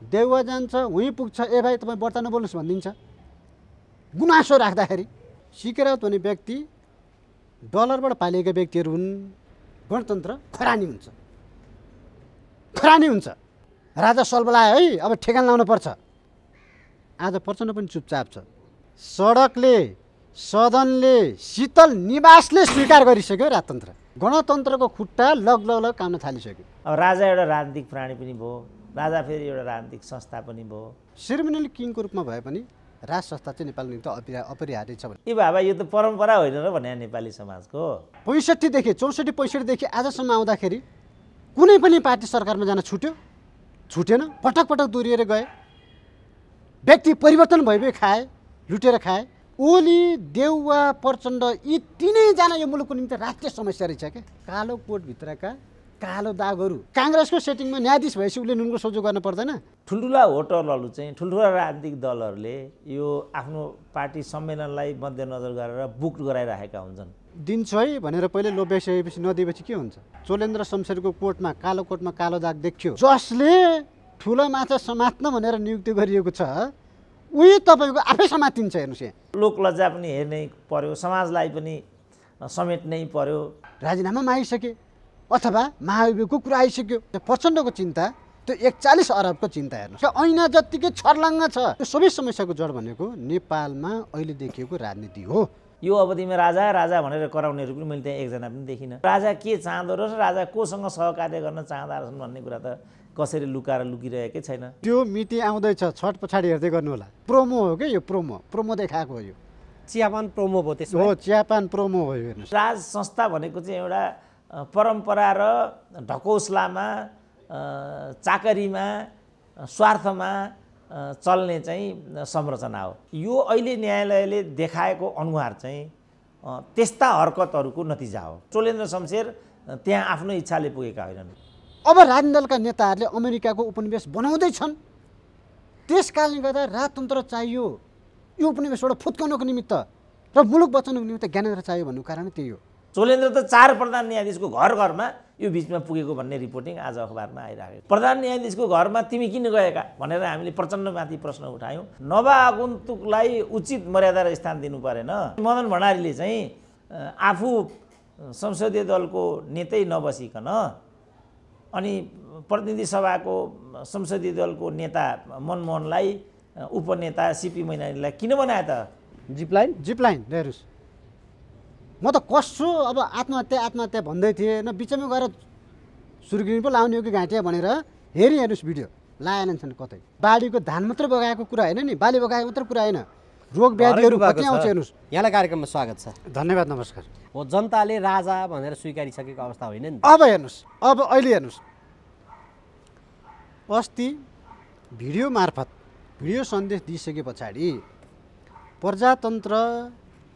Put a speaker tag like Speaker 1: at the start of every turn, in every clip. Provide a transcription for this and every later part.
Speaker 1: देउवा जान्छ उहीँ पुग्छ, ए भाइ तपाईँ व्रत नबोल्नुहोस् भनिदिन्छ। गुनासो राख्दाखेरि सीके राउत भन्ने व्यक्ति डलरबाट पालिएका व्यक्तिहरू हुन्। गणतन्त्र खरानी हुन्छ, खरानी हुन्छ। राजा सलबलायो है, अब ठेगान लाउनु पर्छ। आज प्रचण्ड पनि चुपचाप छ। सडकले, सदनले, शीतल निवासले स्वीकार गरिसक्यो राजतन्त्र। गणतन्त्रको खुट्टा लग काम्न थालिसक्यो।
Speaker 2: अब राजा एउटा राजनीतिक प्राणी पनि भयो, राजा फेरि एउटा राजनीतिक संस्था पनि भयो।
Speaker 1: सेरेमोनियल किङको रूपमा भए पनि राज संस्था चाहिँ नेपालको निम्ति अपरिहार्य छ भने
Speaker 2: ए बाबा यो त परम्परा होइन र भने नेपाली समाजको।
Speaker 1: 65 देखि 64-65 देखि आजसम्म आउँदाखेरि कुनै पनि पार्टी सरकारमा जान छुटेन। पटक पटक दोहोरिएर गए। व्यक्ति परिवर्तन भए खाए, लुटेर खाए। ओली, देउवा, प्रचण्ड यी तीनैजना यो मुलुकको निम्ति राष्ट्रिय समस्या रहेछ क्या। कालो कोटभित्रका कालो दागहरू। काङ्ग्रेसको सेटिङमा न्यायाधीश भएपछि उसले नुनको सोझो गर्न पर्दैन।
Speaker 2: ठुल्ठुला होटलहरू चाहिँ ठुल्ठुला राजनीतिक दलहरूले यो आफ्नो पार्टी सम्मेलनलाई मध्यनजर गरेर बुक गराइराखेका हुन्छन्।
Speaker 1: दिन्छु है भनेर पहिले लोभ्याइसकेपछि नदिएपछि के हुन्छ? चोलेन्द्र शमशेरको कोटमा कालो दाग देखियो। जसले ठुलो माछा समात्न भनेर नियुक्ति गरिएको छ उही तपाईँको आफै समातिन्छ। हेर्नुहोस् यहाँ
Speaker 2: लोकलज्जा पनि हेर्नै पर्यो, समाजलाई पनि समेट्नै पर्यो।
Speaker 1: राजीनामा मागिसके अथवा महाभियोगको कुरा आइसक्यो। प्रचण्डको चिन्ता त्यो 41 अरबको चिन्ता हेर्नुहोस्। ऐना जत्तिकै छर्लङ्ग छ। त्यो सबै समस्याको जड भनेको नेपालमा अहिले देखिएको राजनीति हो।
Speaker 2: यो अवधिमा राजा भनेर कराउनेहरू पनि मैले त्यहाँ एकजना पनि देखिनँ। राजा के चाहँदो रहेछ, राजा कोसँग सहकार्य गर्न चाहँदा रहेछन् भन्ने कुरा त कसरी लुकिरहेकै छैन।
Speaker 1: त्यो मिति आउँदैछ, छठ पछाडि हेर्दै गर्नु होला। प्रोमो हो क्या यो, प्रोमो देखाएको हो। यो
Speaker 3: चियापान प्रोमो भयो। त्यसो
Speaker 1: हो, चियापान प्रोमो हो। हेर्नुहोस्,
Speaker 2: राज संस्था भनेको चाहिँ एउटा परम्परा र ढकौसलामा, चाकरीमा, स्वार्थमा चल्ने चाहिँ संरचना हो। यो अहिले न्यायालयले देखाएको अनुहार चाहिँ त्यस्ता हरकतहरूको नतिजा हो। चोलेन्द्र शमशेर त्यहाँ आफ्नो इच्छाले पुगेका होइनन्।
Speaker 1: अब राजनीतिक दलका नेताहरूले अमेरिकाको उपनिवेश बनाउँदैछन्। त्यस कारणले गर्दा राजतन्त्र चाहियो यो उपनिवेशबाट फुत्काउनको निमित्त र मुलुक बचाउनको निमित्त ज्ञानेन्द्र चाहियो भन्नु कारण त्यही हो।
Speaker 2: चोलेन्द्र त 4 प्रधान न्यायाधीशको घरमा यो बिचमा पुगेको भन्ने रिपोर्टिङ आज अखबारमा आइरहेको। प्रधान न्यायाधीशको घरमा तिमी किन गएका भनेर हामीले प्रचण्डमाथि प्रश्न उठायौँ। नवागन्तुकलाई उचित मर्यादा र स्थान दिनु परेन। मदन भण्डारीले चाहिँ आफू संसदीय दलको नेतै नबसिकन अनि प्रतिनिधि सभाको संसदीय दलको नेता मनमोहनलाई उपनेता सीपी मैनालीलाई किन बनाए त?
Speaker 1: जिपलाइन हेर्नुहोस्, म त कसो अब आत्महत्या भन्दै थिएँ न, बिचमा गएर सुर्गिनी पो लाउने हो कि घाँटिया भनेर हेर्नुहोस् भिडियो लाएनन् छन् कतै। बाढीको धान मात्रै बगाएको कुरा होइन नि, बाली बगाएको मात्रै कुरा होइन, रोग व्याधिहरू कति आउँछ हेर्नुहोस्।
Speaker 3: यहाँलाई कार्यक्रममा स्वागत छ।
Speaker 1: धन्यवाद, नमस्कार।
Speaker 3: हो, जनताले राजा भनेर स्वीकारिसकेको अवस्था होइन नि।
Speaker 1: अब हेर्नुहोस्, अब अहिले हेर्नुहोस्, अस्ति भिडियो मार्फत भिडियो सन्देश दिइसके पछाडि प्रजातन्त्र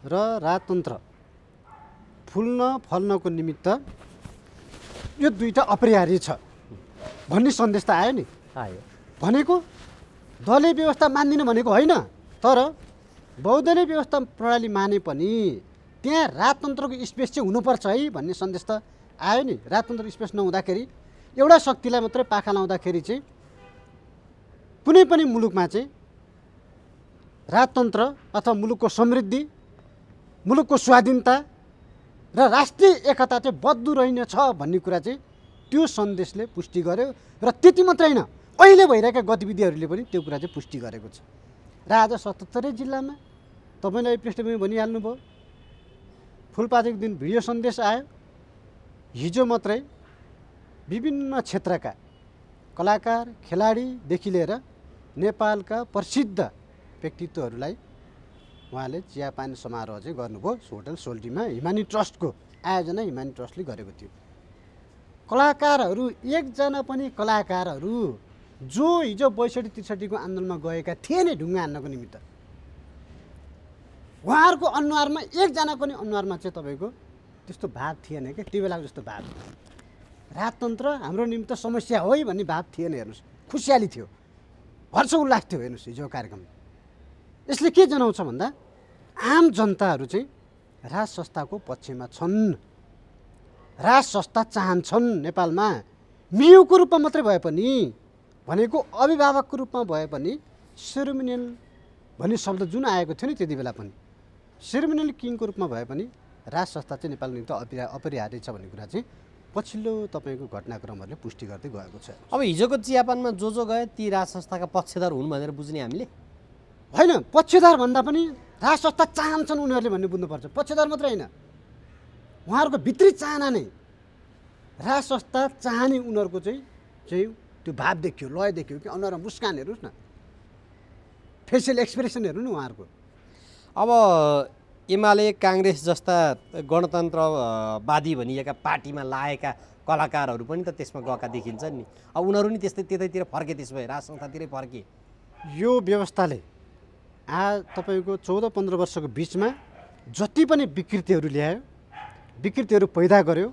Speaker 1: र राजतन्त्र फुल्न फल्नको निमित्त यो दुईटा अपरिहार्य छ भन्ने सन्देश त आयो नि। भनेको दलीय व्यवस्था मान्दिनँ भनेको होइन, तर बहुदलीय व्यवस्था प्रणाली माने पनि त्यहाँ राजतन्त्रको स्पेस चाहिँ हुनुपर्छ है भन्ने सन्देश त आयो नि। राजतन्त्रको स्पेस नहुँदाखेरि एउटा शक्तिलाई मात्रै पाखा लाउँदाखेरि चाहिँ कुनै पनि मुलुकमा चाहिँ राजतन्त्र अथवा मुलुकको समृद्धि, मुलुकको स्वाधीनता र राष्ट्रिय एकता चाहिँ बद्दु रहेनछ भन्ने कुरा चाहिँ त्यो सन्देशले पुष्टि गर्यो। र त्यति मात्रै होइन, अहिले भइरहेका गतिविधिहरूले पनि त्यो कुरा चाहिँ पुष्टि गरेको छ। र आज 77 जिल्लामा तपाईँलाई पृष्ठभूमि भनिहाल्नु भयो, फुलपातीको दिन भिडियो सन्देश आयो। हिजो मात्रै विभिन्न क्षेत्रका कलाकार, खेलाडीदेखि लिएर नेपालका प्रसिद्ध व्यक्तित्वहरूलाई उहाँले चियापान समारोह चाहिँ गर्नुभयो होटल सोल्टीमा। हिमानी ट्रस्टको आयोजना हिमानी ट्रस्टले गरेको थियो। कलाकारहरू एकजना पनि कलाकारहरू जो हिजो 62-63 को आन्दोलनमा गएका थिए नि ढुङ्गा हान्नको निमित्त, उहाँहरूको अनुहारमा एकजना पनि अनुहारमा चाहिँ तपाईँको त्यस्तो भाव थिएन क्या। त्यो बेलाको जस्तो भाव राजतन्त्र हाम्रो निमित्त समस्या हो है भन्ने भाव थिएन। हेर्नुहोस्, खुसियाली थियो, हर्ष उल्लास थियो। हेर्नुहोस् हिजो कार्यक्रम यसले के जनाउँछ भन्दा आम जनताहरू चाहिँ राज संस्थाको पक्षमा छन्। राज संस्था चाहन्छन् नेपालमा मियुको रूपमा मात्रै भए पनि भनेको अभिभावकको रूपमा भए पनि सेरेमोनियल भन्ने शब्द जुन आएको थियो नि त्यति बेला पनि सेरेमोनियल किङको रूपमा भए पनि राज संस्था चाहिँ नेपालको निम्ति अपरिहार्य छ भन्ने कुरा चाहिँ पछिल्लो तपाईँको घटनाक्रमहरूले पुष्टि गर्दै गएको छ।
Speaker 3: अब हिजोको चियापानमा जो गए ती राज संस्थाका पक्षधर हुन् भनेर बुझ्ने हामीले
Speaker 1: होइन, पक्षधर भन्दा पनि राज संस्था चाहन्छन् उनीहरूले भन्ने बुझ्नुपर्छ। पक्षधर मात्रै होइन, उहाँहरूको भित्री चाहना नै राज संस्था चाहने उनीहरूको चाहिँ त्यो भाव देखियो, लय देखियो कि अनुहारमा मुस्कान हेर्नुहोस् न, फेसियल एक्सप्रेसन हेर्नु न उहाँहरूको।
Speaker 3: अब एमाले काङ्ग्रेस जस्ता गणतन्त्रवादी भनिएका पार्टीमा लागेका कलाकारहरू पनि त त्यसमा गएका देखिन्छन् नि। अब उनीहरू नि त्यतैतिर फर्के, त्यसो भए राज संस्थातिरै फर्के।
Speaker 1: यो व्यवस्थाले तपाईँको 14-15 वर्षको बिचमा जति पनि विकृतिहरू ल्यायो, विकृतिहरू पैदा गर्यो,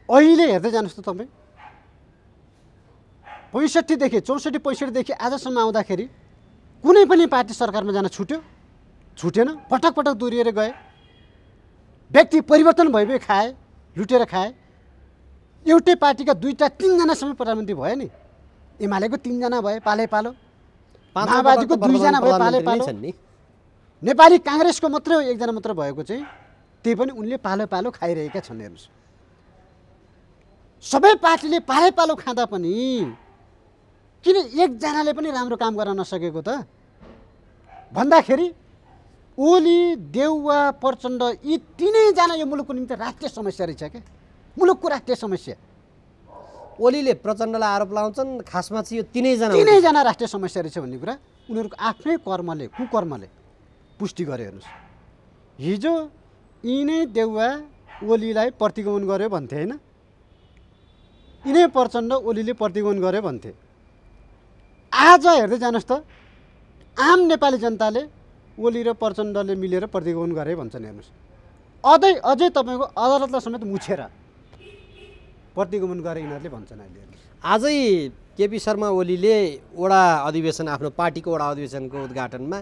Speaker 1: अहिले हेर्दै जानुहोस् त तपाईँ 65देखि 64-65देखि आजसम्म आउँदाखेरि कुनै पनि पार्टी सरकारमा जान छुटेन, पटक पटक दोहोरिएर गए, व्यक्ति परिवर्तन भए खाए, लुटेर खाए। एउटै पार्टीका 2-3जनासम्म प्रधानमन्त्री भयो नि। एमालेको 3जना भए पालै पालो, माओवादीको 2जना भए पालै पालो, नेपाली काङ्ग्रेसको मात्रै 1जना मात्र भएको चाहिँ त्यही पनि उनले पालो पालो खाइरहेका छन्। हेर्नुहोस्, सबै पार्टीले पालै पालो खाँदा पनि किन एकजनाले पनि राम्रो काम गर्न नसकेको त भन्दाखेरि ओली, देउवा, प्रचण्ड यी तीनैजना यो मुलुकको निम्ति राष्ट्रिय समस्या रहेछ क्या, मुलुकको राष्ट्रिय समस्या।
Speaker 3: ओलीले प्रचण्डलाई आरोप लाउँछन्, खासमा चाहिँ यो
Speaker 1: तीनैजना राष्ट्रिय समस्या रहेछ भन्ने कुरा उनीहरूको आफ्नै कर्मले, कुकर्मले पुष्टि गरे। हेर्नुहोस्, हिजो यिनै देउवा ओलीलाई प्रतिगमन गर्यो भन्थे होइन, यिनै प्रचण्ड ओलीले प्रतिगमन गर्यो भन्थे। आज हेर्दै जानुहोस् त आम नेपाली जनताले ओली र प्रचण्डले मिलेर प्रतिगमन गरे भन्छन्। हेर्नुहोस्, अझै तपाईँको अदालतलाई समेत मुछेर प्रतिगमन गरे यिनीहरूले भन्छन्। अहिले
Speaker 3: आजै केपी शर्मा ओलीले वडा अधिवेशन, आफ्नो पार्टीको वडा अधिवेशनको उद्घाटनमा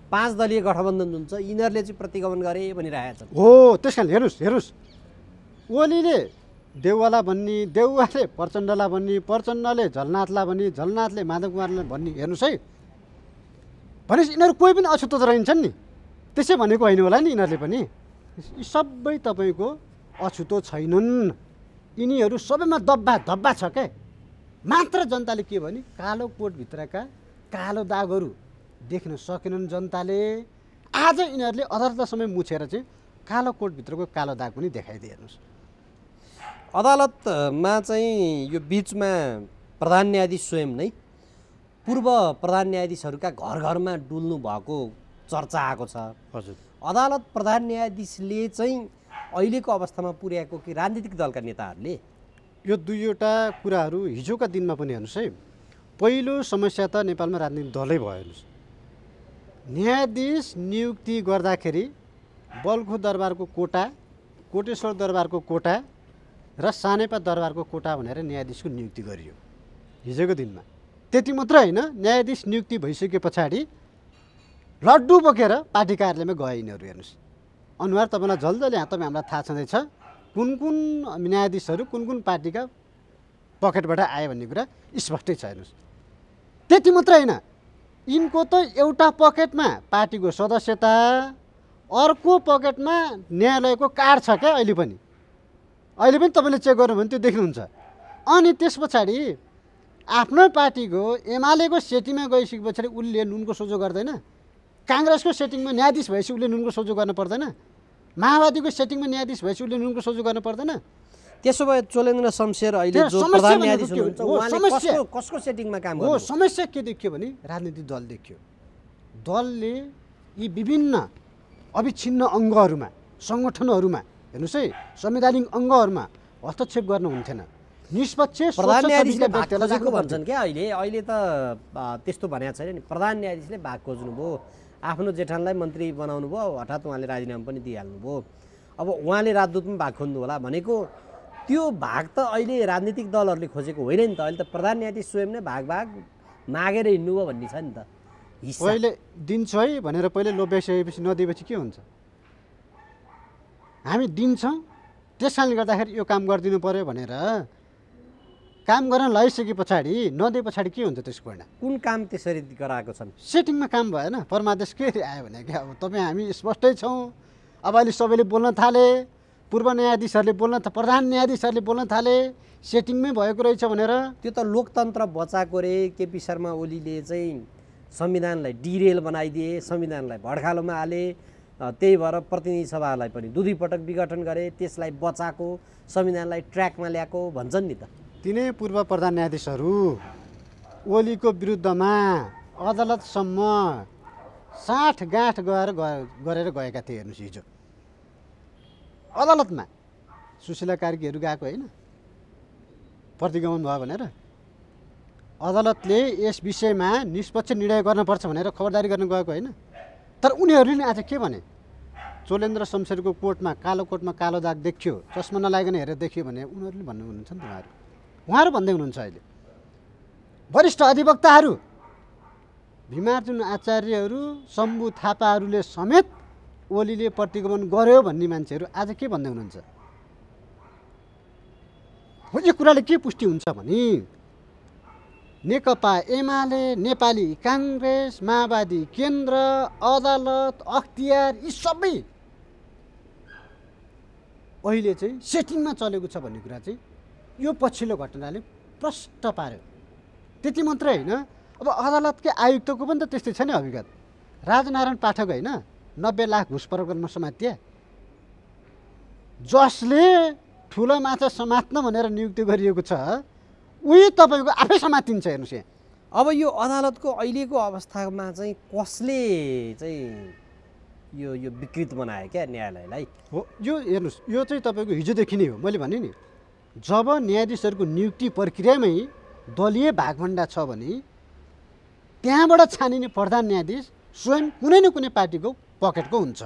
Speaker 3: 5 दलीय गठबन्धन जुन छ यिनीहरूले चाहिँ प्रतिगमन गरे भनिरहेका छन्।
Speaker 1: हो, त्यस कारण हेर्नुहोस्, ओलीले देउवालाई भन्ने, देउवाले प्रचण्डलाई भन्ने, प्रचण्डले झलनाथलाई भन्ने, झलनाथले माधव कुमारलाई भन्ने। हेर्नुहोस् है, भनेपछि यिनीहरू कोही पनि अछुतो रहन्छन् नि, त्यसै भनेको होइन होला नि यिनीहरूले पनि। यी सबै तपाईँको अछुतो छैनन्, यिनीहरू सबैमा धब्बा छ क्या। मात्र जनताले के भने कालो कोटभित्रका कालो दागहरू देख्न सकेनन् जनताले। आज यिनीहरूले अदालतलाई समय मुछेर चाहिँ कालो कोटभित्रको कालो दाग पनि देखाइदिए। हेर्नुहोस्,
Speaker 3: अदालतमा चाहिँ यो बिचमा प्रधान न्यायाधीश स्वयं नै पूर्व प्रधान न्यायाधीशहरूका घरमा डुल्नु भएको चर्चा आएको छ।
Speaker 1: हजुर,
Speaker 3: अदालत प्रधान न्यायाधीशले चाहिँ अहिलेको अवस्थामा पुर्याएको कि राजनीतिक दलका नेताहरूले?
Speaker 1: यो दुईवटा कुराहरू हिजोका दिनमा पनि हेर्नुहोस् है। पहिलो समस्या त नेपालमा राजनीतिक दलै भयो। हेर्नुहोस्, न्यायाधीश नियुक्ति गर्दाखेरि बल्खु दरबारको कोटा, कोटेश्वर दरबारको कोटा र सानेपा दरबारको कोटा भनेर न्यायाधीशको नियुक्ति गरियो हिजोको दिनमा। त्यति मात्र होइन, न्यायाधीश नियुक्ति भइसके पछाडि लड्डु बोकेर पार्टी कार्यालयमा गए यिनीहरू। हेर्नुहोस्, अनुहार तपाईँलाई झल्झल यहाँ तपाईँ हामीलाई थाहा छँदैछ कुन कुन न्यायाधीशहरू कुन कुन पार्टीका पकेटबाट आए भन्ने कुरा स्पष्टै छ। हेर्नुहोस्, त्यति मात्र होइन, यिनको त एउटा पकेटमा पार्टीको सदस्यता, अर्को पकेटमा न्यायालयको कार्ड छ क्या। अहिले पनि तपाईँले चेक गर्नु भने त्यो देख्नुहुन्छ। अनि त्यस पछाडि आफ्नो पार्टीको एमालेको सेटिङमा गइसके पछाडि उसले नुनको सोझो गर्दैन, काङ्ग्रेसको सेटिङमा न्यायाधीश भएपछि उसले नुनको सोझो गर्न पर्दैन, माओवादीको सेटिङमा न्यायाधीश भएपछि उसले नुनको सोझो गर्न पर्दैन।
Speaker 3: त्यसो भए चोलेन्द्र शमशेर अहिले जो प्रधान न्यायाधीश हुनुहुन्छ उहाँले कसको सेटिङमा काम गर्नु?
Speaker 1: समस्या के देखियो भने राजनीतिक दल देखियो। दलले यी विभिन्न अविच्छिन्न अङ्गहरूमा, सङ्गठनहरूमा, हेर्नुहोस् है, संवैधानिक अङ्गहरूमा हस्तक्षेप गर्न हुन्थेन। निष्पक्ष
Speaker 3: प्रधान न्यायाधीशले भाग खोजेको भन्छन् क्या। अहिले त त्यस्तो भनेको छैन नि। प्रधान न्यायाधीशले भाग खोज्नुभयो, आफ्नो जेठानलाई मन्त्री बनाउनु भयो, हठात उहाँले राजीनामा पनि दिइहाल्नु भयो। अब उहाँले राजदूतमा भाग खोज्नु होला भनेको त्यो भाग त अहिले राजनीतिक दलहरूले खोजेको होइन नि त। अहिले त प्रधान न्यायाधीश स्वयं नै भाग मागेर हिँड्नुभयो भन्ने छ नि त।
Speaker 1: पहिले दिन्छु है भनेर पहिले लोभ्याइसकेपछि नदिएपछि के हुन्छ? हामी दिन्छौँ, त्यस कारणले गर्दाखेरि यो काम गरिदिनु पर्यो भनेर काम गर्न लगाइसके पछाडि नदिए पछाडि के हुन्छ त्यसको परिणाम?
Speaker 3: कुन काम त्यसरी गराएको छन्?
Speaker 1: सेटिङमा काम भएन। परमादेश के आयो भने कि अब तपाईँ हामी स्पष्टै छौँ। अब अहिले सबैले बोल्न थाले, पूर्व न्यायाधीशहरूले बोल्न प्रधान न्यायाधीशहरूले बोल्न थाले, सेटिङमै भएको रहेछ भनेर।
Speaker 3: त्यो त लोकतन्त्र बचाएको रे। केपी शर्मा ओलीले चाहिँ संविधानलाई डिरेल बनाइदिए, संविधानलाई भड्खालोमा हाले, त्यही भएर प्रतिनिधि सभालाई पनि दुई पटक विघटन गरे, त्यसलाई बचाएको, संविधानलाई ट्र्याकमा ल्याएको भन्छन् नि त।
Speaker 1: तिनै पूर्व प्रधान न्यायाधीशहरू ओलीको विरुद्धमा अदालतसम्म साँठगाँठ गरेर गएका थिए। हेर्नुहोस् हिजो अदालतमा सुशीला कार्कीहरू गएको होइन, प्रतिगमन भयो भनेर अदालतले यस विषयमा निष्पक्ष निर्णय गर्नुपर्छ भनेर खबरदारी गर्न गएको होइन। तर उनीहरूले नि आज के भने, चोलेन्द्र शमशेरको कोटमा कालो कालो दाग देखियो, चस्मा नलागिकन हेरेर देखियो भने उनीहरूले भन्नु हुनुहुन्छ नि त। उहाँहरू भन्दै हुनुहुन्छ अहिले वरिष्ठ अधिवक्ताहरू भीमार्जुन आचार्यहरू, शम्भु थापाहरूले समेत ओलीले प्रतिगमन गर्यो भन्ने मान्छेहरू आज के भन्दै हुनुहुन्छ? यो कुराले के पुष्टि हुन्छ भने नेकपा एमाले, नेपाली काङ्ग्रेस, माओवादी केन्द्र, अदालत, अख्तियार यी सबै अहिले चाहिँ सेटिङमा चलेको छ भन्ने कुरा चाहिँ यो पछिल्लो घटनाले प्रष्ट पार्यो। त्यति मात्रै होइन, अब अदालतकै आयुक्तको पनि त त्यस्तै छ नि अभिगत। राजनारायण पाठक होइन 90 लाख घुस प्रकरणमा समातिए, जसले ठुलो माछा समात्न भनेर नियुक्ति गरिएको छ, उही तपाईँको आफै समातिन्छ। हेर्नुहोस् यहाँ
Speaker 3: अब यो अदालतको अहिलेको अवस्थामा चाहिँ कसले चाहिँ यो विकृत बनायो क्या न्यायालयलाई?
Speaker 1: हो यो हेर्नुहोस्, यो चाहिँ तपाईँको हिजोदेखि नै हो। मैले भने नि, जब न्यायाधीशहरूको नियुक्ति प्रक्रियामै दलीय भागभण्डा छ भने त्यहाँबाट छानिने प्रधान न्यायाधीश स्वयं कुनै न कुनै पार्टीको पकेटको हुन्छ।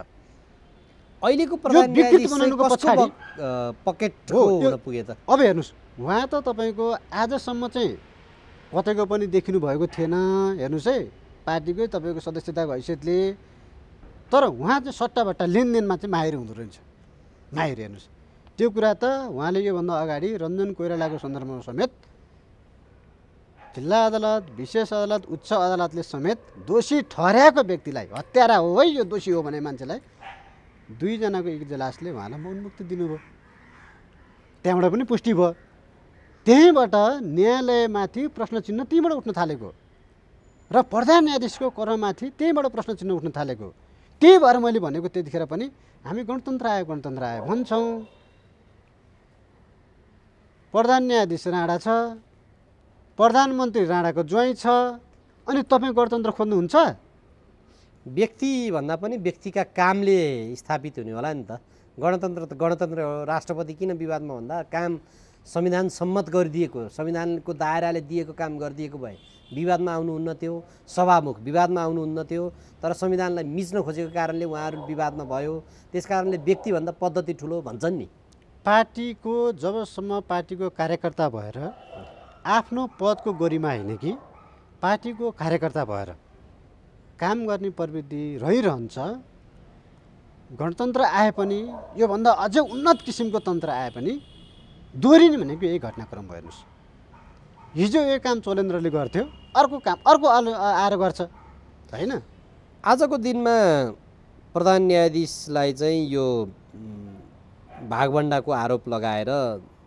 Speaker 3: अहिलेको प्रधान न्यायाधीश पछाडि पकेटको हुन पुगे त।
Speaker 1: अब हेर्नुहोस्, उहाँ त तपाईँको आजसम्म चाहिँ कतैको पनि देखिनु भएको थिएन। हेर्नुहोस् है, पार्टीकै तपाईँको सदस्यताको हैसियतले, तर उहाँ चाहिँ सट्टाबट्टा लेनदेनमा चाहिँ माहिर हुँदो रहेछ। माहिर हेर्नुहोस्, त्यो कुरा त उहाँले योभन्दा अगाडि रञ्जन कोइरालाको सन्दर्भमा समेत जिल्ला अदालत, विशेष अदालत, उच्च अदालतले समेत दोषी ठहर्याएको व्यक्तिलाई, हत्यारा हो है यो दोषी हो भने मान्छेलाई 2 जनाको इजलासले उहाँलाई मौनमुक्ति दिनुभयो। त्यहाँबाट पनि पुष्टि भयो। त्यहीँबाट न्यायालयमाथि प्रश्न चिन्ह त्यहीँबाट उठ्न थालेको र प्रधान न्यायाधीशको कर्ममाथि त्यहीँबाट प्रश्न चिन्ह उठ्न थालेको। त्यही भएर मैले भनेको त्यतिखेर पनि हामी गणतन्त्र आयो भन्छौँ। प्रधान न्यायाधीश राणा छ, प्रधानमन्त्री राणाको ज्वाइँ छ, अनि तपाईँ गणतन्त्र खोज्नुहुन्छ?
Speaker 3: व्यक्ति भन्दा पनि व्यक्तिका कामले स्थापित हुने होला नि त। गणतन्त्र त गणतन्त्र हो। राष्ट्रपति किन विवादमा भन्दा काम संविधान सम्मत गरिदिएको, संविधानको दायराले दिएको काम गरिदिएको भए विवादमा आउनुहुन्न थियो, सभामुख विवादमा आउनुहुन्न थियो। तर संविधानलाई मिच्न खोजेको कारणले उहाँहरू विवादमा भयो। त्यसकारणले व्यक्तिभन्दा पद्धति ठुलो भन्छन् नि।
Speaker 1: पार्टीको जबसम्म पार्टीको कार्यकर्ता भएर आफ्नो पदको गरिमा होइन कि पार्टीको कार्यकर्ता भएर काम गर्ने प्रवृत्ति रहिरहन्छ। गणतन्त्र आए पनि, योभन्दा अझै उन्नत किसिमको तन्त्र आए पनि दोहोरिने भनेको यही घटनाक्रम भयो। हेर्नुहोस्, हिजो यो काम चोलेन्द्रले गर्थ्यो, अर्को काम अर्को आएर गर्छ होइन।
Speaker 3: आजको दिनमा प्रधान न्यायाधीशलाई चाहिँ यो भागभण्डाको आरोप लगाएर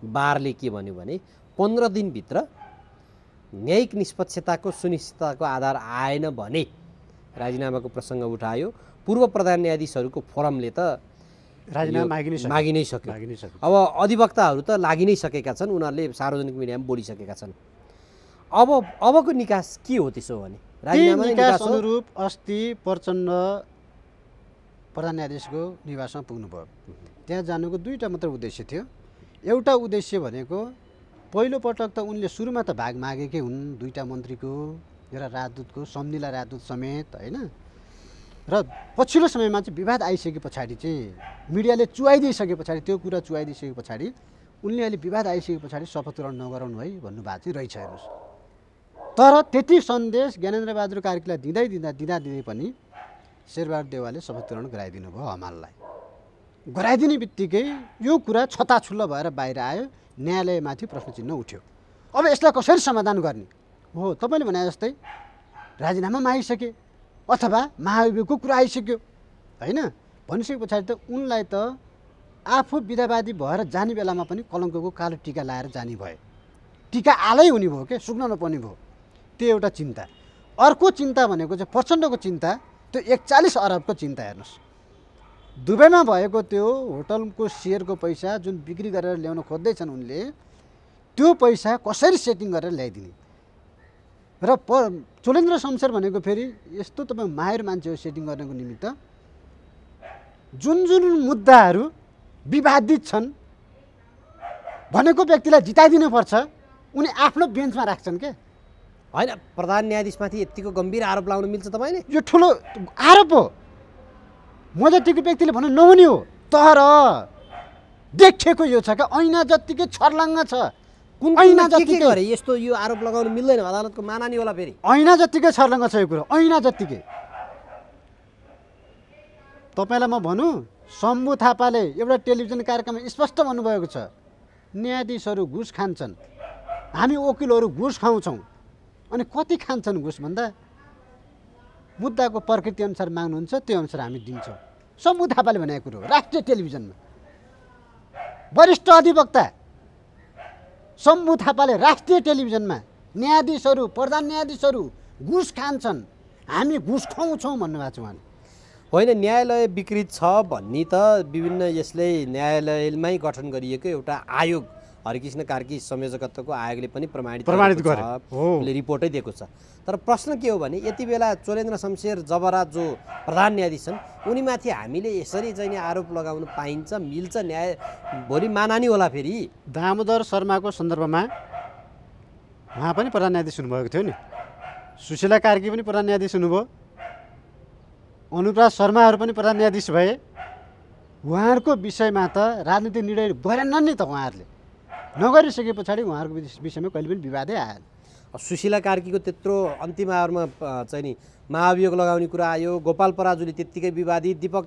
Speaker 3: बारले के भन्यो भने 15 दिनभित्र न्यायिक निष्पक्षताको सुनिश्चितताको आधार आएन भने राजीनामाको प्रसङ्ग उठायो। पूर्व प्रधान न्यायाधीशहरूको फोरमले त
Speaker 1: राजीनामा
Speaker 3: मागि नै सक्यो। अब अधिवक्ताहरू त लागि नै सकेका छन्, उनीहरूले सार्वजनिक मिडियामा बोलिसकेका छन्। अबको निकास के हो त्यसो भने?
Speaker 1: राजीनामा निकास अनुरूप अस्ति प्रचण्ड प्रधान न्यायाधीशको निवासमा पुग्नुभयो। त्यहाँ जानुको 2टा मात्र उद्देश्य थियो। एउटा उद्देश्य भनेको पहिलोपटक त उनले सुरुमा त भाग मागेकै हुन् 2टा मन्त्रीको, एउटा राजदूतको, सम्झिला राजदूत समेत होइन। र पछिल्लो समयमा चाहिँ विवाद आइसके पछाडि चाहिँ मिडियाले चुहाइदिइसके पछाडि, त्यो कुरा चुहाइदिइसके पछाडि उनले अहिले विवाद आइसके पछाडि शपथ ग्रहण नगराउनु है भन्नुभएको चाहिँ रहेछ। हेर्नुहोस्, तर त्यति सन्देश ज्ञानेन्द्र बहादुर कार्कीलाई दिँदै पनि शेरबहादुर देउवाले शपथ ग्रहण गराइदिनु भयो हमाललाई। गराइदिने बित्तिकै यो कुरा छताछुल्ल भएर बाहिर आयो, न्यायालयमाथि प्रश्न चिन्ह उठ्यो। अब यसलाई कसरी समाधान गर्ने हो तपाईँले भने जस्तै राजीनामा मागिसके अथवा महाभियोगको कुरा आइसक्यो होइन भनिसके पछाडि त उनलाई त आफू विधावादी भएर जाने बेलामा पनि कलङ्कको कालो टिका लाएर जाने भयो टिका आलै हुने भयो के सुक्न नपर्ने भयो त्यो एउटा चिन्ता अर्को चिन्ता भनेको चाहिँ प्रचण्डको चिन्ता त्यो 41 अरबको चिन्ता हेर्नुहोस् दुबईमा भएको त्यो होटलको सेयरको पैसा जुन बिक्री गरेर ल्याउन खोज्दैछन् उनले त्यो पैसा कसरी सेटिङ गरेर ल्याइदिने र चोलेन्द्र शमशेर भनेको फेरि यस्तो तपाईँ माहिर मान्छे हो सेटिङ गर्नको निमित्त जुन जुन मुद्दाहरू विवादित छन् भनेको व्यक्तिलाई जिताइदिनुपर्छ उनी आफ्नो बेन्चमा राख्छन् के
Speaker 3: होइन प्रधान न्यायाधीशमाथि यतिको गम्भीर आरोप लगाउन मिल्छ तपाईँले
Speaker 1: यो ठुलो आरोप हो म जतिको व्यक्तिले भन्नु नहुने हो तर देखेको यो छ क्या ऐना जत्तिकै छर्लङ्ग छ
Speaker 3: कुन
Speaker 1: ऐना
Speaker 3: के
Speaker 1: जत्तिकै
Speaker 3: गरे यस्तो यो आरोप लगाउन मिल्दैन अदालतको मानानी होला फेरि
Speaker 1: ऐना जत्तिकै छर्लङ्ग छ यो कुरो ऐना जत्तिकै तपाईँलाई म भनौँ शम्भु थापाले एउटा टेलिभिजन कार्यक्रममा स्पष्ट भन्नुभएको छ न्यायाधीशहरू घुस खान्छन् हामी वकिलहरू घुस खाउँछौँ अनि कति खान्छन् घुस भन्दा मुद्दाको प्रकृति अनुसार माग्नुहुन्छ त्यो अनुसार हामी दिन्छौँ शम्भु थापाले भनेको कुरो राष्ट्रिय टेलिभिजनमा वरिष्ठ अधिवक्ता शम्भु थापाले राष्ट्रिय टेलिभिजनमा न्यायाधीशहरू प्रधान न्यायाधीशहरू घुस खान्छन् हामी घुस खुवाउँछौँ भन्नुभएको छ उहाँले
Speaker 3: होइन न्यायालय विकृत छ भन्ने त विभिन्न यसले न्यायालयमै गठन गरिएको एउटा आयोग हरिकृष्ण कार्की संयोजकत्वको आयोगले पनि प्रमाणित
Speaker 1: गरे
Speaker 3: उसले रिपोर्टै दिएको छ तर प्रश्न के हो भने यति बेला चोलेन्द्र शमशेर जबराज जो प्रधान न्यायाधीश छन् उनीमाथि हामीले यसरी चाहिँ आरोप लगाउन पाइन्छ मिल्छ न्याय भोलि मानानी होला फेरि
Speaker 1: दामोदर शर्माको सन्दर्भमा उहाँ पनि प्रधान न्यायाधीश हुनुभएको थियो नि सुशीला कार्की पनि प्रधान न्यायाधीश हुनुभयो अनुप्राज शर्माहरू पनि प्रधान न्यायाधीश भए उहाँहरूको विषयमा त राजनीतिक निर्णय गरेनन् नि त उहाँहरूले नगरिसके पछाडि उहाँहरूको विषयमा कहिले पनि विवादै आएन
Speaker 3: सुशीला कार्कीको त्यत्रो अन्तिम आवरमा चाहिँ नि महाभियोग लगाउने कुरा आयो गोपाल पराजुली त्यत्तिकै विवादित दीपक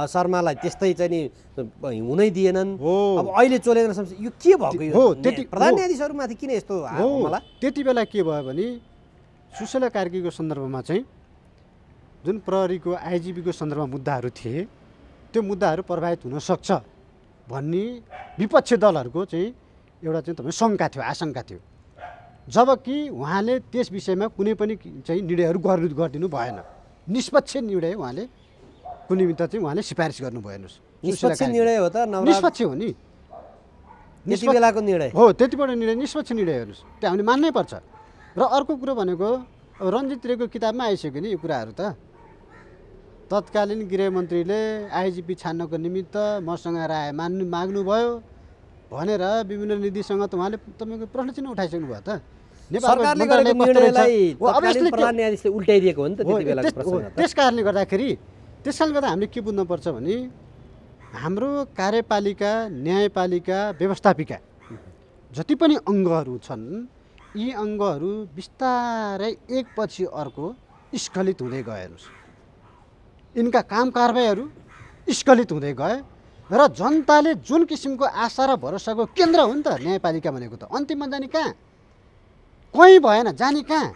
Speaker 3: शर्मालाई त्यस्तै चाहिँ नि हुनै दिएनन् अब अहिले चोलेन्द्र शमशेर यो के भएको
Speaker 1: हो
Speaker 3: यो प्रधान न्यायाधीशहरूमाथि किन यस्तो होला
Speaker 1: त्यति बेला के भयो भने सुशीला कार्कीको सन्दर्भमा चाहिँ जुन प्रहरीको आइजिपीको सन्दर्भमा मुद्दाहरू थिए त्यो मुद्दाहरू प्रभावित हुन सक्छ भन्ने विपक्षी दलहरूको चाहिँ एउटा चाहिँ तपाईँ शङ्का थियो आशंका थियो जबकि उहाँले त्यस विषयमा कुनै पनि चाहिँ निर्णयहरू गरिदिनु भएन निष्पक्ष निर्णय उहाँले कुनै निमित्त चाहिँ उहाँले सिफारिस गर्नु भएन
Speaker 3: निष्पक्ष निर्णय हो त
Speaker 1: निष्पक्ष हो नि
Speaker 3: त्यति बेलाको निर्णय
Speaker 1: हो त्यतिबाट निर्णय निष्पक्ष निर्णय हेर्नुहोस् त्यो हामीले मान्नै पर्छ र अर्को कुरो भनेको रञ्जित रेको किताबमा आइसक्यो नि यो कुराहरू त तत्कालीन गृहमन्त्रीले आइजिपी छान्नको निमित्त मसँग राय माग्नुभयो भनेर विभिन्न निधिसँग त उहाँले तपाईँको प्रश्न चिन्ह उठाइसक्नु भयो त
Speaker 3: सरकारले गरेको निर्णयलाई तत्कालीन प्रधान न्यायाधीशले उल्टाइदिएको हो नि त त्यति बेलाको प्रश्न
Speaker 1: त्यस कारणले गर्दा हामीले के बुझ्नुपर्छ भने हाम्रो कार्यपालिका न्यायपालिका व्यवस्थापिका जति पनि अङ्गहरू छन् यी अङ्गहरू बिस्तारै एकपछि अर्को स्खलित हुँदै गए हेर्नुहोस् यिनका काम कारबाहीहरू स्खलित हुँदै गए र जनताले जुन किसिमको आशा र भरोसाको केन्द्र हो नि त न्यायपालिका भनेको त अन्तिममा जाने कहाँ कोही भएन जाने कहाँ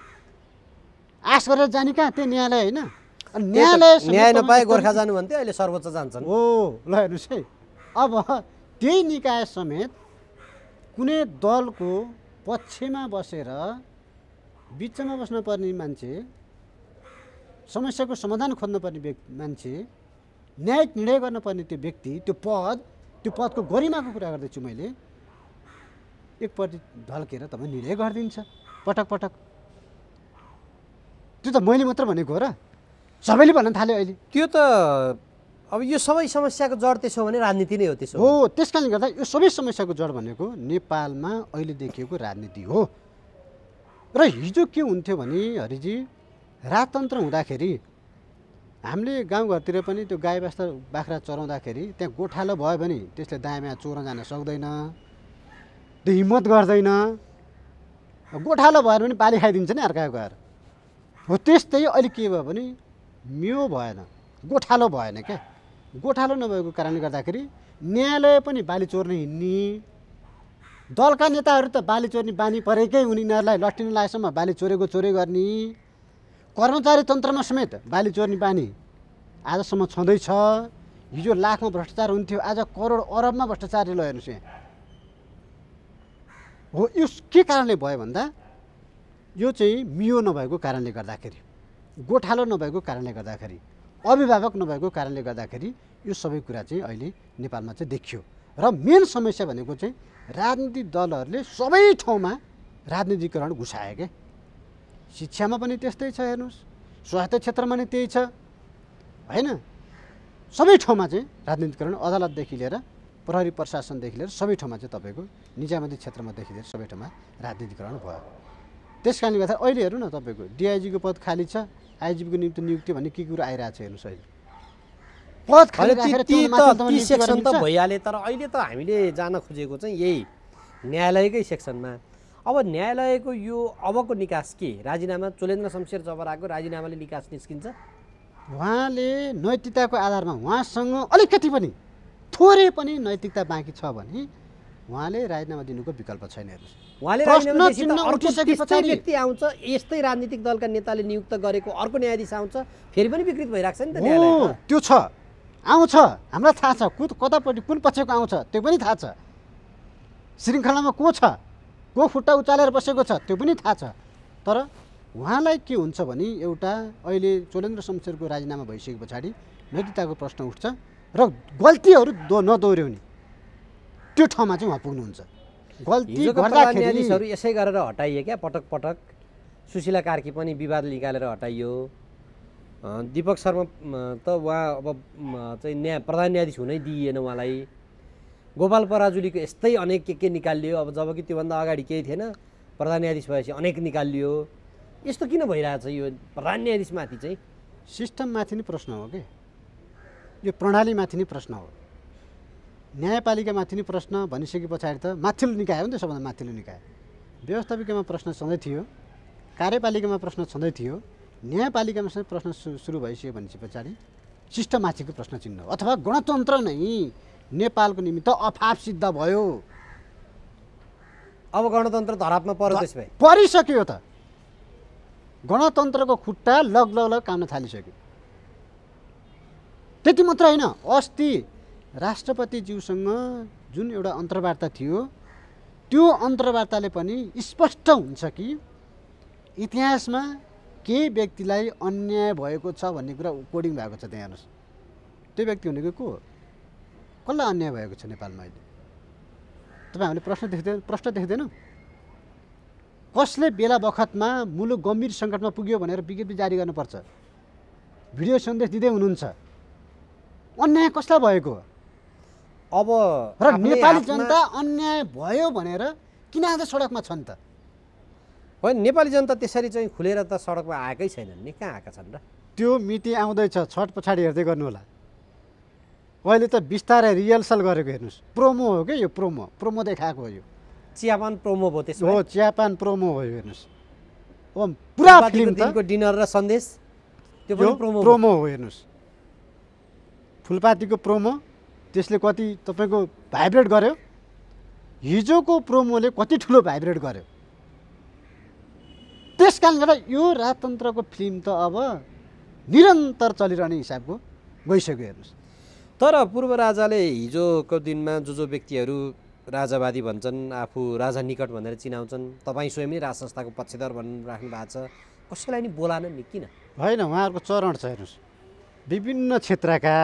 Speaker 1: आश गरेर जाने कहाँ त्यो न्यायालय होइन
Speaker 3: न्याय नपाए गोर्खा जानु भन्थ्यो अहिले सर्वोच्च जान्छन्
Speaker 1: हो ल हेर्नुहोस् है अब त्यही निकाय समेत कुनै दलको पक्षमा बसेर बिचमा बस्नुपर्ने मान्छे समस्याको समाधान खोज्नुपर्ने मान्छे न्यायिक निर्णय गर्नुपर्ने त्यो व्यक्ति त्यो पदको गरिमाको कुरा गर्दैछु मैले एकपट्टि ढल्केर तपाईँ निर्णय गरिदिन्छ पटक पटक त्यो त मैले मात्र भनेको हो र सबैले भन्न थाल्यो अहिले
Speaker 3: त्यो त अब यो सबै समस्याको जड त्यसो भने राजनीति नै हो त्यसो
Speaker 1: हो त्यस कारणले गर्दा यो सबै समस्याको जड भनेको नेपालमा अहिले देखिएको राजनीति हो र हिजो के हुन्थ्यो भने हरिजी राजतन्त्र हुँदाखेरि हामीले गाउँघरतिर पनि त्यो गाई बाख्रा चराउँदाखेरि त्यहाँ गोठालो भयो भने त्यसले दायाँ चोर्न जान सक्दैन त्यो हिम्मत गर्दैन गोठालो भयो भने बाली खाइदिन्छ नि अर्काको गएर हो त्यस्तै अहिले के भयो भने मियो भएन गोठालो भएन क्या गोठालो नभएको कारणले गर्दाखेरि न्यायालय पनि बाली चोर्न हिँड्ने दलका नेताहरू त बाली चोर्ने बानी परेकै उनीहरूलाई लट्टिन लागेसम्म बाली चोरेको चोरे गर्ने, कर्मचारी तन्त्रमा समेत बाली चोर्ने बानी आजसम्म छँदैछ। हिजो लाखमा भ्रष्टाचार हुन्थ्यो, आज करोड अरबमा भ्रष्टाचार ल हेर्नुहोस् यहाँ हो। यो के कारणले भयो भन्दा यो चाहिँ मियो नभएको कारणले गर्दाखेरि, गोठालो नभएको कारणले गर्दाखेरि, अभिभावक नभएको कारणले गर्दाखेरि यो सबै कुरा चाहिँ अहिले नेपालमा चाहिँ देखियो। र मेन समस्या भनेको चाहिँ राजनीतिक दलहरूले सबै ठाउँमा राजनीतिकरण घुसायो क्या। शिक्षामा पनि त्यस्तै छ हेर्नुहोस्, स्वास्थ्य क्षेत्रमा पनि त्यही छ होइन। सबै ठाउँमा चाहिँ राजनीतिकरण, अदालतदेखि लिएर प्रहरी प्रशासनदेखि लिएर सबै ठाउँमा चाहिँ तपाईँको निजामती क्षेत्रमादेखि लिएर सबै ठाउँमा राजनीतिकरण भयो। त्यस कारणले गर्दा अहिले हेर्नु न तपाईँको डिआइजीको पद खाली छ, आइजिपीको निम्ति नियुक्ति भन्ने के कुरो आइरहेको छ हेर्नुहोस्। अहिले पद खाली राखेर
Speaker 3: सेक्सन त भइहाले, तर अहिले त हामीले जान खोजेको चाहिँ यही न्यायालयकै सेक्सनमा। अब न्यायालयको यो अबको निकास के? राजीनामा चोलेन्द्र शमशेर जबराको राजीनामाले निकास निस्किन्छ?
Speaker 1: उहाँले नैतिकताको आधारमा उहाँसँग अलिकति पनि थोरै पनि नैतिकता बाँकी छ भने उहाँले राजीनामा दिनुको विकल्प छैन हेर्नुहोस्।
Speaker 3: उहाँले राजीनामा दिएपछि त अर्को त्यस्तै व्यक्ति आउँछ, यस्तै राजनीतिक दलका नेताले नियुक्त गरेको अर्को न्यायाधीश आउँछ, फेरि पनि विकृत भइरहेको छ नि त न्यायालय।
Speaker 1: त्यो छ, आउँछ, हामीलाई थाहा छ कतापट्टि कुन पक्षको आउँछ त्यो पनि थाहा छ, श्रृङ्खलामा को छ, को खुट्टा उचालेर बसेको छ त्यो पनि थाहा छ। तर उहाँलाई के हुन्छ भने एउटा अहिले चोलेन्द्र शमशेरको राजीनामा भइसके पछाडि नैतिकताको प्रश्न उठ्छ र गल्तीहरू नदोहोऱ्याउने त्यो ठाउँमा चाहिँ उहाँ पुग्नुहुन्छ। गल्ती गर्दाखेरि
Speaker 3: न्यायाधीशहरू यसै गरेर हटाइए क्या, पटक पटक। सुशीला कार्की पनि विवाद निकालेर हटाइयो, दीपक शर्मा त उहाँ अब चाहिँ प्रधान न्यायाधीश हुनै दिइएन उहाँलाई, गोपाल पराजुलीको यस्तै अनेक के निकालियो। अब जबकि त्योभन्दा अगाडि केही थिएन, प्रधान न्यायाधीश भएपछि अनेक निकालियो। यस्तो किन भइरहेछ यो प्रधान न्यायाधीशमाथि चाहिँ?
Speaker 1: सिस्टममाथि नै प्रश्न हो कि, यो प्रणालीमाथि नै प्रश्न हो। न्यायपालिकामाथि नै प्रश्न भनिसके पछाडि त माथिल्लो निकाय हो नि त, सबभन्दा माथिल्लो निकाय। व्यवस्थापिकामा प्रश्न छँदै थियो, कार्यपालिकामा प्रश्न छँदै थियो, न्यायपालिकामा चाहिँ प्रश्न सुरु भइसक्यो भनेपछि पछाडि सिस्टममाथिको प्रश्न चिन्ह अथवा गणतन्त्र नै नेपालको निमित्त अफाप सिद्ध भयो।
Speaker 3: अब गणतन्त्र धरापमा पर्यो, त्यसो भए
Speaker 1: परिसक्यो त। गणतन्त्रको खुट्टा लग काम्न थालिसक्यो। त्यति मात्र होइन, अस्ति राष्ट्रपतिज्यूसँग जुन एउटा अन्तर्वार्ता थियो त्यो अन्तर्वार्ताले पनि स्पष्ट हुन्छ कि इतिहासमा के व्यक्तिलाई अन्याय भएको छ भन्ने कुरा कोडिङ भएको छ। त्यहाँ हेर्नुहोस्, त्यो व्यक्ति भनेको को हो, कसलाई अन्याय भएको छ नेपालमा अहिले? तपाईँ हामीले प्रश्न देख्दैनौँ? कसले बेला बखतमा मुलुक गम्भीर सङ्कटमा पुग्यो भनेर विज्ञप्ति जारी गर्नुपर्छ, भिडियो सन्देश दिँदै हुनुहुन्छ। अन्याय कसलाई भएको?
Speaker 3: अब
Speaker 1: र नेपाली जनता अन्याय भयो भनेर किन आज सडकमा छन् त?
Speaker 3: होइन, नेपाली जनता त्यसरी चाहिँ खुलेर त सडकमा आएकै छैनन् नि, कहाँ आएका छन् र?
Speaker 1: त्यो मिति आउँदैछ, छठ पछाडि हेर्दै गर्नु होला। अहिले त बिस्तारै रिहर्सल गरेको हेर्नुहोस्, प्रोमो हो कि यो, प्रोमो देखाएको हो यो।
Speaker 3: चियापान प्रोमो भयो त्यसो
Speaker 1: हो, चियापान प्रोमो हो यो हेर्नुहोस्। अब पुरा फिल्म त
Speaker 3: डिनर र सन्देश त्यो पनि
Speaker 1: प्रोमो हो हेर्नुहोस्। फुलपातीको प्रोमो, त्यसले कति तपाईँको भाइब्रेट गर्यो, हिजोको प्रोमोले कति ठुलो भाइब्रेट गर्यो। त्यस कारणले गर्दा यो राजतन्त्रको फिल्म त अब निरन्तर चलिरहने हिसाबको गइसक्यो हेर्नुहोस्।
Speaker 3: तर पूर्व राजाले हिजोको दिनमा जो व्यक्तिहरू राजावादी भन्छन्, आफू राजा निकट भनेर चिनाउँछन्, तपाईँ स्वयं नै राज संस्थाको पक्षधर राख्नु भएको छ, कसैलाई नि बोलाएन नि किन?
Speaker 1: होइन, उहाँहरूको चरण छ हेर्नुहोस्। विभिन्न क्षेत्रका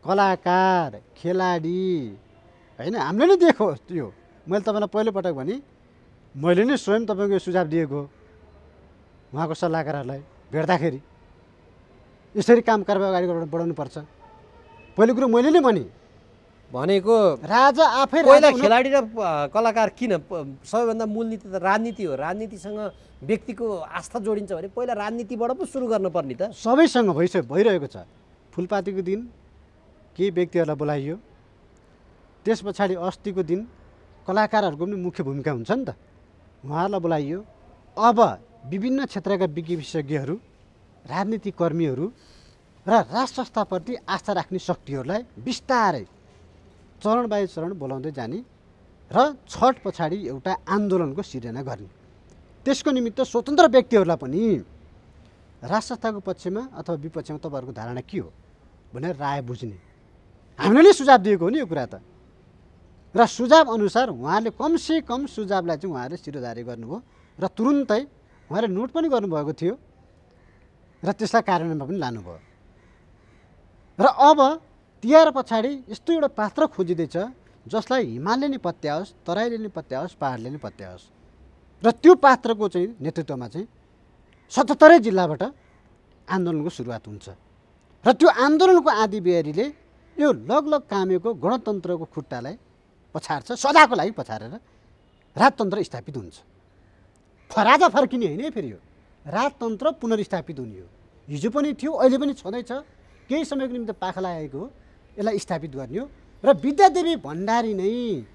Speaker 1: कलाकार, खेलाडी होइन, हामीले नै देखो यो। मैले तपाईँलाई पहिलोपटक भने मैले नै स्वयं तपाईँको सुझाव दिएको उहाँको सल्लाहकारहरूलाई भेट्दाखेरि यसरी काम कारबाही अगाडि बढाउनुपर्छ। पहिलो कुरो मैले नै भनेको राजा आफै
Speaker 3: पहिला खेलाडी र कलाकार किन? सबैभन्दा मूल नीति त राजनीति हो। राजनीतिसँग व्यक्तिको आस्था जोडिन्छ भने पहिला राजनीतिबाट पो सुरु गर्नुपर्ने त।
Speaker 1: सबैसँग भइरहेको छ। फुलपातीको दिन केही व्यक्तिहरूलाई बोलाइयो, त्यस पछाडि अस्तिको दिन कलाकारहरूको पनि मुख्य भूमिका हुन्छ नि त, उहाँहरूलाई बोलाइयो। अब विभिन्न क्षेत्रका विशेषज्ञहरू, राजनीतिक कर्मीहरू र राज संस्थाप्रति आस्था राख्ने शक्तिहरूलाई बिस्तारै चरण बाई चरण बोलाउँदै जाने र छठ पछाडि एउटा आन्दोलनको सिर्जना गर्ने। त्यसको निमित्त स्वतन्त्र व्यक्तिहरूलाई पनि राज संस्थाको पक्षमा अथवा विपक्षमा तपाईँहरूको धारणा के हो भनेर राय बुझ्ने हामीले नै सुझाव दिएको हो नि यो कुरा त। र सुझाव अनुसार उहाँहरूले कमसे कम सुझावलाई चाहिँ उहाँहरूले शिरोधार्य गर्नुभयो र तुरुन्तै उहाँले नोट पनि गर्नुभएको थियो र त्यसलाई कार्यान्वयनमा पनि लानुभयो। र अब तिहार पछाडि यस्तो एउटा पात्र खोजिँदैछ जसलाई हिमालले नै पत्याओस्, तराईले नै पत्याओस्, पहाडले नै पत्याओस्। र त्यो पात्रको चाहिँ नेतृत्वमा चाहिँ 77 जिल्लाबाट आन्दोलनको सुरुवात हुन्छ र त्यो आन्दोलनको आँधी बेहरीले यो लगलग कामेको गणतन्त्रको खुट्टालाई पछार्छ, सदाको लागि पछारेर राजतन्त्र स्थापित हुन्छ। राजा फर्किने होइन फेरि यो राजतन्त्र पुनर्स्थापित हुने हो। हिजो पनि थियो, अहिले पनि छँदैछ, केही समयको निम्ति पाखा लागेको हो, यसलाई स्थापित गर्ने हो। र विद्यादेवी भण्डारी नै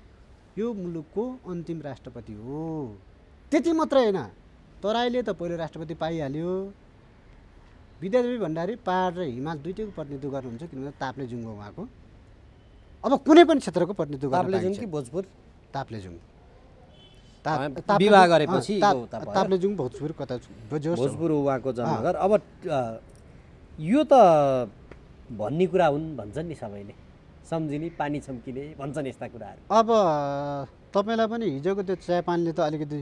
Speaker 1: यो मुलुकको अन्तिम राष्ट्रपति हो। त्यति मात्रै होइन, तराईले त पहिलो राष्ट्रपति पाइहाल्यो। विद्यादेवी भण्डारी पहाड र हिमाल दुईटैको प्रतिनिधित्व गर्नुहुन्छ, किनभने ताप्लेजुङ हो उहाँको। अब कुनै पनि क्षेत्रको प्रतिनिधित्व गर्न
Speaker 3: ताप्लेजुङ कि भोजपुर?
Speaker 1: ताप्लेजुङ
Speaker 3: विवाह गरेपछि
Speaker 1: ताप्लेजुङ भोजपुर कता
Speaker 3: भोजपुर उहाँको जन्मघर। अब यो त भन्ने कुरा हुन् भन्छन् नि सबैले, सम्झिने पानी छम्किने भन्छन् यस्ता कुराहरू।
Speaker 1: अब तपाईँलाई पनि हिजोको त्यो चियापानले त अलिकति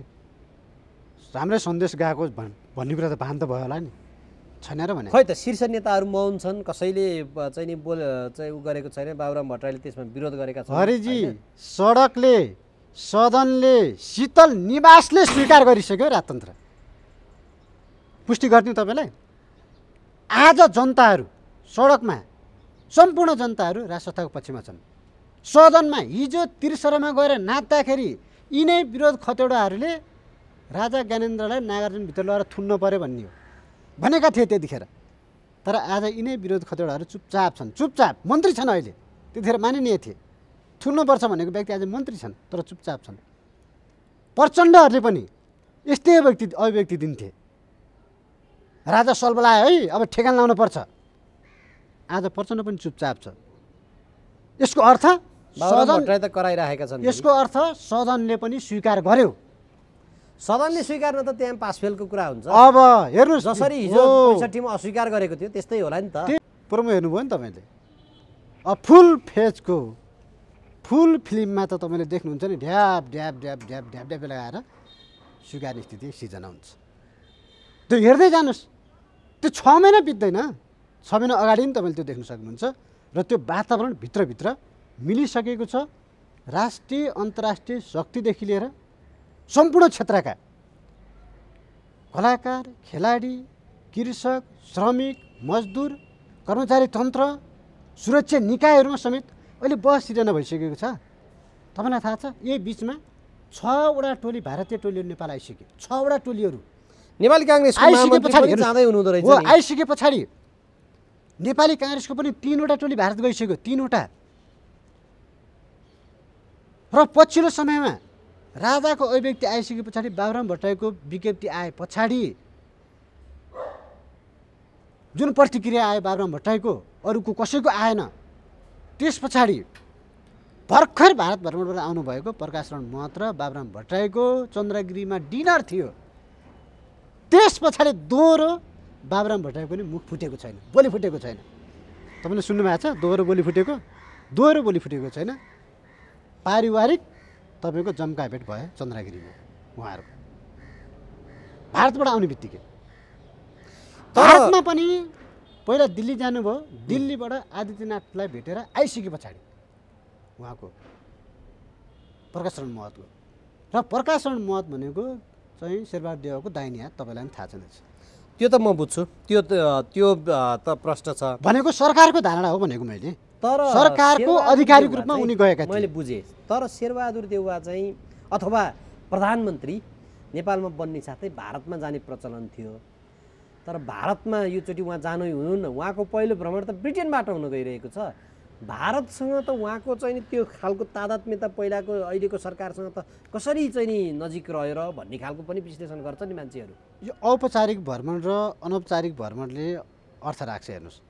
Speaker 1: राम्रै सन्देश गएको भन्ने कुरा त भान त भयो होला नि, छैन र भने?
Speaker 3: खै त शीर्ष नेताहरू मौन छन्, कसैले चाहिँ नि चाहिँ उ गरेको छैन। बाबुराम भट्टराईले त्यसमा विरोध गरेका छन्।
Speaker 1: हरिजी, सडकले, सदनले, शीतल निवासले स्वीकार गरिसक्यो राजतन्त्र। पुष्टि गरिदिउँ तपाईँलाई। आज जनताहरू सडकमा, सम्पूर्ण जनताहरू राज संस्थाको पक्षमा छन्। सदनमा हिजो त्रिसरमा गएर नाच्दाखेरि यिनै विरोध खतेडाहरूले राजा ज्ञानेन्द्रलाई नागार्जुनभित्र लगेर थुन्न पर्यो भन्ने हो भनेका थिए त्यतिखेर। तर आज यिनै विरोध खतेडाहरू चुपचाप छन्, चुपचाप मन्त्री छन्। अहिले त्यतिखेर मानिनीय थिए, थुन्नुपर्छ भनेको व्यक्ति आज मन्त्री छन् तर चुपचाप छन्। प्रचण्डहरूले पनि यस्तै अभिव्यक्ति दिन्थे, राजा सल्बलायो है अब ठेगान लाउनु पर्छ। आज प्रचण्ड पनि चुपचाप छ। यसको अर्थ
Speaker 3: त कराइरहेका छन्।
Speaker 1: यसको अर्थ सदनले पनि स्वीकार गर्यो।
Speaker 3: सदनले स्वीकार्न त त्यहाँ पासफेलको कुरा हुन्छ।
Speaker 1: अब हेर्नुहोस्,
Speaker 3: जसरी हिजो 65 मा अस्वीकार गरेको थियो त्यस्तै होला नि त।
Speaker 1: प्रोमो हेर्नुभयो नि तपाईँले। अब फुल फेजको फुल फिल्ममा त तपाईँले देख्नुहुन्छ नि, ढ्याप ढ्याप ढ्याप ढ्याप ढ्याप ढ्याप लगाएर स्वीकार्ने स्थिति सिर्जना हुन्छ। त्यो हेर्दै जानुहोस्, त्यो 6 महिना बित्दैन, 6 महिना अगाडि पनि तपाईँले त्यो देख्न सक्नुहुन्छ। र त्यो वातावरण भित्रभित्र मिलिसकेको छ। राष्ट्रिय अन्तर्राष्ट्रिय शक्तिदेखि लिएर सम्पूर्ण क्षेत्रका कलाकार, खेलाडी, कृषक, श्रमिक, मजदुर, कर्मचारी तन्त्र, सुरक्षा निकायहरूमा समेत अहिले बहस सिर्जना भइसकेको छ। तपाईँलाई थाहा छ यही बिचमा 6 वटा टोली भारतीय टोलीहरू नेपाल आइसक्यो। 6 वटा टोलीहरू
Speaker 3: नेपाली काङ्ग्रेसको
Speaker 1: आइसके पछाडि
Speaker 3: जाँदै हुनुहुँदो रहेछ।
Speaker 1: आइसके पछाडि नेपाली काङ्ग्रेसको पनि 3 वटा टोली भारत गइसक्यो, 3 वटा। र पछिल्लो समयमा राजाको अभिव्यक्ति आइसके पछाडि, बाबुराम भट्टराईको विज्ञप्ति आए पछाडि जुन प्रतिक्रिया आयो बाबुराम भट्टराईको, अरूको कसैको आएन। त्यस पछाडि भर्खर भारत भ्रमणबाट आउनुभएको प्रकाश रण महत र बाबुराम भट्टराईको चन्द्रगिरीमा डिनर थियो। त्यस पछाडि दोहोरो बाबुराम भट्टराईको नि मुख फुटेको छैन, बोली फुटेको छैन। तपाईँले सुन्नुभएको छ दोहोरो बोली फुटेको? दोहोरो बोली फुटेको छैन। पारिवारिक तपाईँको जम्का भेट भयो चन्द्रगिरीमा उहाँहरूको, भारतबाट आउने बित्तिकै। भारतमा पनि पहिला दिल्ली जानुभयो, दिल्लीबाट आदित्यनाथलाई भेटेर आइसके पछाडि उहाँको प्रकाश रण महतको। र प्रकाश रण महत भनेको चाहिँ शेरबहादुर देउवाको दाहिने हात, तपाईँलाई पनि थाहा छैन।
Speaker 3: त्यो त म बुझ्छु, त्यो त प्रश्न छ
Speaker 1: भनेको सरकारको धारणा हो भनेको मैले।
Speaker 3: तर
Speaker 1: सरकारको आधिकारिक रूपमा उनी गएका थिए,
Speaker 3: मैले बुझेँ। तर शेरबहादुर देउवा चाहिँ अथवा प्रधानमन्त्री नेपालमा बन्ने साथै भारतमा जाने प्रचलन थियो। तर भारतमा योचोटि उहाँ जानु हुनुहुन्न। उहाँको पहिलो भ्रमण त ब्रिटेनबाट हुन गइरहेको छ। भारतसँग त उहाँको चाहिँ त्यो खालको तादात्म्यता पहिलाको अहिलेको सरकारसँग त कसरी चाहिँ नि नजिक रहेर भन्ने खालको पनि विश्लेषण गर्छ नि मान्छेहरू।
Speaker 1: यो औपचारिक भ्रमण र अनौपचारिक भ्रमणले अर्थ राख्छ। हेर्नुहोस्,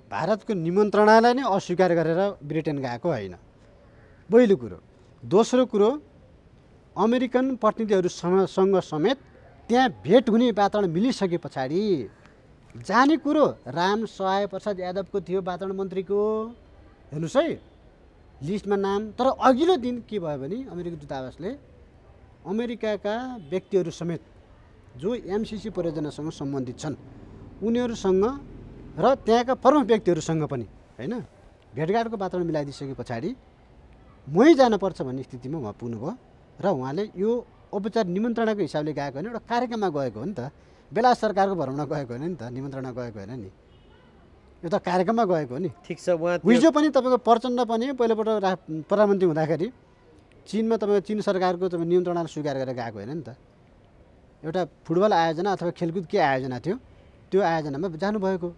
Speaker 1: भारतको निमन्त्रणालाई नै अस्वीकार गरेर ब्रिटेन गएको होइन पहिलो कुरो। दोस्रो कुरो अमेरिकन प्रतिनिधिहरूसँग समेत त्यहाँ भेट हुने वातावरण मिलिसके पछाडि जाने कुरो राम सहाय प्रसाद यादवको थियो वातावरण मन्त्रीको, हेर्नुहोस् है लिस्टमा नाम। तर अघिल्लो दिन के भयो भने अमेरिकी दूतावासले अमेरिकाका व्यक्तिहरू समेत जो एमसिसी परियोजनासँग सम्बन्धित छन् उनीहरूसँग र त्यहाँका प्रमुख व्यक्तिहरूसँग पनि होइन भेटघाटको वातावरण मिलाइदिइसके पछाडि मै जानुपर्छ भन्ने स्थितिमा उहाँ पुग्नुभयो र उहाँले यो औपचारिक निमन्त्रणाको हिसाबले गएको होइन, एउटा कार्यक्रममा गएको हो नि त। बेला सरकारको भ्रमणमा गएको होइन नि त, निमन्त्रणा गएको होइन नि, यो त कार्यक्रममा गएको हो नि।
Speaker 3: ठिक छ। उहाँ
Speaker 1: हिजो पनि तपाईँको प्रचण्ड पनि पहिलोपल्ट प्रधानमन्त्री हुँदाखेरि चिनमा तपाईँको चिन सरकारको निमन्त्रणा स्वीकार गरेर गएको होइन नि त। एउटा फुटबल आयोजना अथवा खेलकुद के आयोजना थियो त्यो आयोजनामा जानुभएको।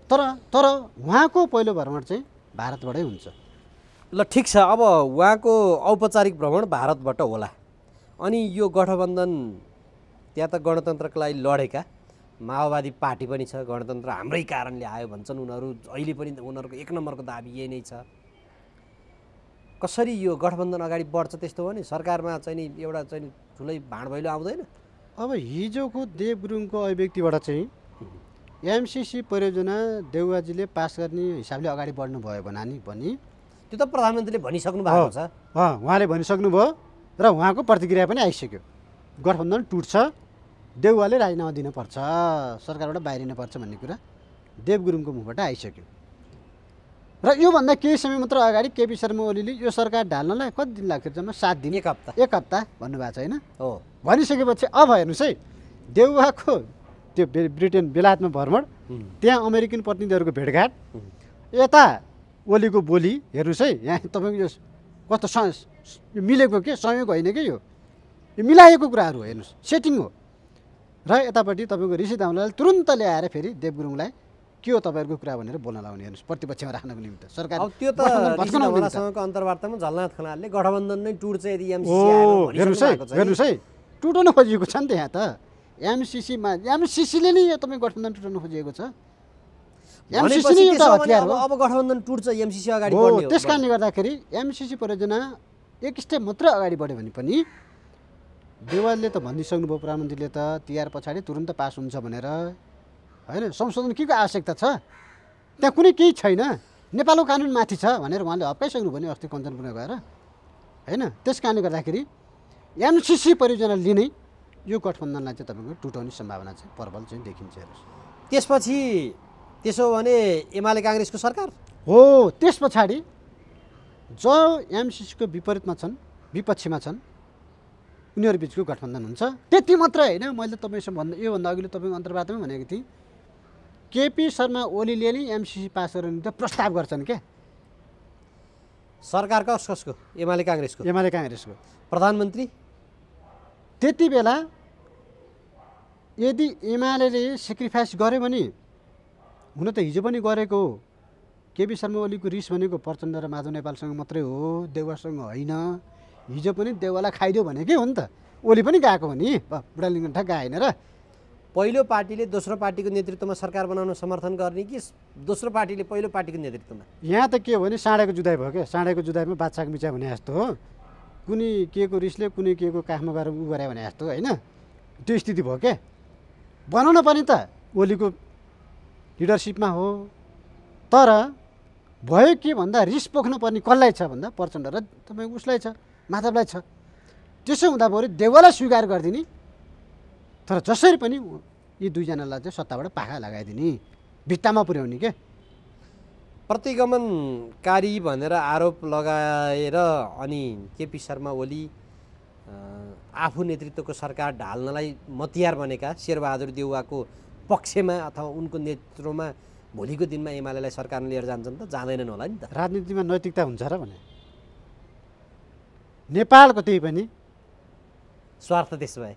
Speaker 1: तर उहाँको पहिलो भ्रमण चाहिँ भारतबाटै हुन्छ।
Speaker 3: ल ठिक छ। अब उहाँको औपचारिक भ्रमण भारतबाट होला। अनि यो गठबन्धन त्यहाँ त गणतन्त्रको लागि लडेका माओवादी पार्टी पनि छ, गणतन्त्र हाम्रै कारणले आयो भन्छन् उनीहरू। अहिले पनि उनीहरूको एक नम्बरको दाबी यही नै छ। कसरी यो गठबन्धन अगाडि बढ्छ त्यस्तो हो नि? सरकारमा चाहिँ नि एउटा चाहिँ ठुलै भाँडभैलो आउँदैन?
Speaker 1: अब हिजोको देव गुरुङको अभिव्यक्तिबाट चाहिँ एमसिसी परियोजना देउवाजीले पास गर्ने हिसाबले अगाडि बढ्नु भयो भने
Speaker 3: त्यो त प्रधानमन्त्रीले भनिसक्नु भएको छ।
Speaker 1: उहाँले भनिसक्नुभयो र उहाँको प्रतिक्रिया पनि आइसक्यो। गठबन्धन टुट्छ, देउवाले राजीनामा दिनुपर्छ, सरकारबाट बाहिरिनुपर्छ भन्ने कुरा देव गुरुङको मुखबाट आइसक्यो। र योभन्दा केही समय मात्र अगाडि केपी शर्मा ओलीले यो सरकार ढाल्नलाई कति दिन लाग्थ्यो? जम्मा 7 दिन, एक हप्ता भन्नुभएको छ होइन?
Speaker 3: हो।
Speaker 1: भनिसकेपछि अब हेर्नुहोस् है, देउवाको त्यो ब्रिटेन बेलायतमा भ्रमण, त्यहाँ अमेरिकन प्रतिनिधिहरूको भेटघाट, यता ओलीको बोली हेर्नुहोस् है। यहाँ तपाईँको यो कस्तो मिलेको के संयोग होइन कि यो मिलाएको कुराहरू हो, हेर्नुहोस् सेटिङ हो। र यतापट्टि तपाईँको ऋषि दामलाई तुरुन्त ल्याएर फेरि देव गुरुङलाई के हो तपाईँहरूको कुरा भनेर बोल्न लाउने, हेर्नुहोस् प्रतिपक्षमा राख्नको निमित्त सरकार।
Speaker 3: त्यो त ऋषिसँगको अन्तर्वार्तामा झलनाथ खनालले गठबन्धन नै टुट्छ यदि एमसिसी आयो
Speaker 1: हेर्नुहोस् है टुटाउन खोजिएको छ नि त। यहाँ त एमसिसीले नै तपाईँ गठबन्धन टुटाउन खोजिएको छ। एमसिसी नै एउटा हतियार हो।
Speaker 3: अब गठबन्धन टुट्छ एमसिसी अगाडि
Speaker 1: हो।
Speaker 3: बढ्ने हो।
Speaker 1: त्यस कारणले गर्दाखेरि एमसिसी परियोजना एक स्टेप मात्र अगाडि बढ्यो भने पनि देवालले त भनिसक्नुभयो प्रधानमन्त्रीले त तिहार पछाडि तुरुन्त पास हुन्छ भनेर होइन। संशोधन के को आवश्यकता छ? त्यहाँ कुनै केही छैन, नेपालको कानुन माथि छ भनेर उहाँले हप्काइसक्नुभयो नि अस्ति कञ्चनपुरमा गएर होइन। त्यस कारणले गर्दाखेरि एमसिसी परियोजनाले नै यो गठबन्धनलाई चाहिँ तपाईँको टुटाउने सम्भावना चाहिँ प्रबल चाहिँ देखिन्छ। हेर्नुहोस्
Speaker 3: त्यसपछि त्यसो भने एमाले काङ्ग्रेसको सरकार
Speaker 1: हो। त्यस पछाडि जो एमसिसीको विपरीतमा छन्, विपक्षमा छन्, उनीहरू बिचको गठबन्धन हुन्छ। त्यति मात्र होइन, मैले तपाईँसँग योभन्दा अघिल्लो तपाईँको अन्तर्वार्तामै भनेको थिएँ, केपी शर्मा ओलीले नै एमसिसी पास गर्ने त प्रस्ताव गर्छन् क्या।
Speaker 3: सरकार कसको? एमाले काङ्ग्रेसको।
Speaker 1: एमाले काङ्ग्रेसको
Speaker 3: प्रधानमन्त्री
Speaker 1: त्यति बेला यदि एमाले सेक्रिफाइस गर्यो भने, हुन त हिजो पनि गरेको हो, केपी शर्मा ओलीको रिस भनेको प्रचण्ड र माधव नेपालसँग मात्रै हो, देउवासँग होइन। हिजो पनि देउवालाई खाइदियो भनेकै हो नि त। ओली पनि गएको हो नि, बुढालिङ्ग ठ्याक्क आएन र।
Speaker 3: पहिलो पार्टीले दोस्रो पार्टीको नेतृत्वमा सरकार बनाउन समर्थन गर्ने कि दोस्रो पार्टीले पहिलो पार्टीको नेतृत्वमा?
Speaker 1: यहाँ त के हो भने साँडेको जुदाइ भयो क्या। साँडेको जुदाइमा बादशाहको मिचा भने जस्तो हो। कुनै के को रिसले कुनै के को काखमा गएर उ गरे भने जस्तो होइन, त्यो स्थिति भयो क्या। बनाउन पनि त ओलीको लिडरसिपमा हो, तर भयो के भन्दा रिस पोख्न पर्ने कसलाई छ भन्दा प्रचण्ड र तपाईँको उसलाई छ, माधवलाई छ। त्यसो हुँदा बरु देउवालाई स्वीकार गरिदिने, तर जसरी पनि यी दुईजनालाई चाहिँ सत्ताबाट पाखा लगाइदिने, भित्तामा पुर्याउने के।
Speaker 3: प्रतिगमनकारी भनेर आरोप लगाएर अनि केपी शर्मा ओली आफू नेतृत्वको सरकार ढाल्नलाई मतियार बनेका शेरबहादुर देउवाको पक्षमा अथवा उनको नेतृत्वमा भोलिको दिनमा एमालेलाई सरकारमा लिएर जान्छन् त? जाँदैनन् होला नि त।
Speaker 1: राजनीतिमा नैतिकता हुन्छ र भने नेपालको त्यही पनि
Speaker 3: स्वार्थ त्यसो भए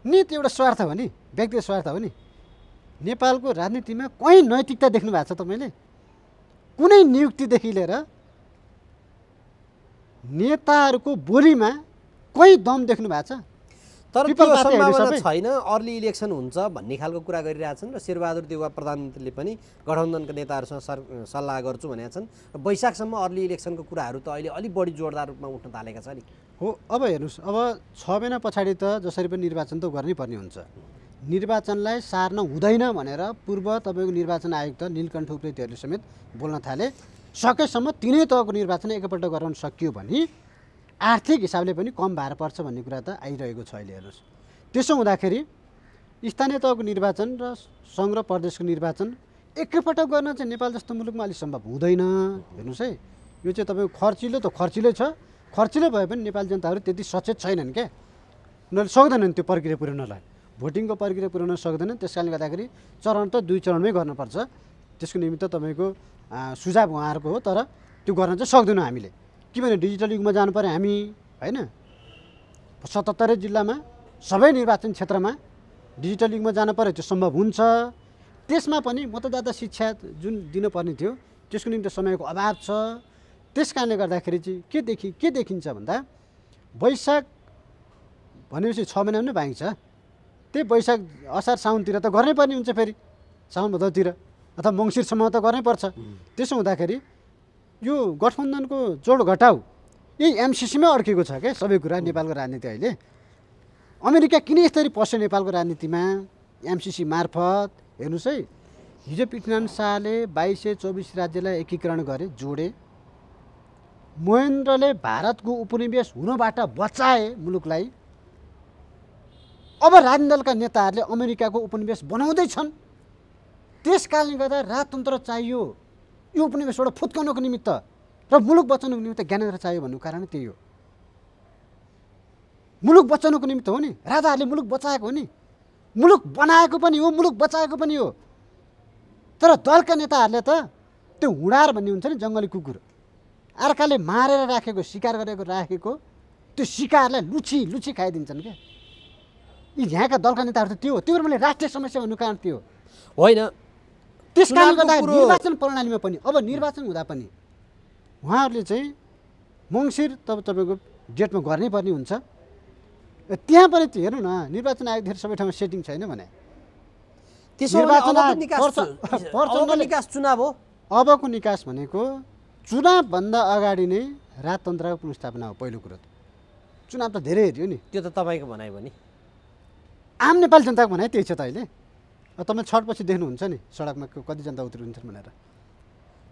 Speaker 1: नीति एउटा स्वार्थ हो नि, व्यक्तिगत स्वार्थ हो नि। नेपालको राजनीतिमा कहीँ नैतिकता देख्नु भएको छ तपाईँले? कुनै नियुक्तिदेखि लिएर नेताहरूको बोलीमा कहीँ दम देख्नु भएको छ?
Speaker 3: तर
Speaker 1: पिपल
Speaker 3: त्यो
Speaker 1: पातेहरू
Speaker 3: सम्भावना
Speaker 1: सबै
Speaker 3: छैन, अर्ली इलेक्सन हुन्छ भन्ने खालको कुरा गरिरहेछन् र शेरबहादुर देउवा प्रधानमन्त्रीले पनि गठबन्धनका नेताहरूसँग सल्लाह गर्छु भनेका छन्। वैशाखसम्म अर्ली इलेक्सनको कुराहरू त अहिले अलिक बढी जोरदार रूपमा उठ्न थालेका छ नि।
Speaker 1: हो। अब हेर्नुहोस्, अब 6 महिना पछाडि त जसरी पनि निर्वाचन त गर्नै पर्ने हुन्छ। निर्वाचनलाई सार्न हुँदैन भनेर पूर्व तपाईँको निर्वाचन आयुक्त नीलकण्ठ उप्रेतीहरूले समेत बोल्न थाले। सकेसम्म 3 तहको निर्वाचन एकपल्ट गराउन सकियो भने आर्थिक हिसाबले पनि कम भार पर्छ भन्ने कुरा त आइरहेको छ अहिले। हेर्नुहोस्, त्यसो हुँदाखेरि स्थानीय तहको निर्वाचन र सङ्घ र प्रदेशको निर्वाचन एकैपल्ट गर्न चाहिँ नेपाल जस्तो मुलुकमा अलिक सम्भव हुँदैन। हेर्नुहोस् है, यो चाहिँ तपाईँको खर्चिलो त खर्चिलै छ। खर्चिलो भए पनि नेपाली जनताहरू त्यति सचेत छैनन् क्या, उनीहरूले सक्दैनन् त्यो प्रक्रिया पुर्याउनलाई, भोटिङको प्रक्रिया पुर्याउन सक्दैनन्। त्यस कारणले गर्दाखेरि चरण त 2 चरणमै गर्नुपर्छ। त्यसको निमित्त तपाईँको सुझाव उहाँहरूको हो, तर त्यो गर्न चाहिँ सक्दैनौँ हामीले। किनभने डिजिटल युगमा जानु पऱ्यो हामी, होइन? 77 जिल्लामा सबै निर्वाचन क्षेत्रमा डिजिटल युगमा जानु पऱ्यो, त्यो सम्भव हुन्छ। त्यसमा पनि मतदाता शिक्षा जुन दिनुपर्ने थियो त्यसको निम्ति समयको अभाव छ। त्यस कारणले गर्दाखेरि चाहिँ के देखिन्छ भन्दा वैशाख भनेपछि 6 महिना पनि बाँकी छ। त्यही वैशाख असार साउनतिर त गर्नै पर्ने हुन्छ, फेरि साउन भदौतिर अथवा मङ्सिरसम्म त गर्नै पर्छ। त्यसो हुँदाखेरि यो गठबन्धनको जोड घटाउ यही एमसिसीमै अड्केको छ क्या सबै कुरा। नेपालको राजनीति अहिले अमेरिका किन यसरी पस्यो नेपालको राजनीतिमा? एमसिसी मार्फत। हेर्नुहोस् है, हिजो पृथ्वीनारायण शाहले 2224 राज्यलाई एकीकरण गरे, जोडे। महेन्द्रले भारतको उपनिवेश हुनबाट बचाए मुलुकलाई। अब राजनीतिक दलका नेताहरूले अमेरिकाको उपनिवेश बनाउँदैछन्। त्यस कारणले गर्दा राजतन्त्र चाहियो यो उपनिवेशबाट फुत्काउनको निमित्त र मुलुक बचाउनको निमित्त ज्ञानेन्द्र चाहियो भन्नुको कारण त्यही हो। मुलुक बचाउनको निमित्त हो नि, राजाहरूले मुलुक बचाएको हो नि, मुलुक बनाएको पनि हो, मुलुक बचाएको पनि हो। तर दलका नेताहरूले त त्यो हुँडार भन्ने हुन्छ नि, जङ्गली कुकुर, अर्काले मारेर राखेको, शिकार गरेको राखेको त्यो शिकारलाई लुची खाइदिन्छन् क्या। यी यहाँका दलका नेताहरू त त्यो हो। त्यो मैले राष्ट्रिय समस्या भन्नु कारण त्यो
Speaker 3: होइन।
Speaker 1: त्यस कारणले गर्दा निर्वाचन प्रणालीमा पनि अब निर्वाचन हुँदा पनि उहाँहरूले चाहिँ मङ्सिर तपाईँको डेटमा गर्नै पर्ने हुन्छ। त्यहाँ पनि हेर्नु न, निर्वाचन आयोग धेरै सबै ठाउँमा सेटिङ छैन भने
Speaker 3: निकास चुनाव हो।
Speaker 1: अबको निकास भनेको चुनावभन्दा अगाडि नै राजतन्त्रको पुनर्स्थापना हो। पहिलो कुरो त चुनाव त धेरै हेऱ्यो नि,
Speaker 3: त्यो त तपाईँको भनाइ हो नि।
Speaker 1: आम नेपाली जनताको भनाइ त्यही छ त। अहिले तपाईँ छठपछि देख्नुहुन्छ नि सडकमा कति जनता उत्रिन्छन् भनेर।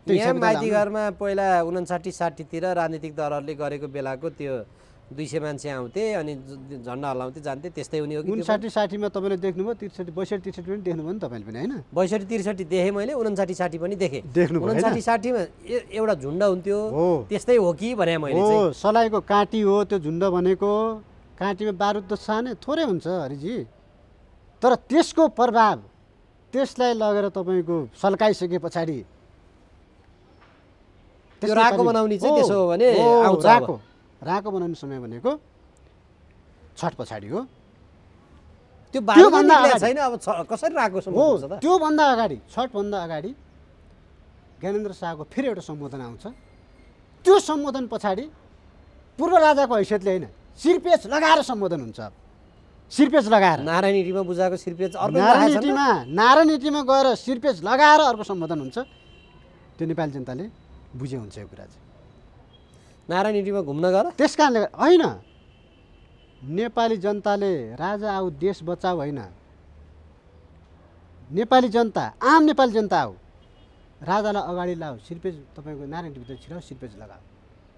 Speaker 3: यहाँ माइतीघरमा पहिला 59-60तिर राजनीतिक दलहरूले गरेको बेलाको त्यो 200 मान्छे आउँथे अनि झन्डा हल्लाउँथे जान्थे, त्यस्तै हुने हो कि?
Speaker 1: 59-60मा तपाईँले देख्नुभयो, 62-63 पनि देख्नुभयो नि तपाईँले पनि, होइन?
Speaker 3: 62-63 देखेँ मैले, 59-60 पनि देखेँ।
Speaker 1: देख्नु
Speaker 3: 59-60मा एउटा झुन्ड हुन्थ्यो, त्यस्तै हो कि भने मैले
Speaker 1: चाहिँ। सलाइको काँटी हो त्यो झुन्ड भनेको। काँटीमा बारुद त सानै थोरै हुन्छ हरिजी, तर त्यसको प्रभाव त्यसलाई लगेर तपाईँको सल्काइसके पछाडि
Speaker 3: त्यो राको बनाउने चाहिँ त्यसो हो भने आउँछ।
Speaker 1: राको बनाउने समय भनेको छठ पछाडि हो।
Speaker 3: त्योभन्दा छैन। अब कसरी राको
Speaker 1: हो? त्योभन्दा अगाडि, छठभन्दा अगाडि ज्ञानेन्द्र शाहको फेरि एउटा सम्बोधन आउँछ। त्यो सम्बोधन पछाडि पूर्व राजाको हैसियतले होइन, सिरपेच लगाएर सम्बोधन हुन्छ। सिरपेच लगाएर
Speaker 3: नारायणीमा बुझाएको सिरपेच,
Speaker 1: नारायणीमा गएर सिरपेच लगाएर अर्को सम्बोधन हुन्छ। त्यो नेपाली जनताले बुझे हुन्छ यो कुरा चाहिँ।
Speaker 3: नारायणीमा घुम्न गएर
Speaker 1: त्यस कारणले होइन, नेपाली जनताले राजा आऊ देश बचाऊ होइन, नेपाली जनता, आम नेपाली जनता हो, राजालाई अगाडि लाऊ, सिरपेच तपाईँको नारायणीभित्र छिराउ, सिरपेच लगाऊ,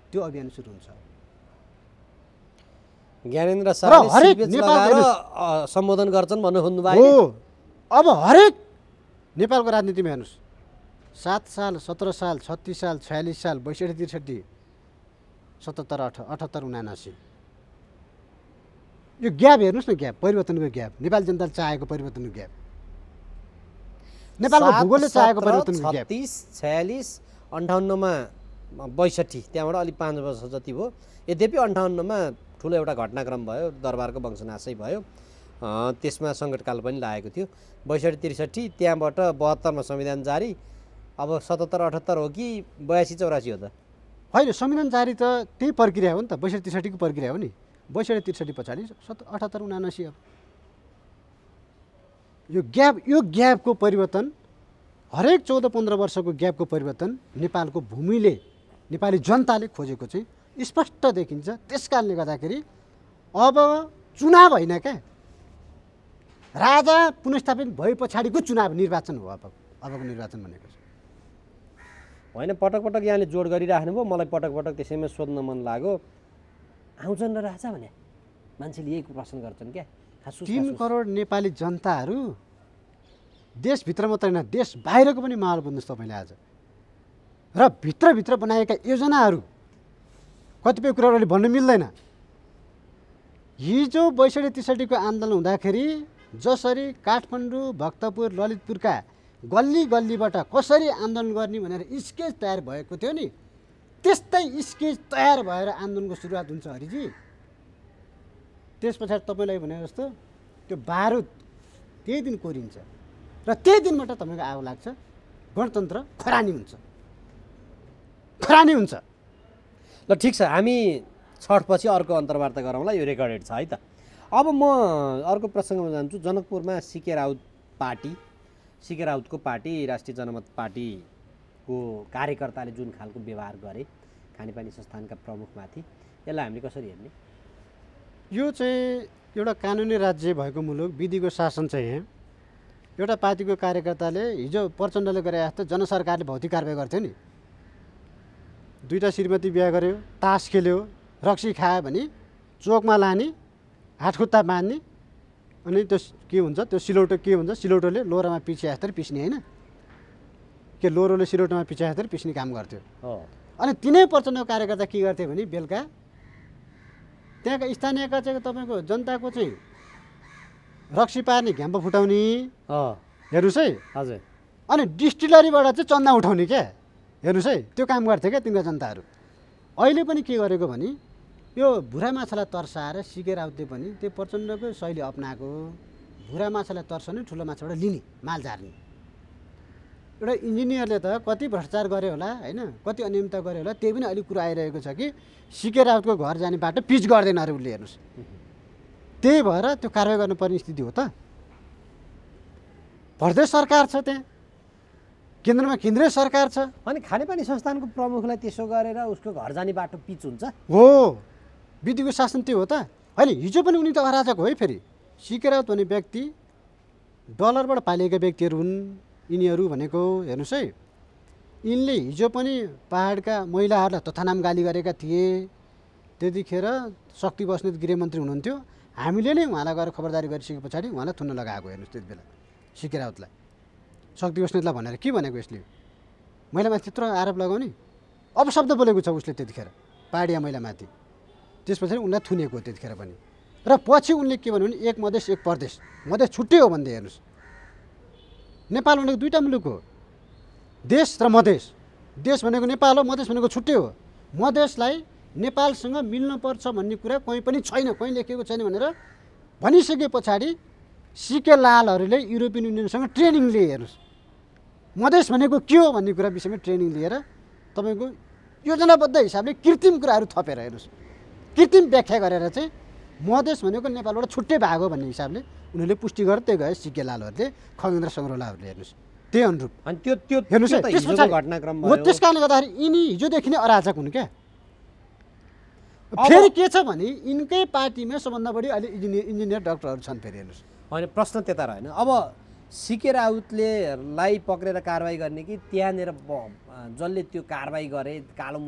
Speaker 1: त्यो अभियान सुरु हुन्छ।
Speaker 3: ज्ञानेन्द्र शाहले सम्बोधन गर्छन् भन्नु खोज्नुभयो
Speaker 1: हो। अब हरेक नेपालको राजनीतिमा हेर्नुहोस्, 7 साल, 17 साल, 36 साल, 46 साल, 62-63, 77, 78, 79 यो ग्याप हेर्नुहोस् न, ग्याप, परिवर्तनको ग्याप, नेपाली जनताले चाहेको परिवर्तनको ग्याप, नेपालको भूगोलले चाहेको परिवर्तनको ग्याप।
Speaker 3: 36, 46, 58मा 62, त्यहाँबाट अलि 5 वर्ष जति भयो। यद्यपि 58मा ठुलो एउटा घटनाक्रम भयो, दरबारको वंशनाशै भयो, त्यसमा सङ्कटकाल पनि लागेको थियो। 62-63, त्यहाँबाट 72मा संविधान जारी। अब 77-78 हो कि 82-84 हो त?
Speaker 1: होइन, संविधान जारी त त्यही प्रक्रिया हो नि त, 62-63 को प्रक्रिया हो नि। 62-63 पछाडि 78-79 अब यो ग्यापको परिवर्तन हरेक 14-15 वर्षको ग्यापको परिवर्तन नेपालको भूमिले नेपाली जनताले खोजेको चाहिँ स्पष्ट देखिन्छ। त्यस कारणले गर्दाखेरि अब चुनाव होइन क्या, राजा पुनर्स्थापित भए पछाडिको चुनाव निर्वाचन हो अबको निर्वाचन भनेको चाहिँ।
Speaker 3: होइन, पटक पटक यहाँले जोड गरिराख्नु भयो, मलाई पटक पटक त्यसैमा सोध्न मन लाग्यो, आउँछन् र राजा भने मान्छेले यही प्रश्न गर्छन् क्या।
Speaker 1: 3 करोड नेपाली जनताहरू देशभित्र मात्रै होइन देश बाहिरको पनि माहौल बुझ्नुहोस् तपाईँले आज, र भित्रभित्र बनाएका योजनाहरू कतिपय कुराहरू अहिले भन्न मिल्दैन। हिजो 62-63 आन्दोलन हुँदाखेरि जसरी काठमाडौँ, भक्तपुर, ललितपुरका गल्ली गल्लीबाट कसरी आन्दोलन गर्ने भनेर स्केच तयार भएको थियो नि, त्यस्तै स्केच तयार भएर आन्दोलनको सुरुवात हुन्छ हरिजी। त्यस पछाडि तपाईँलाई भने जस्तो त्यो बारुद त्यही दिन कोरिन्छ र त्यही दिनबाट तपाईँको आगो लाग्छ, गणतन्त्र खरानी हुन्छ।
Speaker 3: ल ठिक छ, हामी छठपछि अर्को अन्तर्वार्ता गरौँला, यो रेकर्डेड छ है त। अब म अर्को प्रसङ्गमा जान्छु। जनकपुरमा सीके राउतको पार्टी राष्ट्रिय जनमत पार्टीको कार्यकर्ताले जुन खालको व्यवहार गरे खानेपानी संस्थानका प्रमुखमाथि, यसलाई हामीले कसरी हेर्ने?
Speaker 1: यो चाहिँ एउटा कानुनी राज्य भएको मुलुक, विधिको शासन चाहिँ यहाँ एउटा पार्टीको कार्यकर्ताले हिजो प्रचण्डले गरे जस्तो जनसरकारले भौतिक कारबाही गर्थ्यो नि, 2टा श्रीमती बिहा गर्यो, तास खेल्यो, रक्सी खायो भने चोकमा लाने, हातखुट्टा बाँध्ने, अनि त्यो के हुन्छ, त्यो सिलौटो के हुन्छ, सिलौटोले लोहोरामा पिछे जस्तै पिस्ने होइन, के लोहोरोले सिलौटोमा पिछे जस्तै पिस्ने काम गर्थ्यो। अनि तिनै प्रचण्डको कार्यकर्ता के गर्थे भने बेलुका त्यहाँका स्थानीयका चाहिँ तपाईँको जनताको चाहिँ रक्सी पार्ने, घ्याम्पो फुटाउने, हेर्नुहोस् है
Speaker 3: हजुर,
Speaker 1: अनि डिस्टिलरीबाट चाहिँ चन्दा उठाउने क्या, हेर्नुहोस् है, त्यो काम गर्थे क्या तिनका जनताहरू। अहिले पनि के गरेको भने यो भुरा माछालाई तर्साएर सीके राउतले पनि त्यो प्रचण्डको शैली अप्नाएको, भुरा माछालाई तर्साउने, ठुलो माछाबाट लिने, माल झार्ने। एउटा इन्जिनियरले त कति भ्रष्टाचार गर्यो होला होइन, कति अनियमितता गर्यो होला, त्यही पनि अलिक कुरो आइरहेको छ कि सीके राउतको घर जाने बाटो पिच गर्दैन अरे उसले, हेर्नुहोस्। त्यही भएर त्यो कारवाही गर्नुपर्ने स्थिति हो त। प्रदेश सरकार छ, त्यहाँ केन्द्रमा केन्द्रीय सरकार छ,
Speaker 3: अनि खानेपानी संस्थानको प्रमुखलाई त्यसो गरेर उसको घर जाने बाटो पिच हुन्छ
Speaker 1: हो, विधिको शासन त्यो हो त। होइन, हिजो पनि उनी त अराजक हो है। फेरि सीके राउत भन्ने व्यक्ति डलरबाट पालिएका व्यक्तिहरू हुन् यिनीहरू भनेको, हेर्नुहोस् है। यिनले हिजो पनि पहाडका महिलाहरूलाई तथानाम गाली गरेका थिए, त्यतिखेर शक्ति बस्नेत गृहमन्त्री हुनुहुन्थ्यो, हामीले नै उहाँलाई गएर खबरदारी गरिसके पछाडि उहाँलाई थुन्न लगाएको, हेर्नुहोस् त्यति बेला सीके राउतलाई, शक्ति बस्नेतलाई भनेर के भनेको यसले, महिलामाथि त्यत्रो आरोप लगाउने, अपशब्द बोलेको छ उसले त्यतिखेर पहाडिया महिलामाथि। त्यस पछाडि उनलाई थुनेको हो त्यतिखेर पनि, र पछि उनले के भन्यो भने एक मधेस एक प्रदेश, मधेस छुट्टै हो भन्दै, हेर्नुहोस्। नेपाल भनेको 2टा मुलुक हो, देश र मधेस। देश भनेको नेपाल हो, मधेस भनेको छुट्टै हो। मधेसलाई नेपालसँग मिल्नुपर्छ भन्ने कुरा कहीँ पनि छैन, कहीँ लेखेको छैन भनेर भनिसके पछाडि सीके लालहरूले युरोपियन युनियनसँग ट्रेनिङ लिए, हेर्नुहोस्। मधेस भनेको के हो भन्ने कुरा विषयमा ट्रेनिङ लिएर तपाईँको योजनाबद्ध हिसाबले कृत्रिम कुराहरू थपेर, हेर्नुहोस्, कृत्रिम व्याख्या गरेर चाहिँ मधेस भनेको नेपालबाट छुट्टै भाग हो भन्ने हिसाबले उनीहरूले पुष्टि गर्दै गए सीके लालहरूले, खगेन्द्र सङ्ग्रौलाहरूले, हेर्नुहोस्। त्यही अनुरूप
Speaker 3: अनि त्यो
Speaker 1: हेर्नुहोस् है,
Speaker 3: घटनाक्रम
Speaker 1: हो। त्यस कारणले गर्दाखेरि यिनी हिजोदेखि नै अराजक हुन् क्या। फेरि के छ भने यिनकै पार्टीमा सबभन्दा बढी अहिले इन्जिनियर डाक्टरहरू छन्, फेरि हेर्नुहोस्।
Speaker 3: होइन, प्रश्न त्यता रहेन। अब सीके राउतलाई पक्रेर कारवाही गर्ने कि त्यहाँनिर जसले त्यो कारवाही गरे, कालो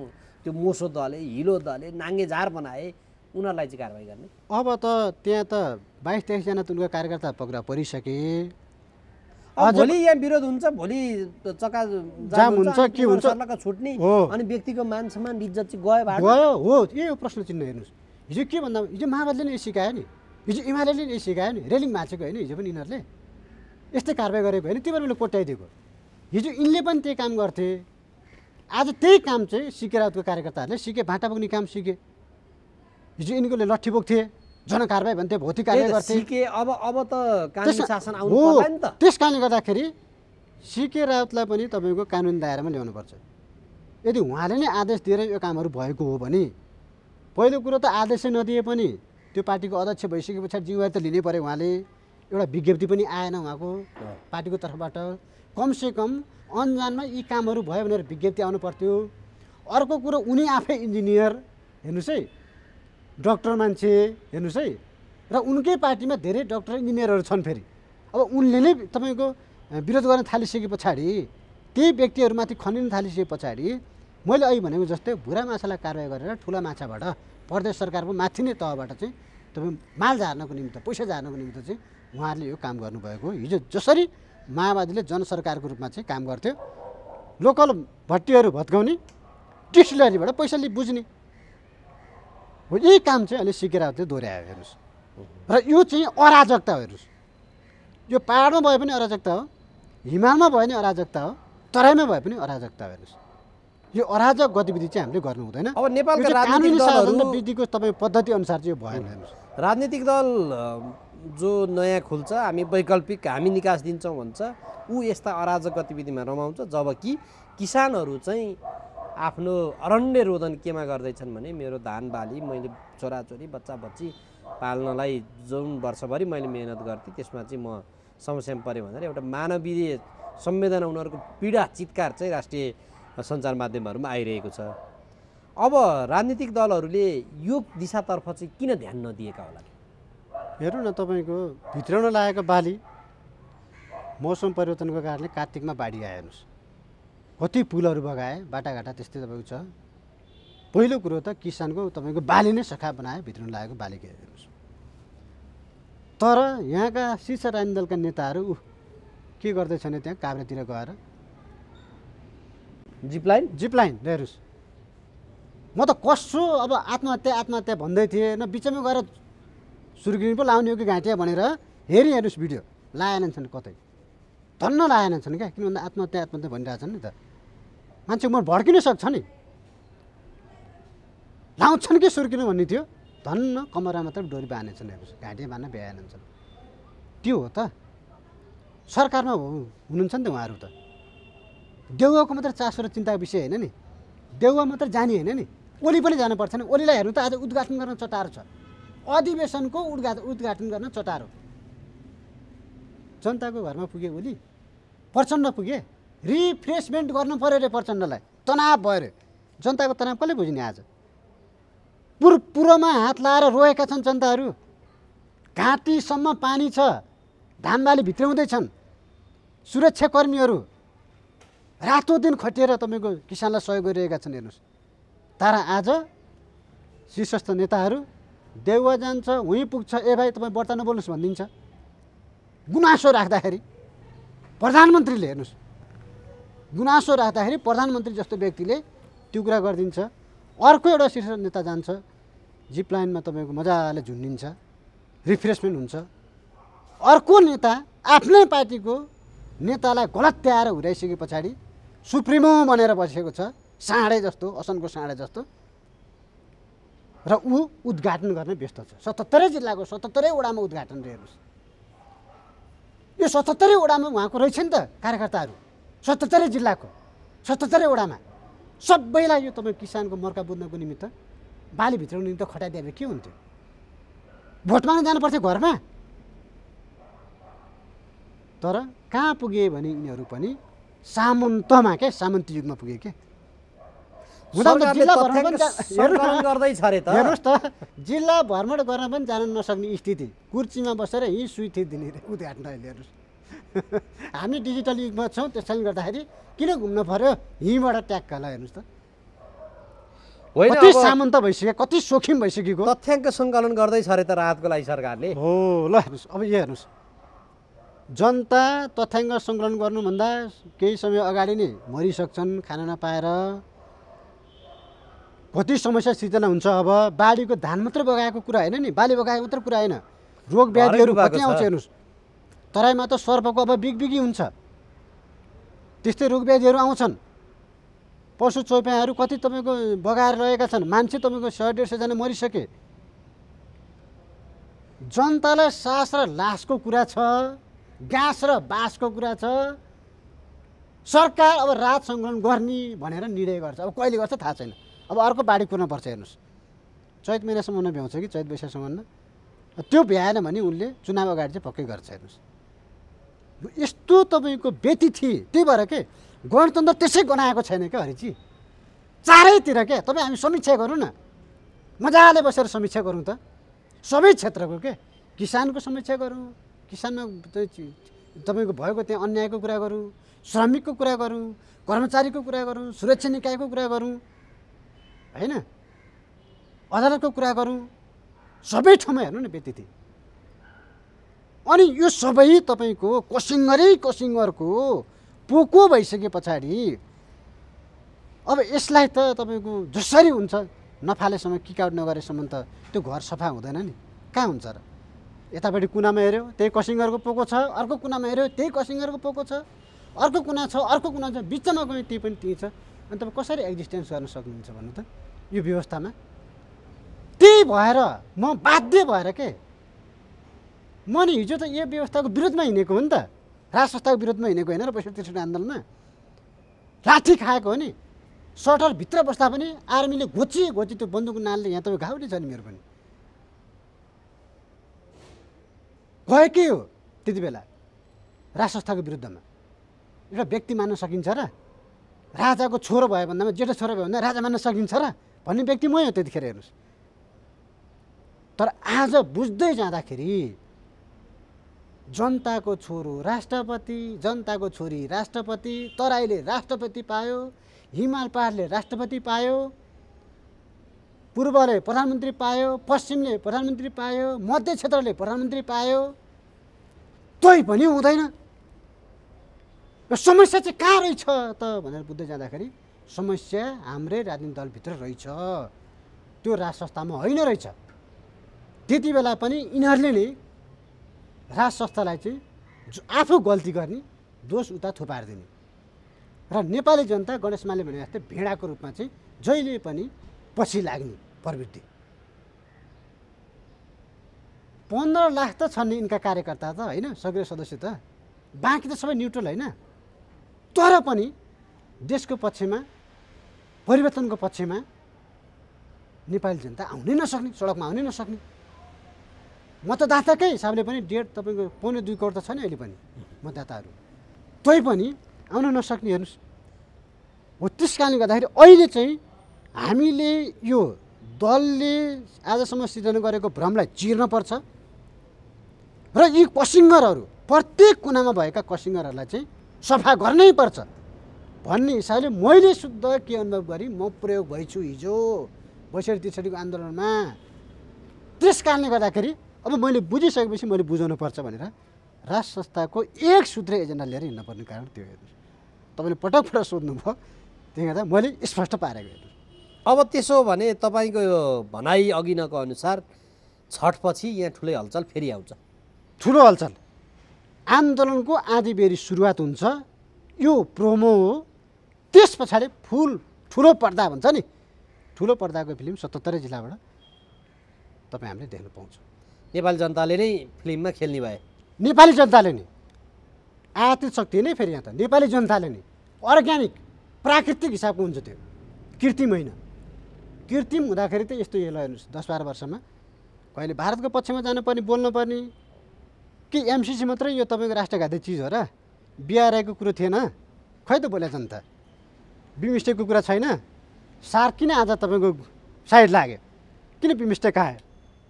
Speaker 3: त्यो मोसो दले, हिलो दले, नाङ्गे झार बनाए, उनीहरूलाई चाहिँ कारवाही गर्ने?
Speaker 1: अब त त्यहाँ त 22-23 जना तुलका कार्यकर्ता पक्रा परिसके,
Speaker 3: भोलि यहाँ विरोध हुन्छ, भोलि चक्का
Speaker 1: जाम हुन्छ, के हुन्छ,
Speaker 3: छुट्ने, अनि व्यक्तिको मान सम्मान इज्जत चाहिँ गयो
Speaker 1: हो। यही हो प्रश्न चिन्ह, हेर्नुहोस्। हिजो के भन्दा हिजो माओवादीले नै सिकायो नि, हिजो एमाले नै सिकायो नि, रेलिङ भाँचेको होइन हिजो पनि यिनीहरूले, यस्तै कारवाही गरेको होइन, त्यही भएर मैले कोट्याइदिएको। हिजो यिनले पनि त्यही काम गर्थे, आज त्यही काम चाहिँ सीके राउतको कार्यकर्ताहरूले सीके भाँटा बोक्ने काम सिके। हिजो यिनीहरूले लट्ठी बोक्थे, जनकारबाही भन्थे, भौतिक कारबाही गर्थे।
Speaker 3: अब त कानुनी शासन आउनु पर्ला नि त।
Speaker 1: त्यस कारणले गर्दाखेरि सीके राउतलाई पनि तपाईँको कानुनी दायरामा ल्याउनुपर्छ। यदि उहाँले नै आदेश दिएर यो कामहरू भएको हो भने, पहिलो कुरो त आदेशै नदिए पनि त्यो पार्टीको अध्यक्ष भइसके पछाडि जिम्मेवारी त लिनै पऱ्यो उहाँले। एउटा विज्ञप्ति पनि आएन उहाँको पार्टीको तर्फबाट। कमसेकम अनजानमा यी कामहरू भयो भनेर विज्ञप्ति आउनु पर्थ्यो। अर्को कुरो उनी आफै इन्जिनियर हेर्नुहोस् है, डक्टर मान्छे हेर्नुहोस् है, र उनकै पार्टीमा धेरै डक्टर इन्जिनियरहरू छन्। फेरि अब उनले नै तपाईँको विरोध गर्न थालिसके पछाडि, त्यही व्यक्तिहरूमाथि खनिन थालिसके पछाडि मैले अहिले भनेको जस्तै भुरा माछालाई कारवाही गरेर ठुला माछाबाट प्रदेश सरकारको माथि नै तहबाट चाहिँ तपाईँ माल झार्नको निमित्त, पैसा झार्नको निमित्त चाहिँ उहाँहरूले यो काम गर्नुभएको हो। हिजो जसरी माओवादीले जनसरकारको रूपमा चाहिँ काम गर्थ्यो, लोकल भट्टीहरू भत्काउने, डिस्टिलरीबाट पैसा बुझ्ने हो, यही काम चाहिँ अहिले सिकेर चाहिँ दोहोऱ्यायो हेर्नुहोस्। र यो चाहिँ अराजकता हो हेर्नुहोस्। यो पाहाडमा भए पनि अराजकता हो, हिमालमा भयो भने अराजकता हो, तराईमा भए पनि अराजकता हो हेर्नुहोस्। यो अराजक गतिविधि चाहिँ हामीले गर्नु हुँदैन।
Speaker 3: अब नेपालका
Speaker 1: कानुनी
Speaker 3: राजनीतिक
Speaker 1: शासन
Speaker 3: दलहरू
Speaker 1: विधिको तपाईँ पद्धति अनुसार चाहिँ यो भएन हेर्नुहोस्।
Speaker 3: राजनीतिक दल जो नयाँ खुल्छ, हामी वैकल्पिक हामी निकास दिन्छौँ भन्छ, ऊ यस्ता अराजक गतिविधिमा रमाउँछ। जबकि किसानहरू चाहिँ आफ्नो अरण्य रोदन केमा गर्दैछन् भने मेरो धान बाली मैले छोराछोरी बच्चा बच्ची पाल्नलाई जुन वर्षभरि मैले मेहनत गर्थेँ त्यसमा चाहिँ म समस्यामा पऱ्यो भनेर एउटा मानवीय संवेदना, उनीहरूको पीडा चित्कार चाहिँ राष्ट्रिय सञ्चार माध्यमहरूमा आइरहेको छ। अब राजनीतिक दलहरूले यो दिशातर्फ चाहिँ किन ध्यान नदिएका होला?
Speaker 1: हेर्नु न, तपाईँको भित्राउन लागेको बाली मौसम परिवर्तनको कारणले कार्तिकमा बाढी आयो हेर्नुहोस्। कति पुलहरू बगाए, बाटाघाटा त्यस्तै तपाईँको छ। पहिलो कुरो त किसानको तपाईँको बाली नै सखा बनायो, भित्राउन लागेको बाली हेर्नुहोस्। तर यहाँका शीर्ष राजनीतिक दलका नेताहरू के गर्दैछन् त्यहाँ काभ्रेतिर गएर जिपलाइन हेर्नुहोस्। म त कसो अब आत्महत्या भन्दै थिएँ, न बिचमा गएर सुर्गिनी पो लाउने हो कि घाँटिया भनेर हेर्नुहोस् भिडियो लाएनन् कतै, धन्न लाएनन् क्या। किन भन्दा आत्महत्या भनिरहेछन् नि त, मान्छे म भड्किन सक्छ नि, लाउँछन् कि सुर्किनु भन्ने थियो, धन्न कमरा मात्र डोरी बाँधेछन् हेर्नुहोस्, घाँटिया बाँध्न भ्याएनन्। त्यो हो त सरकारमा हुनुहुन्छ नि त उहाँहरू। त देउवाको मात्र चासो र चिन्ताको विषय होइन नि, देउवा मात्र जाने होइन नि, ओली पनि जानुपर्छ नि। ओलीलाई हेर्नु त आज उद्घाटन गर्न चटारो छ, अधिवेशनको उद्घाटन गर्न चटारो। जनताको घरमा पुगे ओली, प्रचण्ड पुगे, रिफ्रेसमेन्ट गर्नु पऱ्यो रे प्रचण्डलाई, तनाव भयो रे। जनताको तनाव कसले बुझ्ने? आज पुरोमा हात लाएर रोएका छन् जनताहरू, घाँटीसम्म पानी छ, धानबाली भित्राउँदैछन्, सुरक्षाकर्मीहरू रातों दिन खटिएर तपाईँको किसानलाई सहयोग गरिरहेका छन् हेर्नुहोस्। तर आज शीर्षस्थ नेताहरू देउवा जान्छ, उहीँ पुग्छ, ए भाइ तपाईँ व्रत नबोल्नुहोस् भनिदिन्छ। गुनासो राख्दाखेरि प्रधानमन्त्रीले हेर्नुहोस्, गुनासो राख्दाखेरि प्रधानमन्त्री जस्तो व्यक्तिले त्यो कुरा गरिदिन्छ। अर्को एउटा शीर्ष नेता जान्छ, जिप लाइनमा तपाईँको मजाले झुन्डिन्छ, रिफ्रेसमेन्ट हुन्छ। अर्को नेता आफ्नै पार्टीको नेतालाई गलत्याएर हुर्याइसके पछाडि सुप्रिमो बनेर बसेको छ, साँडे जस्तो, असनको साँडे जस्तो, र ऊ उद्घाटन गर्न व्यस्त छ। 77 जिल्लाको 77 वडामा उद्घाटन हेर्नुहोस्। यो 77 वडामा उहाँको रहेछ नि त कार्यकर्ताहरू, 77 जिल्लाको 77 वडामा सबैलाई यो तपाईँ किसानको मर्का बुझ्नको निमित्त, बाली भित्राउनु निमित्त खटाइदिए के हुन्थ्यो? भोट माग्न जानुपर्थ्यो घरमा। तर कहाँ पुगे भने यिनीहरू पनि सामन्तमा के, सामन्त युगमा पुगे के। हेर्नुहोस् त, जिल्ला भ्रमण गर्न पनि जान नसक्ने स्थिति, कुर्चीमा बसेर यहीँ सुइथी दिने उद्घाटन अहिले हेर्नुहोस्। हामी डिजिटल युगमा छौँ, त्यसैले गर्दाखेरि किन घुम्न पर्यो यहीँबाट ट्याक्कला हेर्नुहोस् त। कति सामन्त भइसक्यो, कति सोखिम भइसकेको।
Speaker 3: तथ्याङ्क सङ्कलन गर्दैछ अरे त राहतको लागि सरकारले।
Speaker 1: हो ल हेर्नुहोस्, अब यो हेर्नुहोस्, जनता तथ्याङ्क सङ्कलन गर्नुभन्दा केही समय अगाडि नै मरिसक्छन् खाना नपाएर। कति समस्या सिर्जना हुन्छ। अब बालीको धान मात्र बगाएको कुरा होइन नि, बाली बगाएको मात्र कुरा होइन, रोग व्याधिहरू कति आउँछ हेर्नुहोस्। तराईमा त सर्पको अब बिगबिगी हुन्छ, त्यस्तै रोग व्याधिहरू आउँछन्। पशु चौपायाहरू कति तपाईँको बगाएर रहेका छन्, मान्छे तपाईँको 100-150 जना मरिसके। जनतालाई सास र लासको कुरा छ, गाँस र बाँसको कुरा छ। सरकार अब राहत सङ्कलन गर्ने भनेर निर्णय गर्छ, अब कहिले गर्छ थाहा छैन। अब अर्को बाढी कुर्न पर्छ हेर्नुहोस्, चैत महिनासम्म भ्याउँछ कि चैत वैशाखसम्म त्यो भ्याएन भने उनले चुनाव अगाडि चाहिँ पक्कै गर्छ। हेर्नुहोस् यस्तो तपाईँको व्यतिथि, त्यही भएर के गणतन्त्र त्यसै गनाएको छैन क्या हरिजी, चारैतिर क्या। तपाईँ हामी समीक्षा गरौँ न, मजाले बसेर समीक्षा गरौँ त, सबै क्षेत्रको के, किसानको समीक्षा गरौँ, किसानमा तपाईँको भएको त्यहाँ अन्यायको कुरा गरौँ, श्रमिकको कुरा गरौँ, कर्मचारीको कुरा गरौँ, सुरक्षा निकायको कुरा गरौँ, होइन, अदालतको कुरा गरौँ, सबै ठाउँमा हेर्नु न व्यतिथि। अनि यो सबै तपाईँको कसिङ्गरको पोको भइसके पछाडि अब यसलाई त तपाईँको जसरी हुन्छ नफालेसम्म किक आउट नगरेसम्म त त्यो घर सफा हुँदैन नि, कहाँ हुन्छ र? यतापट्टि कुनामा हेऱ्यो त्यही कसिङ्गरको पोको छ, अर्को कुनामा हेऱ्यो त्यही कसिङ्गरको पोको छ, अर्को कुना छ, अर्को कुना छ, बिचमा गयो त्यही पनि त्यही छ। अनि तपाईँ कसरी एक्जिस्टेन्स गर्न सक्नुहुन्छ भन्नु त यो व्यवस्थामा? त्यही भएर म बाध्य भएर के, म नि हिजो त यो व्यवस्थाको विरोधमा हिँडेको हो नि त, राज संस्थाको विरोधमा हिँडेको होइन र ६५ आन्दोलनमा लाठी खाएको हो नि। सटरभित्र बस्दा पनि आर्मीले घोची त्यो बन्दुक नालले यहाँ तपाईँ घाउले छ नि, मेरो पनि गएकै हो त्यति बेला राज संस्थाको विरुद्धमा। एउटा व्यक्ति मान्न सकिन्छ र? राजाको छोरो भयो भन्दामा, जेठो छोरो भयो भन्दा राजा मान्न सकिन्छ र भन्ने व्यक्ति मै हो त्यतिखेर। हेर्नुहोस् तर आज बुझ्दै जाँदाखेरि जनताको छोरो राष्ट्रपति, जनताको छोरी राष्ट्रपति, तराईले राष्ट्रपति पायो, हिमाल पहाडले राष्ट्रपति पायो, पूर्वले प्रधानमन्त्री पायो, पश्चिमले प्रधानमन्त्री पायो, मध्य क्षेत्रले प्रधानमन्त्री पायो, तै पनि हुँदैन। र समस्या चाहिँ कहाँ रहेछ त भनेर बुझ्दै जाँदाखेरि समस्या हाम्रै राजनीतिक दलभित्र रहेछ, त्यो राज संस्थामा होइन रहेछ। त्यति बेला पनि यिनीहरूले नै राज संस्थालाई चाहिँ आफू गल्ती गर्ने, दोष उता थुपारिदिने र नेपाली जनता गणेश मानले भने जस्तै भेडाको रूपमा चाहिँ जहिले पनि पछि लाग्ने प्रवृत्ति। 15 लाख त छन् नि यिनका कार्यकर्ता त, होइन, सक्रिय सदस्य त, बाँकी त सबै न्युट्रल होइन। तर पनि देशको पक्षमा, परिवर्तनको पक्षमा नेपाली जनता आउनै नसक्ने, सडकमा आउनै नसक्ने, मतदाताकै हिसाबले पनि 1.5 तपाईँको 1.25 करोड त छ नि अहिले पनि मतदाताहरू, तै पनि आउन नसक्ने। हेर्नुहोस् हो, त्यस कारणले गर्दाखेरि अहिले चाहिँ हामीले यो दलले आजसम्म सिर्जना गरेको भ्रमलाई चिर्नुपर्छ र यी कसिङ्गरहरू, प्रत्येक कुनामा भएका कसिङ्गरहरूलाई चाहिँ सफा गर्नै पर्छ भन्ने हिसाबले मैले शुद्ध के अनुभव गरेँ, म प्रयोग भइछु हिजो ६२-६३को आन्दोलनमा। त्यस कारणले गर्दाखेरि अब मैले बुझिसकेपछि मैले बुझाउनु पर्छ भनेर राज संस्थाको एक सूत्रीय एजेन्डा लिएर हिँड्नुपर्ने कारण त्यो। हेर्नुहोस् तपाईँले पटक सोध्नुभयो, त्यही गर्दा मैले स्पष्ट पारेको। हेर्नुहोस्
Speaker 3: अब त्यसो भने तपाईँको यो भनाइ अघिनको अनुसार छठपछि यहाँ ठुलै हलचल फेरि आउँछ।
Speaker 1: ठुलो हलचल, आन्दोलनको आधी बेरी सुरुवात हुन्छ, यो प्रोमो हो। त्यस पछाडि ठुलो पर्दा भन्छ नि, ठुलो पर्दाको फिल्म 77 जिल्लाबाट तपाईँ हामीले देख्न पाउँछौँ।
Speaker 3: नेपाली जनताले नै फिल्ममा खेल्ने भए,
Speaker 1: नेपाली जनताले नै, आर्थिक शक्ति नै फेरि यहाँ त नेपाली जनताले नै, अर्ग्यानिक प्राकृतिक हिसाबको हुन्छ त्यो, कृत्रिम होइन। कृत्रिम हुँदाखेरि त यस्तो हेर्नु, हेर्नुहोस् 10-12 वर्षमा कहिले भारतको पक्षमा जानुपर्ने, बोल्नुपर्ने कि एमसिसी मात्रै यो तपाईँको राष्ट्रघाती चिज हो र? बिआरआईको कुरो थिएन, खै त बोले जनता, बिमस्टेकको कुरा छैन, सार्क किन आज तपाईँको साइड लाग्यो, किन बिमस्टेक आयो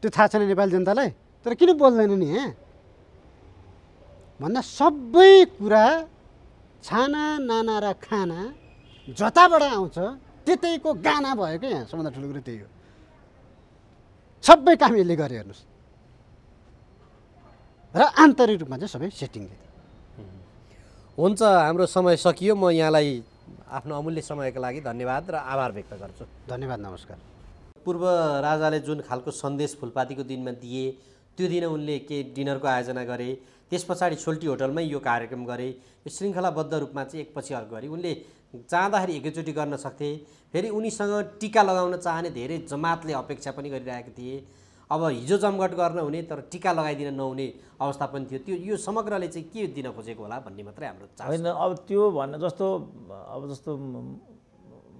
Speaker 1: त्यो थाहा छैन नेपाली जनतालाई, तर किन बोल्दैन नि भन्दा सबै कुरा छाना नाना र खाना जताबाट आउँछ त्यतैको गाना भयो क्या। यहाँ सबभन्दा ठुलो कुरो त्यही हो, सबै काम यसले गरे। हेर्नुहोस् र आन्तरिक रूपमा चाहिँ सबै सेटिङले।
Speaker 3: हुन्छ, हाम्रो समय सकियो। म यहाँलाई आफ्नो अमूल्य समयको लागि धन्यवाद र आभार व्यक्त गर्छु।
Speaker 1: धन्यवाद, नमस्कार।
Speaker 3: पूर्व राजाले जुन खालको सन्देश फुलपातीको दिनमा दिए, त्यो दिन उनले के डिनरको आयोजना गरे, त्यस पछाडि सोल्टी होटलमै यो कार्यक्रम गरे, यो श्रृङ्खलाबद्ध रूपमा चाहिँ एकपछि अर्को गरी उनले चाहँदाखेरि एकैचोटि गर्न सक्थे। फेरि उनीसँग टिका लगाउन चाहने धेरै जमातले अपेक्षा पनि गरिरहेका थिए। अब हिजो जमघट गर्न हुने तर टिका लगाइदिन नहुने अवस्था पनि थियो। त्यो यो समग्रले चाहिँ के दिन खोजेको होला भन्ने मात्रै हाम्रो चाहना
Speaker 2: होइन। अब त्यो भन्न जस्तो, अब जस्तो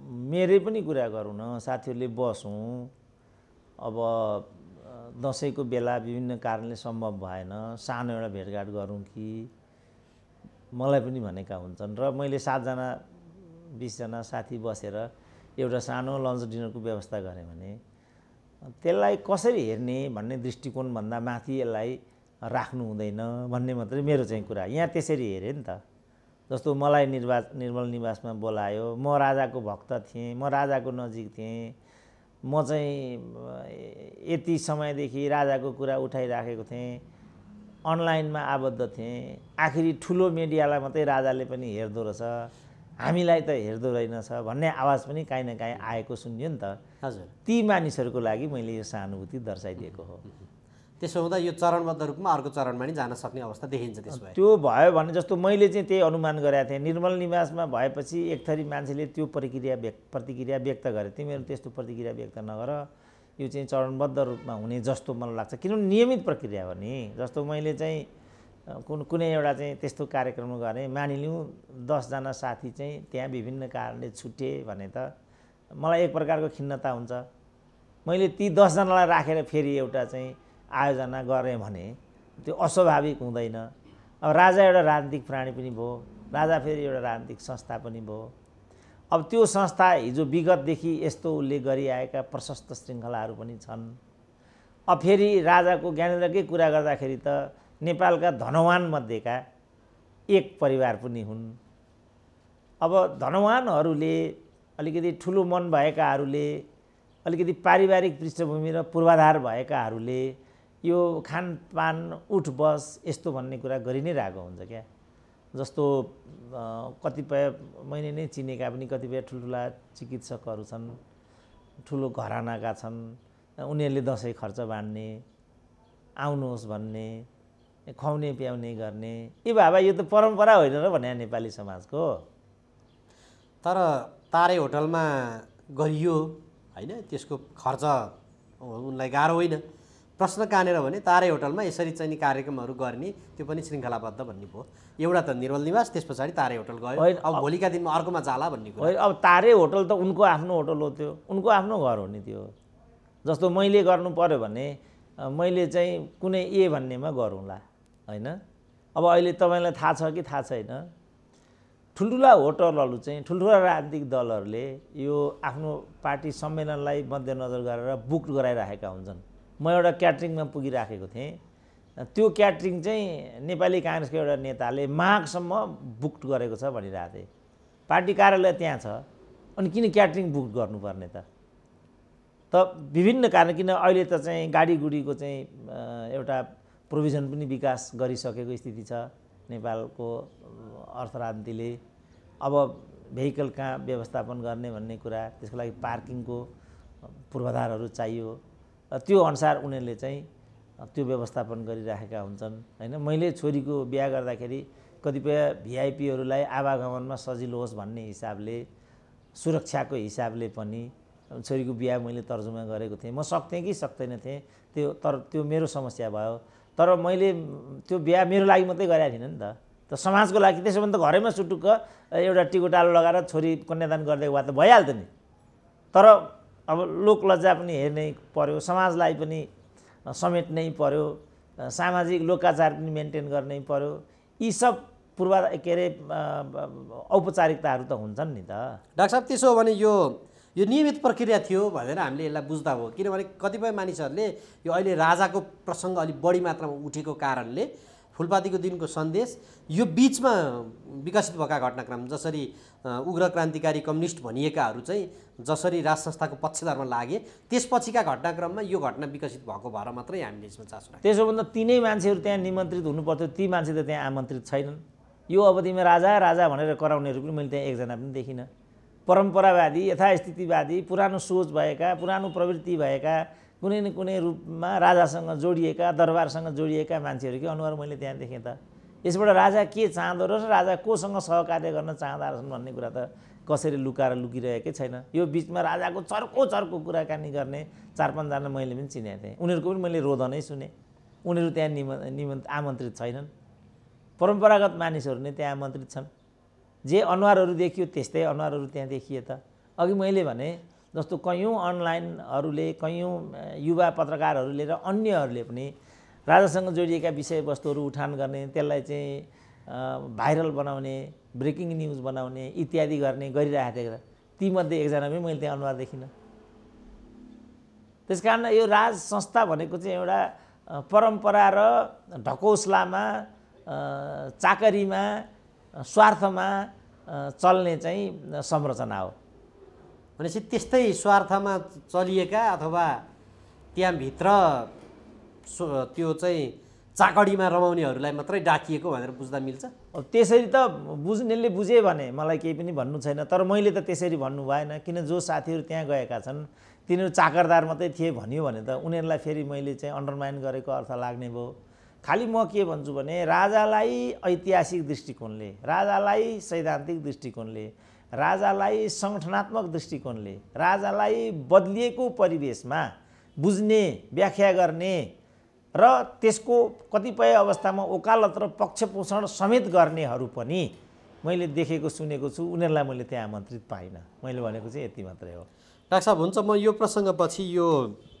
Speaker 2: मेरै पनि कुरा गरौँ न, साथीहरूले बसौँ, अब दसैँको बेला विभिन्न कारणले सम्भव भएन, सानो एउटा भेटघाट गरौँ कि मलाई पनि भनेका हुन्छन् र मैले 7जना 20जना साथी बसेर एउटा सानो लन्च डिनरको व्यवस्था गरेँ भने त्यसलाई कसरी हेर्ने भन्ने दृष्टिकोणभन्दा माथि यसलाई राख्नु हुँदैन भन्ने मात्रै मेरो चाहिँ कुरा। यहाँ त्यसरी हेरेँ नि त। जस्तो मलाई निर्मल निवासमा बोलायो, म राजाको भक्त थिएँ, म राजाको नजिक थिएँ, म चाहिँ यति समयदेखि राजाको कुरा उठाइराखेको थिएँ, अनलाइनमा आबद्ध थिएँ, आखिरी ठुलो मिडियालाई मात्रै राजाले पनि हेर्दो रहेछ, हामीलाई त हेर्दो रहेनछ भन्ने आवाज पनि काहीँ न काहीँ आएको सुनियो नि त।
Speaker 3: हजुर,
Speaker 2: ती मानिसहरूको लागि मैले यो सहानुभूति दर्शाइदिएको हो।
Speaker 3: त्यसो हुँदा यो चरणबद्ध रूपमा अर्को चरणमा नि जान सक्ने अवस्था देखिन्छ। त्यसो भए
Speaker 2: त्यो भयो भने जस्तो मैले चाहिँ त्यही अनुमान गरेको थिएँ। निर्मल निवासमा भएपछि एक थरी मान्छेले त्यो प्रतिक्रिया व्यक्त गरे। तिमीहरू त्यस्तो प्रतिक्रिया व्यक्त नगर, यो चाहिँ चरणबद्ध रूपमा हुने जस्तो मलाई लाग्छ। किनभने नियमित प्रक्रिया हो नि। जस्तो मैले चाहिँ कुनै एउटा चाहिँ त्यस्तो कार्यक्रम गरेँ, मानिलिउँ 10जना साथी चाहिँ त्यहाँ विभिन्न कारणले छुटे भने त मलाई एक प्रकारको खिन्नता हुन्छ। मैले ती 10जनालाई राखेर फेरि एउटा चाहिँ आयोजना गरेँ भने त्यो अस्वाभाविक हुँदैन। अब राजा एउटा राजनीतिक प्राणी पनि भयो, राजा फेरि एउटा राजनीतिक संस्था पनि भयो। अब त्यो संस्था हिजो विगतदेखि यस्तो उसले गरिआएका प्रशस्त श्रृङ्खलाहरू पनि छन्। अब फेरि राजाको ज्ञानेन्द्रकै कुरा गर्दाखेरि त नेपालका धनवान मध्येका एक परिवार पनि हुन्। अब धनवानहरूले अलिकति ठुलो मन भएकाहरूले, अलिकति पारिवारिक पृष्ठभूमि र पूर्वाधार भएकाहरूले यो खानपान उठ बस यस्तो भन्ने कुरा गरि नै रहेको हुन्छ क्या। जस्तो कतिपय मैले नै चिनेका पनि कतिपय ठुल्ठुला चिकित्सकहरू छन्, ठुलो घरानाका छन्, उनीहरूले दसैँ खर्च बाँड्ने, आउनुहोस् भन्ने, खुवाउने प्याउने गर्ने। ए बाबा यो त परम्परा होइन र भने नेपाली समाजको।
Speaker 3: तर तारे होटलमा गरियो होइन, त्यसको खर्च उनलाई गाह्रो होइन। प्रश्न कहाँनिर भने तारे होटलमा यसरी चाहिँ नि कार्यक्रमहरू गर्ने, त्यो पनि श्रृङ्खलाबद्ध भन्ने भयो। एउटा त निर्मल निवास, त्यस पछाडि तारे होटल गयो। अब भोलिका दिनमा अर्कोमा जाला भन्ने कुरा।
Speaker 2: अब तारे होटल त उनको आफ्नो होटल हो, त्यो उनको आफ्नो घर हो नि। त्यो जस्तो मैले गर्नु पर्यो भने मैले चाहिँ कुनै ए भन्नेमा गरौँला होइन। अब अहिले तपाईँलाई थाहा छ कि थाहा छैन, ठुल्ठुला होटलहरू चाहिँ ठुल्ठुला राजनीतिक दलहरूले यो आफ्नो पार्टी सम्मेलनलाई मध्यनजर गरेर बुक गराइराखेका हुन्छन्। म एउटा क्याटरिङमा पुगिराखेको थिएँ, त्यो क्याटरिङ चाहिँ नेपाली काङ्ग्रेसको एउटा नेताले माघसम्म बुक गरेको छ भनिरहेको थिएँ। पार्टी कार्यालय त्यहाँ छ, अनि किन क्याटरिङ बुक गर्नुपर्ने त? विभिन्न कारण, किन अहिले त चाहिँ गाडीगुडीको चाहिँ एउटा प्रोभिजन पनि विकास गरिसकेको स्थिति छ नेपालको अर्थ राजनीतिले। अब भेहिकल कहाँ व्यवस्थापन गर्ने भन्ने कुरा, त्यसको लागि पार्किङको पूर्वाधारहरू चाहियो। त्यो अनुसार उनीहरूले चाहिँ त्यो व्यवस्थापन गरिराखेका हुन्छन् होइन। मैले छोरीको बिहा गर्दाखेरि कतिपय भिआइपीहरूलाई आवागमनमा सजिलो होस् भन्ने हिसाबले, सुरक्षाको हिसाबले पनि छोरीको बिहा मैले तर्जुमा गरेको थिएँ। म सक्थेँ कि सक्दैन थिएँ त्यो मेरो समस्या भयो। तर मैले त्यो बिहा मेरो लागि मात्रै गरेको थिइनँ नि त समाजको लागि। त्यसो भने त घरैमा सुटुक्क एउटा टिकोटालो लगाएर छोरी कन्यादान गरिदिएको भए त भइहाल्थ्यो नि। तर अब लोकलज्जा पनि हेर्नै पर्यो, समाजलाई पनि समेट्नै पर्यो, सामाजिक लोकाचार पनि मेन्टेन गर्नै पर्यो। यी सब औपचारिकताहरू त हुन्छन् नि त।
Speaker 3: डाक्टर साहब, त्यसो हो भने यो नियमित प्रक्रिया थियो भनेर हामीले यसलाई बुझ्दा हो। किनभने कतिपय मानिसहरूले यो अहिले राजाको प्रसङ्ग अलिक बढी मात्रामा उठेको कारणले फुलपातीको दिनको सन्देश, यो बिचमा विकसित भएका घटनाक्रम, जसरी उग्र क्रान्तिकारी कम्युनिस्ट भनिएकाहरू चाहिँ जसरी राज संस्थाको पक्षधरमा लागे, त्यसपछिका घटनाक्रममा यो घटना विकसित भएको भएर मात्रै हामीले यसमा चासो राख्यौँ।
Speaker 2: त्यसो भन्दा तिनै मान्छेहरू त्यहाँ निमन्त्रित हुनुपर्थ्यो, ती मान्छे त त्यहाँ आमन्त्रित छैनन्। यो अवधिमा राजा राजा भनेर कराउनेहरू पनि मैले त्यहाँ एकजना पनि देखिनँ। परम्परावादी, यथास्थितिवादी, पुरानो सोच भएका, पुरानो प्रवृत्ति भएका, कुनै न कुनै रूपमा राजासँग जोडिएका, दरबारसँग जोडिएका मान्छेहरूकै अनुहार मैले त्यहाँ देखेँ त। यसबाट राजा के चाहँदो रहेछ, राजा कोसँग सहकार्य गर्न चाहँदा रहेछन् भन्ने कुरा त कसरी लुकाएर लुकिरहेकै छैन। यो बिचमा राजाको चर्को कुराकानी गर्ने 4-5जना मैले पनि चिनेको थिएँ। उनीहरूको पनि मैले रोदनै सुने। उनीहरू त्यहाँ आमन्त्रित छैनन्। परम्परागत मानिसहरू नै त्यहाँ आमन्त्रित छन्। जे अनुहारहरू देखियो त्यस्तै अनुहारहरू त्यहाँ देखिए त। अघि मैले भने जस्तो कैयौँ अनलाइनहरूले कैयौँ युवा पत्रकारहरूले र अन्यहरूले पनि राजासँग जोडिएका विषयवस्तुहरू उठान गर्ने, त्यसलाई चाहिँ भाइरल बनाउने, ब्रेकिङ न्युज बनाउने इत्यादि गर्ने गरिरहेको थिएँ। तीमध्ये एकजनामै मैले त्यहाँ अनुहार देखिनँ। त्यसकारण यो राज संस्था भनेको चाहिँ एउटा परम्परा र ढकौसलामा, चाकरीमा, स्वार्थमा चल्ने चाहिँ संरचना हो।
Speaker 3: भनेपछि त्यस्तै स्वार्थमा चलिएका अथवा त्यहाँभित्र त्यो चाहिँ चाकडीमा रमाउनेहरूलाई मात्रै डाकिएको भनेर बुझ्दा मिल्छ?
Speaker 2: त्यसरी त बुझ्नेले बुझे भने मलाई केही पनि भन्नु छैन, तर मैले त त्यसरी भन्नु भएन। किन जो साथीहरू त्यहाँ गएका छन् तिनीहरू चाकरदार मात्रै थिए भन्यो भने त उनीहरूलाई फेरि मैले चाहिँ अन्डरमाइन गरेको अर्थ लाग्ने भयो। खालि म के भन्छु भने राजालाई ऐतिहासिक दृष्टिकोणले, राजालाई सैद्धान्तिक दृष्टिकोणले, राजालाई सङ्गठनात्मक दृष्टिकोणले, राजालाई बदलिएको परिवेशमा बुझ्ने, व्याख्या गर्ने र त्यसको कतिपय अवस्थामा वकालत र पक्षपोषण समेत गर्नेहरू पनि मैले देखेको सुनेको छु। उनीहरूलाई मैले त्यहाँ आमन्त्रित पाइनँ। मैले भनेको चाहिँ यति मात्रै हो।
Speaker 3: डाक्टर साहब, हुन्छ, म यो प्रसङ्गपछि यो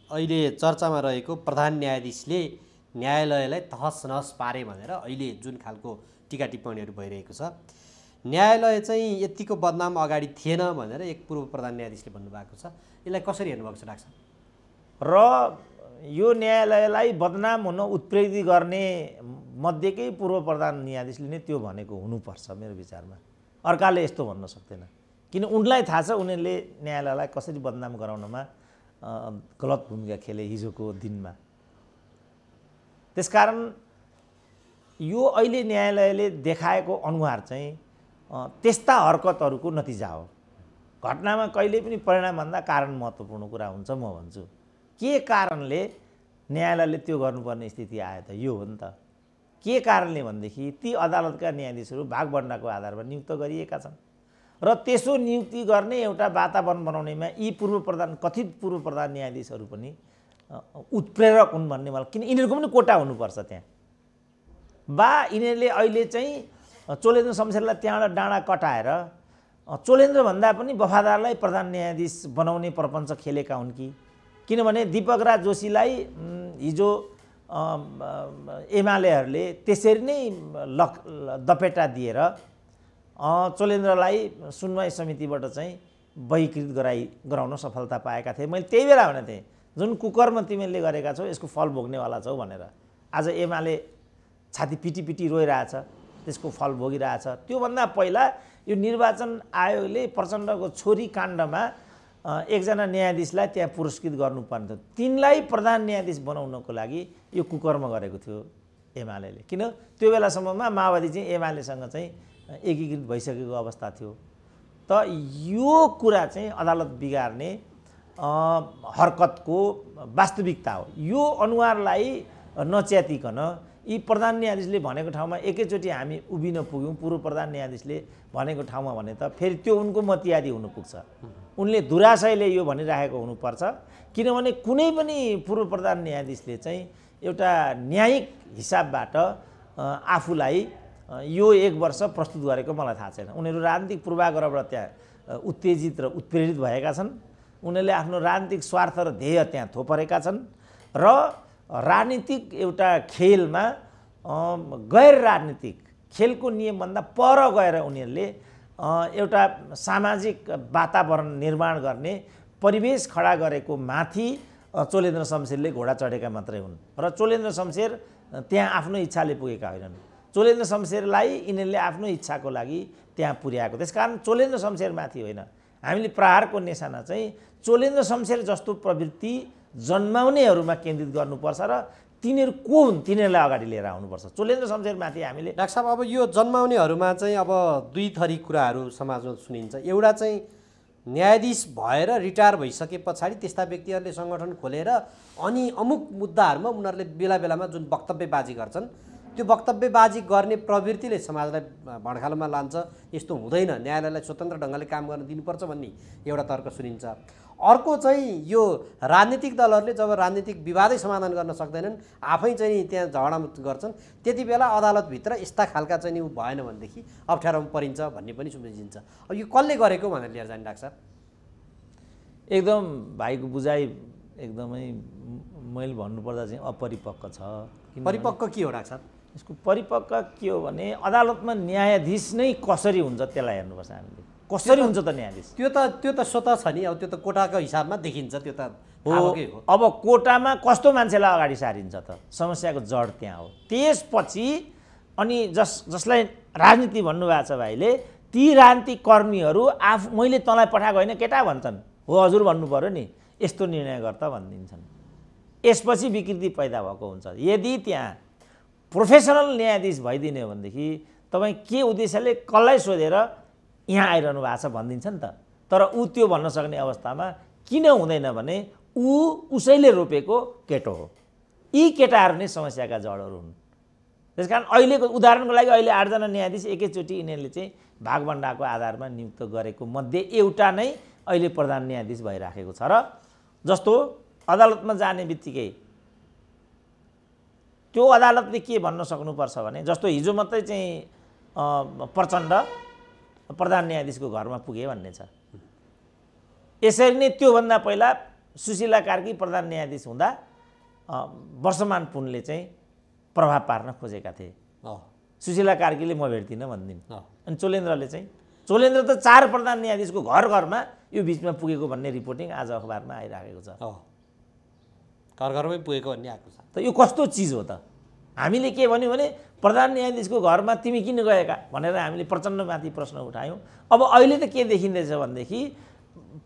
Speaker 3: अहिले चर्चामा रहेको प्रधान न्यायाधीशले न्यायालयलाई तहस नहस पारे भनेर अहिले जुन खालको टीका टिप्पणीहरू भइरहेको छ, न्यायालय चाहिँ यतिको बदनाम अगाडि थिएन भनेर एक पूर्व प्रधान न्यायाधीशले भन्नुभएको छ। यसलाई कसरी हेर्नुभएको छ डाक्टर साहब?
Speaker 2: र यो न्यायालयलाई बदनाम हुन उत्प्रेरित गर्ने मध्येकै पूर्व प्रधान न्यायाधीशले नै त्यो भनेको हुनुपर्छ मेरो विचारमा। अर्काले यस्तो भन्न सक्दैन, किन उनलाई थाहा छ उनीहरूले न्यायालयलाई कसरी बदनाम गराउनमा गलत भूमिका खेले हिजोको दिनमा। त्यसकारण यो अहिले न्यायालयले देखाएको अनुहार चाहिँ त्यस्ता हरकतहरूको नतिजा हो। घटनामा कहिले पनि परिणामभन्दा कारण महत्त्वपूर्ण कुरा हुन्छ म भन्छु। के कारणले न्यायालयले त्यो गर्नुपर्ने स्थिति आयो त? यो हो नि त। के कारणले भनेदेखि ती अदालतका न्यायाधीशहरू भागबन्डाको आधारमा नियुक्त गरिएका छन् र त्यसो नियुक्ति गर्ने एउटा वातावरण बनाउनेमा यी कथित पूर्व प्रधान न्यायाधीशहरू पनि उत्प्रेरक हुन् भन्ने मलाई, किन यिनीहरूको पनि कोटा हुनुपर्छ त्यहाँ। यिनीहरूले अहिले चाहिँ चोलेन्द्र शमशेरलाई त्यहाँबाट डाँडा कटाएर चोलेन्द्रभन्दा पनि वफादारलाई प्रधान न्यायाधीश बनाउने प्रपञ्च खेलेका हुन् कि? किनभने दीपक राज जोशीलाई हिजो एमालेहरूले त्यसरी नै दपेटा दिएर चोलेन्द्रलाई सुनवाई समितिबाट चाहिँ बहिकृत गराउन सफलता पाएका थिए। मैले त्यही बेला भनेको थिएँ, जुन कुकर्म तिमीले गरेका छौ यसको फल भोग्नेवाला छौ भनेर। आज एमाले छाती पिटी पिटी रोइरहेछ, त्यसको फल भोगिरहेछ। त्योभन्दा पहिला यो निर्वाचन आयोगले प्रचण्डको छोरी काण्डमा एकजना न्यायाधीशलाई त्यहाँ पुरस्कृत गर्नुपर्ने थियो। तिनलाई प्रधान न्यायाधीश बनाउनको लागि यो कुकर्म गरेको थियो एमालेले। किन त्यो बेलासम्ममा माओवादी चाहिँ एमालेसँग चाहिँ एकीकृत भइसकेको अवस्था थियो। त यो कुरा चाहिँ अदालत बिगार्ने हरकतको वास्तविकता हो। यो अनुहारलाई नच्यातिकन यी प्रधान न्यायाधीशले भनेको ठाउँमा एकैचोटि हामी उभिन पुग्यौँ, पूर्व प्रधान न्यायाधीशले भनेको ठाउँमा भने त फेरि त्यो उनको मतियादी हुन पुग्छ। उनले दुराशयले यो भनिराखेको हुनुपर्छ, किनभने कुनै पनि पूर्व प्रधान न्यायाधीशले चाहिँ एउटा न्यायिक हिसाबबाट आफूलाई यो 1 वर्ष प्रस्तुत गरेको मलाई थाहा छैन। उनीहरू राजनीतिक पूर्वाग्रहबाट त्यहाँ उत्तेजित र उत्प्रेरित भएका छन्। उनीहरूले आफ्नो राजनीतिक स्वार्थ र ध्येय त्यहाँ थोपरेका छन् र राजनीतिक एउटा खेलमा गैर राजनीतिक खेलको नियमभन्दा पर गएर उनीहरूले एउटा सामाजिक वातावरण निर्माण गर्ने परिवेश खडा गरेको माथि चोलेन्द्र शमशेरले घोडा चढेका मात्रै हुन्। र चोलेन्द्र शमशेर त्यहाँ आफ्नो इच्छाले पुगेका होइनन्। चोलेन्द्र शमशेरलाई यिनीहरूले आफ्नो इच्छाको लागि त्यहाँ पुर्याएको। त्यसकारण चोलेन्द्र शमशेरमाथि होइन, हामीले प्रहारको निशाना चाहिँ चोलेन्द्र शमशेर जस्तो प्रवृत्ति जन्माउनेहरूमा केन्द्रित गर्नुपर्छ र तिनीहरू को हुन् तिनीहरूलाई अगाडि लिएर आउनुपर्छ। चोलेन्द्र शमशेरमाथि हामीले
Speaker 3: डाक्टर साहब, अब यो जन्माउनेहरूमा चाहिँ अब दुई थरी कुराहरू समाजमा सुनिन्छ। एउटा चाहिँ न्यायाधीश भएर रिटायर भइसके पछाडि त्यस्ता व्यक्तिहरूले सङ्गठन खोलेर अनि अमुक मुद्दाहरूमा उनीहरूले बेला बेलामा जुन वक्तव्यबाजी गर्छन्, त्यो वक्तव्यबाजी गर्ने प्रवृत्तिले समाजलाई भड्खालोमा लान्छ। यस्तो हुँदैन, न्यायालयलाई स्वतन्त्र ढङ्गले काम गर्न दिनुपर्छ भन्ने एउटा तर्क सुनिन्छ। अर्को चाहिँ यो राजनीतिक दलहरूले जब राजनीतिक विवादै समाधान गर्न सक्दैनन्, आफै चाहिँ त्यहाँ झगडा गर्छन्, त्यति बेला अदालतभित्र यस्ता खालका चाहिँ ऊ भएन भनेदेखि अप्ठ्यारोमा परिन्छ भन्ने पनि सुनिन्छ। अब यो कसले गरेको भनेर लिएर जाने डाक्टर साहब?
Speaker 2: एकदम भाइको बुझाइ एकदमै मैले भन्नुपर्दा चाहिँ अपरिपक्व छ।
Speaker 3: परिपक्व के हो डाक्टर साहब?
Speaker 2: यसको परिपक्व के हो भने अदालतमा न्यायाधीश नै कसरी हुन्छ त्यसलाई हेर्नुपर्छ हामीले। कसरी हुन्छ त न्यायाधीश?
Speaker 3: त्यो त स्वत छ नि, अब त्यो त कोटाको हिसाबमा देखिन्छ, त्यो त
Speaker 2: हो। अब कोटामा कस्तो मान्छेलाई अगाडि सारिन्छ त? समस्याको जड त्यहाँ हो। त्यसपछि अनि जसलाई राजनीति भन्नुभएको छ भाइले, ती राजनीतिक कर्मीहरू मैले तँलाई पठाएको होइन केटा भन्छन्, हो हजुर भन्नु पऱ्यो नि, यस्तो निर्णय गर त भनिदिन्छन्। यसपछि विकृति पैदा भएको हुन्छ। यदि त्यहाँ प्रोफेसनल न्यायाधीश भइदिने हो भनेदेखि तपाईँ के उद्देश्यले कसलाई सोधेर यहाँ आइरहनु भएको छ भनिदिन्छ नि त। तर ऊ त्यो भन्न सक्ने अवस्थामा किन हुँदैन भने उसैले रोपेको केटो हो। यी केटाहरू नै समस्याका जडहरू हुन्। त्यसकारण अहिलेको उदाहरणको लागि अहिले 8 जना न्यायाधीश एकैचोटि यिनीहरूले चाहिँ भागभण्डाको आधारमा नियुक्त गरेको मध्ये एउटा नै अहिले प्रधान न्यायाधीश भइराखेको छ। र जस्तो अदालतमा जाने बित्तिकै त्यो अदालतले के भन्न सक्नुपर्छ भने, जस्तो हिजो मात्रै चाहिँ प्रचण्ड प्रधान न्यायाधीशको घरमा पुगे भन्ने छ। यसरी नै त्योभन्दा पहिला सुशीला कार्की प्रधान न्यायाधीश हुँदा वर्षमान पुनले चाहिँ प्रभाव पार्न खोजेका थिए। सुशीला कार्कीले म भेट्दिनँ भनिदिन्। अनि चोलेन्द्र त 4 प्रधान न्यायाधीशको घर घरमा यो बिचमा पुगेको भन्ने रिपोर्टिङ आज अखबारमा आइरहेको छ।
Speaker 3: घर घरमै पुगेको भन्ने आएको छ।
Speaker 2: त यो कस्तो चिज हो त? हामीले के भन्यौँ भने प्रधान न्यायाधीशको घरमा तिमी किन गएका भनेर हामीले प्रचण्डमाथि प्रश्न उठायौँ। अब अहिले त के देखिँदैछ भनेदेखि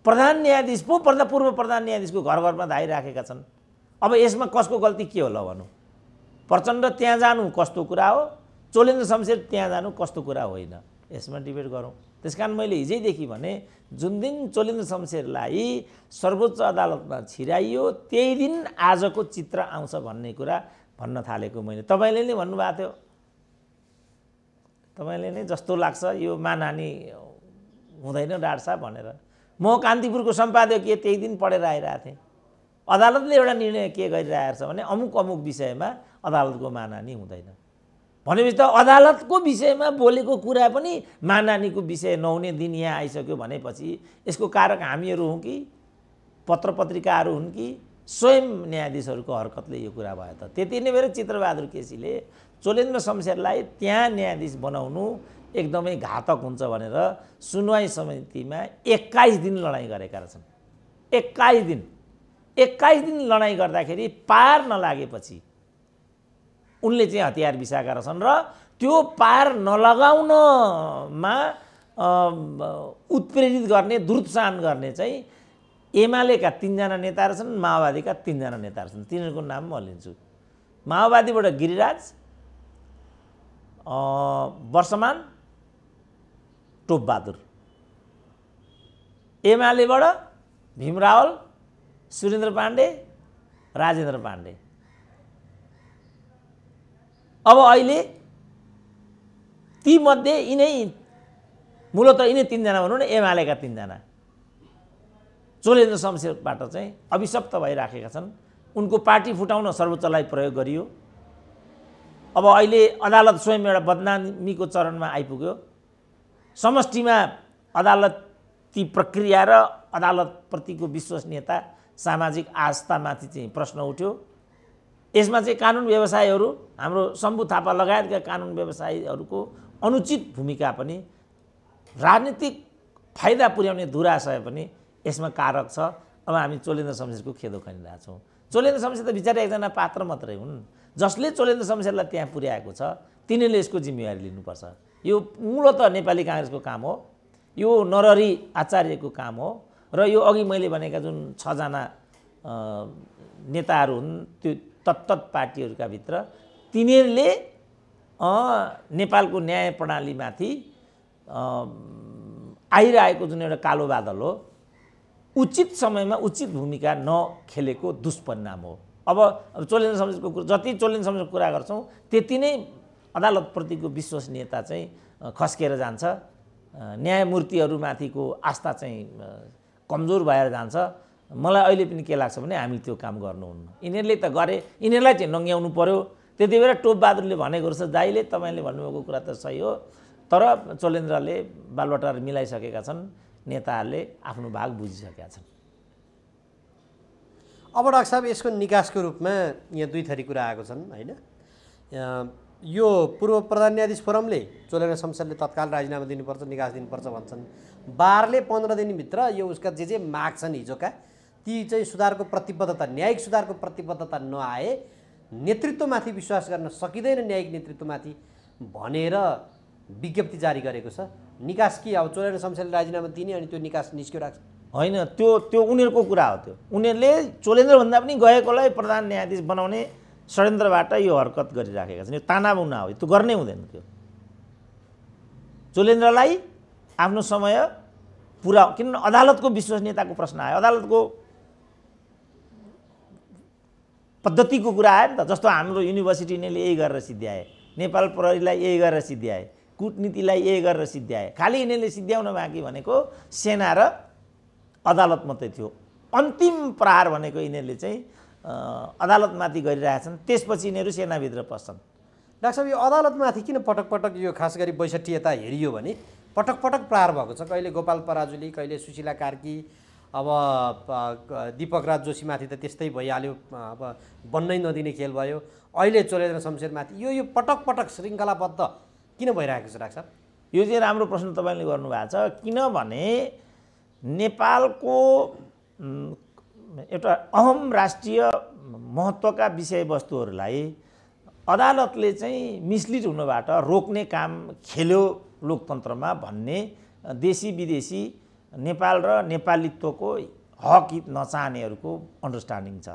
Speaker 2: प्रधान न्यायाधीश पो पूर्व प्रधान न्यायाधीशको घर घरमा धाइराखेका छन्। अब यसमा कसको गल्ती के होला भनौँ? प्रचण्ड त्यहाँ जानु कस्तो कुरा हो, चोलेन्द्र शमशेर त्यहाँ जानु कस्तो कुरा होइन, यसमा डिबेट गरौँ। त्यसकारण मैले हिजैदेखि भने जुन दिन चोलेन्द्र शमशेरलाई सर्वोच्च अदालतमा छिराइयो त्यही दिन आजको चित्र आउँछ भन्ने कुरा भन्न थालेको मैले। तपाईँले नै भन्नुभएको थियो, तपाईँले नै जस्तो लाग्छ यो मानहानि हुँदैन डाक्टर साहब भनेर। म कान्तिपुरको सम्पादकीय त्यही दिन पढेर आइरहेको थिएँ। अदालतले एउटा निर्णय के गरिरहेको छ भने अमुक अमुक विषयमा अदालतको मानहानि हुँदैन भनेपछि त अदालतको विषयमा बोलेको कुरा पनि मानहानिको विषय नहुने दिन यहाँ आइसक्यो भनेपछि यसको कारक हामीहरू हौँ कि पत्र पत्रिकाहरू हुन् कि स्वयं न्यायाधीशहरूको हरकतले यो कुरा भयो त? त्यति नै भएर चित्रबहादुर केसीले चोलेन्द्र शमशेरलाई त्यहाँ न्यायाधीश बनाउनु एकदमै घातक हुन्छ भनेर सुनवाई समितिमा 21 दिन लडाइँ गरेका रहेछन्। 21 दिन लडाइँ गर्दाखेरि पार नलागेपछि उनले चाहिँ हतियार बिसाएका रहेछन् र त्यो पार नलगाउनमा उत्प्रेरित गर्ने दुरुत्साहन गर्ने चाहिँ एमालेका 3 जना नेता रहेछन्, माओवादीका 3 जना नेता रहेछन्। तिनीहरूको नाम म लिन्छु। माओवादीबाट गिरिराज, वर्षमान, टोपबहादुर, एमालेबाट भीम रावल, सुरेन्द्र पाण्डे, राजेन्द्र पाण्डे। अब अहिले तीमध्ये यिनै मूलतः यिनै 3 जना भनौँ न, एमालेका 3 जना चोलेन्द्र शमशेरबाट चाहिँ अभिशप्त भइराखेका छन्। उनको पार्टी फुटाउन सर्वोच्चलाई प्रयोग गरियो। अब अहिले अदालत स्वयं एउटा बदनामीको चरणमा आइपुग्यो। समष्टिमा अदालती प्रक्रिया र अदालतप्रतिको विश्वसनीयता, सामाजिक आस्थामाथि चाहिँ प्रश्न उठ्यो। यसमा चाहिँ कानुन व्यवसायीहरू, हाम्रो शम्भु थापा लगायतका कानुन व्यवसायीहरूको अनुचित भूमिका पनि, राजनीतिक फाइदा पुर्याउने दुराशय पनि यसमा कारक छ। अब हामी चोलेन्द्र शमशेरको खेदो खनिरहेका छौँ। चोलेन्द्र शमशेर त बिचारा एकजना पात्र मात्रै हुन्। जसले चोलेन्द्र शमशेरलाई त्यहाँ पुर्याएको छ तिनीहरूले यसको जिम्मेवारी लिनुपर्छ। यो मूलतः नेपाली काङ्ग्रेसको काम हो, यो नरहरि आचार्यको काम हो र यो अघि मैले भनेका जुन 6 जना नेताहरू हुन् त्यो तत्तत पार्टीहरूका भित्र, तिनीहरूले नेपालको न्याय प्रणालीमाथि आइरहेको जुन एउटा कालो बादल हो, उचित समयमा उचित भूमिका नखेलेको दुष्परिणाम हो। अब चोलेन्द्र शमशेरको कुरा, जति चोलेन्द्र शमशेरको कुरा गर्छौँ त्यति नै अदालतप्रतिको विश्वसनीयता चाहिँ खस्केर जान्छ, न्यायमूर्तिहरूमाथिको आस्था चाहिँ कमजोर भएर जान्छ। मलाई अहिले पनि के लाग्छ भने हामी त्यो काम गर्नुहुन्न। यिनीहरूले त गरे, यिनीहरूलाई चाहिँ नङ्ग्याउनु पर्यो। त्यति बेला टोपबहादुरले भनेको रहेछ, दाइले तपाईँले भन्नुभएको कुरा त सही हो, तर चोलेन्द्रले बालबटार मिलाइसकेका छन्, नेताहरूले आफ्नो भाग बुझिसकेका छन्।
Speaker 3: अब डाक्टर साहब यसको निकासको रूपमा यहाँ दुई थरी कुरा आएको छन् होइन। यो पूर्व प्रधान न्यायाधीश फोरमले चोलेन्द्र शमशेरले तत्काल राजीनामा दिनुपर्छ, निकास दिनुपर्छ भन्छन्। बारले 15 दिनभित्र यो उसका जे माग छन् हिजोका ती चाहिँ सुधारको प्रतिबद्धता, न्यायिक सुधारको प्रतिबद्धता नआए नेतृत्वमाथि विश्वास गर्न सकिँदैन न्यायिक नेतृत्वमाथि भनेर विज्ञप्ति जारी गरेको छ। निकास कि अब चोलेन्द्र शमशेरले राजीनामा दिने अनि त्यो निकास निस्क्यो राख्छ
Speaker 2: होइन, त्यो उनीहरूको कुरा हो। त्यो उनीहरूले चोलेन्द्रभन्दा पनि गएकोलाई प्रधान न्यायाधीश बनाउने षड्यन्त्रबाट यो हरकत गरिराखेका छन्। यो तानाबुना हो, त्यो गर्नै हुँदैन। त्यो चोलेन्द्रलाई आफ्नो समय पुरा, किनभने अदालतको विश्वसनीयताको प्रश्न आयो, अदालतको पद्धतिको कुरा आयो नि त। जस्तो हाम्रो युनिभर्सिटीले यही गरेर सिद्ध्याए, नेपाल प्रहरीलाई यही गरेर सिद्ध्याए, कूटनीतिलाई यही गरेर सिद्ध्याए। खालि यिनीहरूले सिद्ध्याउन बाँकी भनेको सेना र अदालत मात्रै थियो। अन्तिम प्रहार भनेको यिनीहरूले चाहिँ अदालतमाथि गरिरहेछन्, त्यसपछि यिनीहरू सेनाभित्र पस्छन्।
Speaker 3: डाक्टर साहब यो अदालतमाथि किन पटक पटक यो खास गरी 62 यता हेरियो भने पटक पटक प्रहार भएको छ। कहिले गोपाल पराजुली, कहिले सुशीला कार्की, अब दीपक राज जोशीमाथि त त्यस्तै भइहाल्यो, अब बन्नै नदिने खेल भयो। अहिले चोलेन्द्र शमशेरमाथि यो पटक पटक श्रृङ्खलाबद्ध किन भइरहेको छ डाक्टर साहब?
Speaker 2: यो चाहिँ राम्रो प्रश्न तपाईँले गर्नुभएको छ। किनभने नेपालको एउटा अहम राष्ट्रिय महत्त्वका विषयवस्तुहरूलाई अदालतले चाहिँ मिसलिड हुनबाट रोक्ने काम खेल्यो लोकतन्त्रमा भन्ने देशी विदेशी नेपाल र नेपालीत्वको हक हित नचाहनेहरूको अन्डरस्ट्यान्डिङ छ।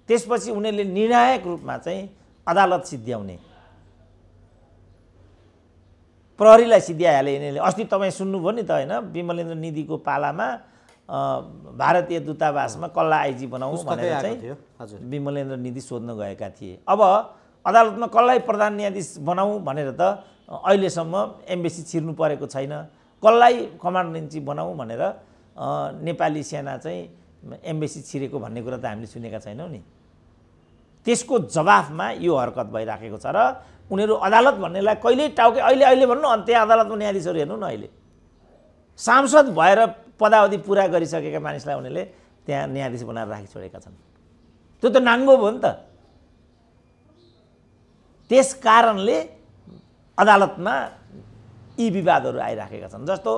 Speaker 2: त्यसपछि उनीहरूले निर्णायक रूपमा चाहिँ अदालत सिद्ध्याउने, प्रहरीलाई सिद्ध्याइहाले यिनीहरूले। अस्ति तपाईँ सुन्नुभयो नि त होइन, विमलेन्द्र निधिको पालामा भारतीय दूतावासमा कसलाई आइजी बनाऊ भनेर चाहिँ विमलेन्द्र निधि सोध्न गएका थिए। अब अदालतमा कसलाई प्रधान न्यायाधीश बनाऊ भनेर त अहिलेसम्म एम्बेसी छिर्नु परेको छैन। कसलाई कमान्डर इन चिफ बनाऊ भनेर नेपाली सेना चाहिँ एम्बेसी छिरेको भन्ने कुरा त हामीले सुनेका छैनौँ नि। त्यसको जवाफमा यो हरकत भइराखेको छ र उनीहरू अदालत भन्नेलाई कहिल्यै टाउके अहिले भन्नु अनि त्यहाँ अदालतको न्यायाधीशहरू हेर्नु न, अहिले सांसद भएर पदावधि पुरा गरिसकेका मानिसलाई उनीहरूले त्यहाँ न्यायाधीश बनाएर राखिछोडेका छन्। त्यो त नाङ्गो भयो नि त। त्यस कारणले अदालतमा यी विवादहरू आइराखेका छन्। जस्तो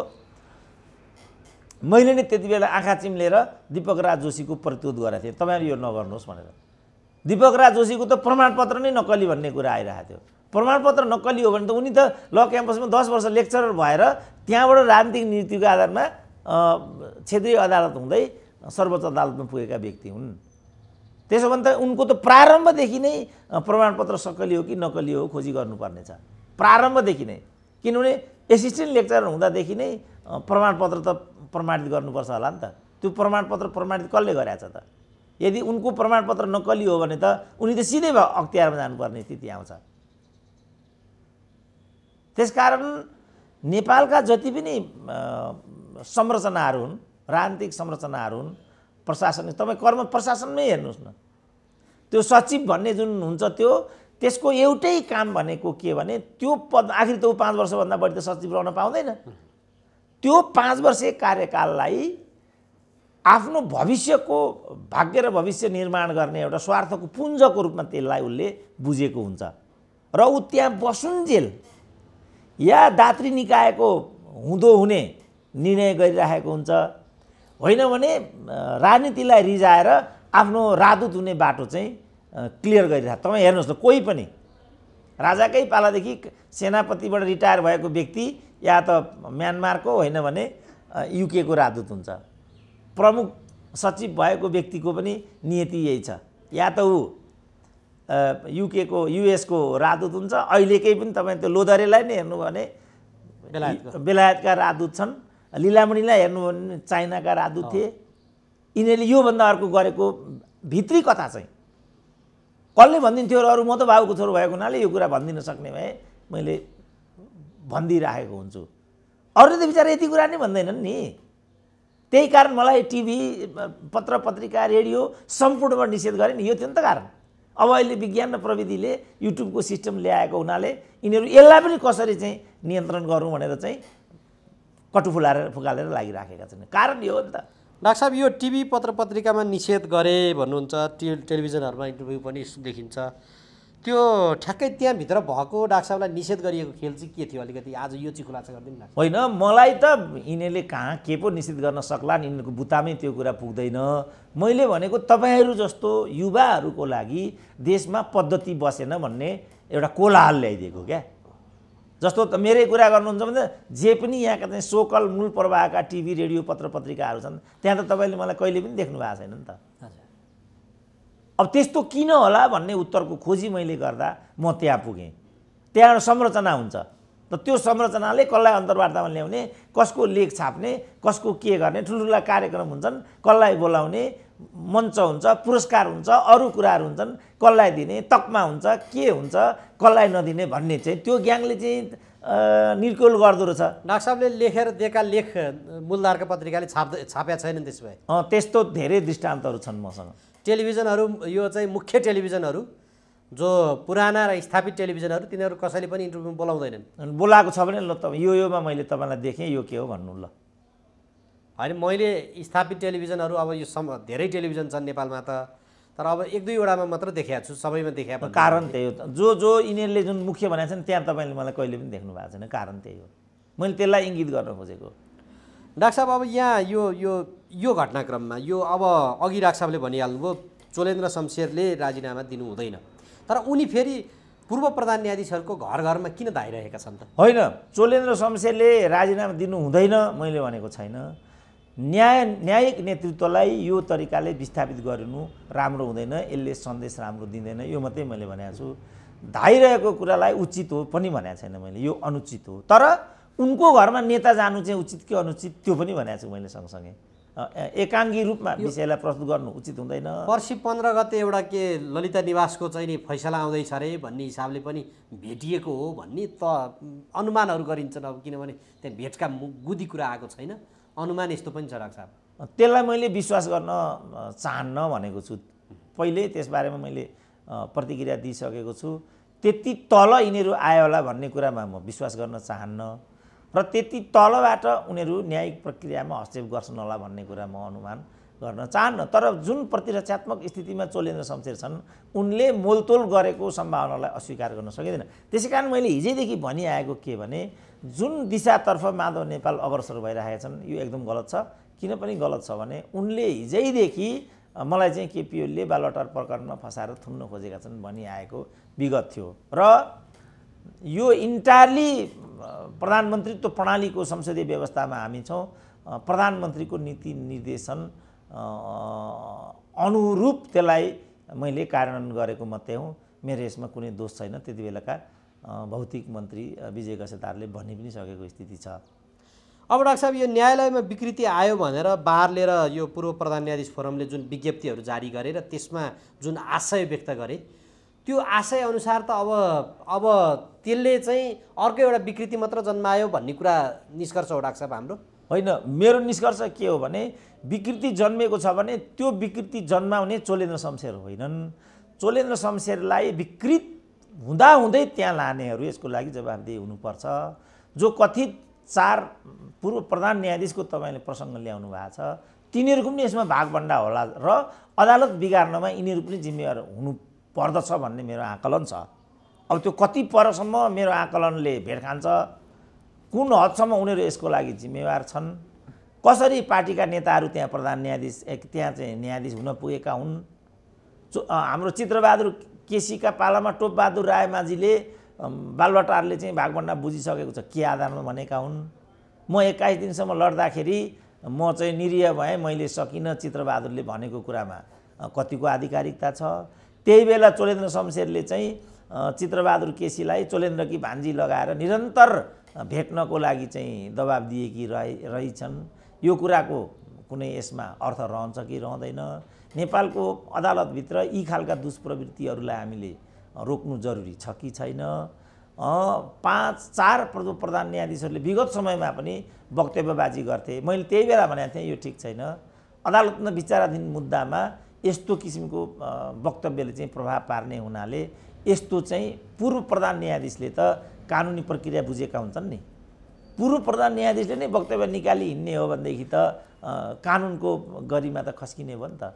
Speaker 2: मैले नै त्यति बेला आँखा चिम्लेर दीपक राज जोशीको प्रतिरोध गरेको थिएँ, तपाईँहरू यो नगर्नुहोस् भनेर। दीपक राज जोशीको त प्रमाणपत्र नै नक्कली भन्ने कुरा आइरहेको थियो। प्रमाणपत्र नक्कली हो भने त उनी त ल क्याम्पसमा 10 वर्ष लेक्चरर भएर त्यहाँबाट राजनीतिक नीतिको आधारमा क्षेत्रीय अदालत हुँदै सर्वोच्च अदालतमा पुगेका व्यक्ति हुन्। त्यसो भने त उनको त प्रारम्भदेखि नै प्रमाणपत्र सक्कली हो कि नक्कली हो खोजी गर्नुपर्ने छ, प्रारम्भदेखि नै। किनभने एसिस्टेन्ट लेक्चरर हुँदादेखि नै प्रमाणपत्र त प्रमाणित गर्नुपर्छ होला नि त। त्यो प्रमाणपत्र प्रमाणित कसले गरेछ त? यदि उनको प्रमाणपत्र नक्कली हो भने त उनी त सिधै अख्तियारमा जानुपर्ने स्थिति आउँछ। त्यसकारण नेपालका जति पनि संरचनाहरू हुन्, राजनीतिक संरचनाहरू हुन्, प्रशासनिक, तपाईँ कर्म प्रशासनमै हेर्नुहोस् न, त्यो सचिव भन्ने जुन हुन्छ त्यसको एउटै काम भनेको के भने त्यो पद आखिर त 5 वर्षभन्दा बढी त सचिव रहन पाउँदैन। त्यो 5 वर्षीय कार्यकाललाई आफ्नो भविष्यको भाग्य र भविष्य निर्माण गर्ने एउटा स्वार्थको पुञ्जको रूपमा त्यसलाई उसले बुझेको हुन्छ र ऊ त्यहाँ बसुन्जेल या दात्री निकायको हुँदो हुने निर्णय गरिरहेको हुन्छ। होइन भने राजनीतिलाई रिजाएर आफ्नो राजदूत हुने बाटो चाहिँ क्लियर गरिरहेको। तपाईँ हेर्नुहोस् न, कोही पनि राजाकै पालादेखि सेनापतिबाट रिटायर भएको व्यक्ति या त म्यानमारको होइन भने युकेको राजदूत हुन्छ। प्रमुख सचिव भएको व्यक्तिको पनि नियति यही छ, या त ऊ युकेको युएसको राजदूत हुन्छ। अहिलेकै पनि तपाईँ त्यो लोधरेलाई नै हेर्नु भने बेलायतका राजदूत छन्, लीलामणिलाई हेर्नु भने चाइनाका राजदूत थिए। यिनीहरूले योभन्दा अर्को गरेको भित्री कथा चाहिँ कसले भनिदिन्थ्यो र अरू म त बाबुको छोरो भएको हुनाले यो कुरा भनिदिन सक्ने भए मैले भनिदिइराखेको हुन्छु। अरूले त बिचारा यति कुरा नै भन्दैनन् नि। त्यही कारण मलाई टिभी, पत्र पत्रिका, रेडियो सम्पूर्णबाट निषेध गरेँ नि, यो थियो नि त कारण। अब अहिले विज्ञान र प्रविधिले युट्युबको सिस्टम ल्याएको हुनाले यिनीहरू यसलाई पनि कसरी चाहिँ नियन्त्रण गरौँ भनेर चाहिँ कटु फुकालेर लागिराखेका छन्। कारण यो हो नि त।
Speaker 3: डाक्टर साहब यो टिभी पत्र पत्रिकामा निषेध गरे भन्नुहुन्छ, टेलिभिजनहरूमा इन्टरभ्यू पनि देखिन्छ, त्यो ठ्याक्कै त्यहाँभित्र भएको डाक्टर साहबलाई निषेध गरिएको खेल चाहिँ के थियो अलिकति आज यो चाहिँ खुलासा गरिदिनु न।
Speaker 2: होइन, मलाई त यिनीहरूले कहाँ के पो निषेध गर्न सक्ला, यिनीहरूको बुतामै त्यो कुरा पुग्दैन। मैले भनेको तपाईँहरू जस्तो युवाहरूको लागि देशमा पद्धति बसेन भन्ने एउटा कोलाहल ल्याइदिएको क्या। जस्तो त मेरै कुरा गर्नुहुन्छ भने जे पनि यहाँका चाहिँ सोकल मूल प्रवाहका टिभी रेडियो पत्र पत्रिकाहरू छन् त्यहाँ त तपाईँले मलाई कहिले पनि देख्नु भएको छैन नि त। अब त्यस्तो किन होला भन्ने उत्तरको खोजी मैले गर्दा म त्यहाँ पुगेँ। त्यहाँ संरचना हुन्छ, त त्यो संरचनाले कसलाई अन्तर्वार्तामा ल्याउने, कसको लेख छाप्ने, कसको के गर्ने, ठुल्ठुला कार्यक्रम हुन्छन्, कसलाई बोलाउने, मञ्च हुन्छ, पुरस्कार हुन्छ, अरू कुराहरू हुन्छन्, कसलाई दिने, तकमा हुन्छ, के हुन्छ, कसलाई नदिने भन्ने चाहिँ त्यो ग्याङले चाहिँ निर्कुल गर्दो रहेछ।
Speaker 3: डाक्टर साहबले लेखेर दिएका लेख मूलधारका पत्रिकाले छापेका छैनन्। त्यसो भए
Speaker 2: त्यस्तो धेरै दृष्टान्तहरू छन् मसँग।
Speaker 3: टेलिभिजनहरू यो चाहिँ मुख्य टेलिभिजनहरू जो पुराना र स्थापित टेलिभिजनहरू तिनीहरू कसैले पनि इन्टरभ्यू बोलाउँदैनन्।
Speaker 2: बोलाएको छ भने ल योमा मैले तपाईँलाई देखेँ, यो के हो भन्नु ल।
Speaker 3: होइन, मैले स्थापित टेलिभिजनहरू अब यो धेरै टेलिभिजन छन् नेपालमा त, तर अब एक दुईवटामा मात्र देखाएको छु, सबैमा देखाएको
Speaker 2: कारण त्यही हो। जो यिनीहरूले जुन मुख्य भनेको छन् त्यहाँ तपाईँले मलाई कहिले पनि देख्नु भएको छैन, कारण त्यही हो। मैले त्यसलाई इङ्गित गर्न खोजेको।
Speaker 3: डाक्टर साहब अब यहाँ यो घटनाक्रममा यो अब अघि डाक्टर साहबले भनिहाल्नुभयो चोलेन्द्र शमशेरले राजीनामा दिनु हुँदैन, तर उनी फेरि पूर्व प्रधान न्यायाधीशहरूको घर घरमा किन धाइरहेका छन् त?
Speaker 2: होइन, चोलेन्द्र शमशेरले राजीनामा दिनु हुँदैन मैले भनेको छैन। न्यायिक नेतृत्वलाई यो तरिकाले विस्थापित गर्नु राम्रो हुँदैन, यसले सन्देश राम्रो दिँदैन, यो मात्रै मैले भनेको छु। धाइरहेको कुरालाई उचित हो पनि भनेको छैन मैले, यो अनुचित हो। तर उनको घरमा नेता जानु चाहिँ उचित कि अनुचित त्यो पनि भनेको छु मैले सँगसँगै। एकाङ्गी रूपमा विषयलाई प्रस्तुत गर्नु उचित हुँदैन।
Speaker 3: पर्सि 15 गते एउटा के ललिता निवासको चाहिँ नि फैसला आउँदैछ अरे भन्ने हिसाबले पनि भेटिएको हो भन्ने त अनुमानहरू गरिन्छन्। अब किनभने त्यहाँ भेटका गुदी कुरा आएको छैन, अनुमान यस्तो पनि छ डाक्टर साहब।
Speaker 2: त्यसलाई मैले विश्वास गर्न चाहन्न भनेको छु पहिल्यै, त्यसबारेमा मैले प्रतिक्रिया दिइसकेको छु। त्यति तल यिनीहरू आयो होला भन्ने कुरामा म विश्वास गर्न चाहन्न र त्यति तलबाट उनीहरू न्यायिक प्रक्रियामा हस्तक्षेप गर्छन् होला भन्ने कुरा म अनुमान गर्न चाहन्न। तर जुन प्रतिरक्षात्मक स्थितिमा चोलेन्द्र शमशेर छन् उनले मोलतोल गरेको सम्भावनालाई अस्वीकार गर्न सकिँदैन। त्यसै कारण मैले हिजैदेखि भनिआएको के भने जुन दिशातर्फ माधव नेपाल अग्रसर भइरहेका छन् यो एकदम गलत छ। किन पनि गलत छ भने उनले हिजैदेखि मलाई चाहिँ केपी ओलीले बालुवाटार प्रकरणमा फसाएर थुन्न खोजेका छन् भनिआएको विगत थियो र यो इन्टायरली प्रधानमन्त्रीत्व प्रणालीको संसदीय व्यवस्थामा हामी छौँ। प्रधानमन्त्रीको नीति निर्देशन अनुरूप त्यसलाई मैले कार्यान्वयन गरेको मात्रै हुँ, मेरो यसमा कुनै दोष छैन। त्यति बेलाका भौतिक मन्त्री विजय गसेतारले भनि पनि सकेको स्थिति छ।
Speaker 3: अब डाक्टर साहब यो न्यायालयमा विकृति आयो भनेर बार लिएर यो पूर्व प्रधान न्यायाधीश फोरमले जुन विज्ञप्तिहरू जारी गरे र त्यसमा जुन आशय व्यक्त गरे त्यो आशय अनुसार त अब त्यसले चाहिँ अर्को एउटा विकृति मात्र जन्मायो भन्ने कुरा निष्कर्ष हो डाक्टर साहब हाम्रो?
Speaker 2: होइन, मेरो निष्कर्ष के हो भने विकृति जन्मेको छ भने त्यो विकृति जन्माउने चोलेन्द्र शमशेर होइनन्। चोलेन्द्र शमशेरलाई विकृत हुँदाहुँदै त्यहाँ लानेहरू यसको लागि जवाबदेही हुनुपर्छ। जो कथित 4 पूर्व प्रधान न्यायाधीशको तपाईँले प्रसङ्ग ल्याउनु भएको छ तिनीहरूको पनि यसमा भागभण्डा होला र अदालत बिगार्नमा यिनीहरू पनि जिम्मेवार हुनु पर्दछ भन्ने मेरो आकलन छ। अब त्यो कति परसम्म मेरो आकलनले भेट खान्छ, कुन हदसम्म उनीहरू यसको लागि जिम्मेवार छन्, कसरी पार्टीका नेताहरू त्यहाँ प्रधान न्यायाधीश त्यहाँ चाहिँ न्यायाधीश हुन पुगेका हुन्। हाम्रो चित्रबहादुर केसीका पालामा टोपबहादुर रायमाझीले बालुवाटारले चाहिँ भागभण्डा बुझिसकेको छ के आधारमा भनेका हुन्। म 21 दिनसम्म लड्दाखेरि म चाहिँ निरीह भएँ, मैले सकिनँ चित्रबहादुरले भनेको कुरामा कतिको आधिकारिकता छ। त्यही बेला चोलेन्द्र शमशेरले चाहिँ चित्रबहादुर केसीलाई चोलेन्द्रकी भान्जी लगाएर निरन्तर भेट्नको लागि चाहिँ दबाब दिएकी रहेछन्। यो कुराको कुनै यसमा अर्थ रहन्छ कि रहँदैन? नेपालको अदालतभित्र यी खालका दुष्प्रवृत्तिहरूलाई हामीले रोक्नु जरुरी छ कि छैन? 5-4 पूर्व प्रधान न्यायाधीशहरूले विगत समयमा पनि वक्तव्यबाजी गर्थे। मैले त्यही बेला भनेको थिएँ यो ठिक छैन। अदालतमा विचाराधीन मुद्दामा यस्तो किसिमको वक्तव्यले चाहिँ प्रभाव पार्ने हुनाले यस्तो चाहिँ पूर्व प्रधान न्यायाधीशले त कानुनी प्रक्रिया बुझेका हुन्छन् नि। पूर्व प्रधान न्यायाधीशले नै वक्तव्य निकाली हिँड्ने हो भनेदेखि त कानुनको गरिमा त खस्किने भयो नि त।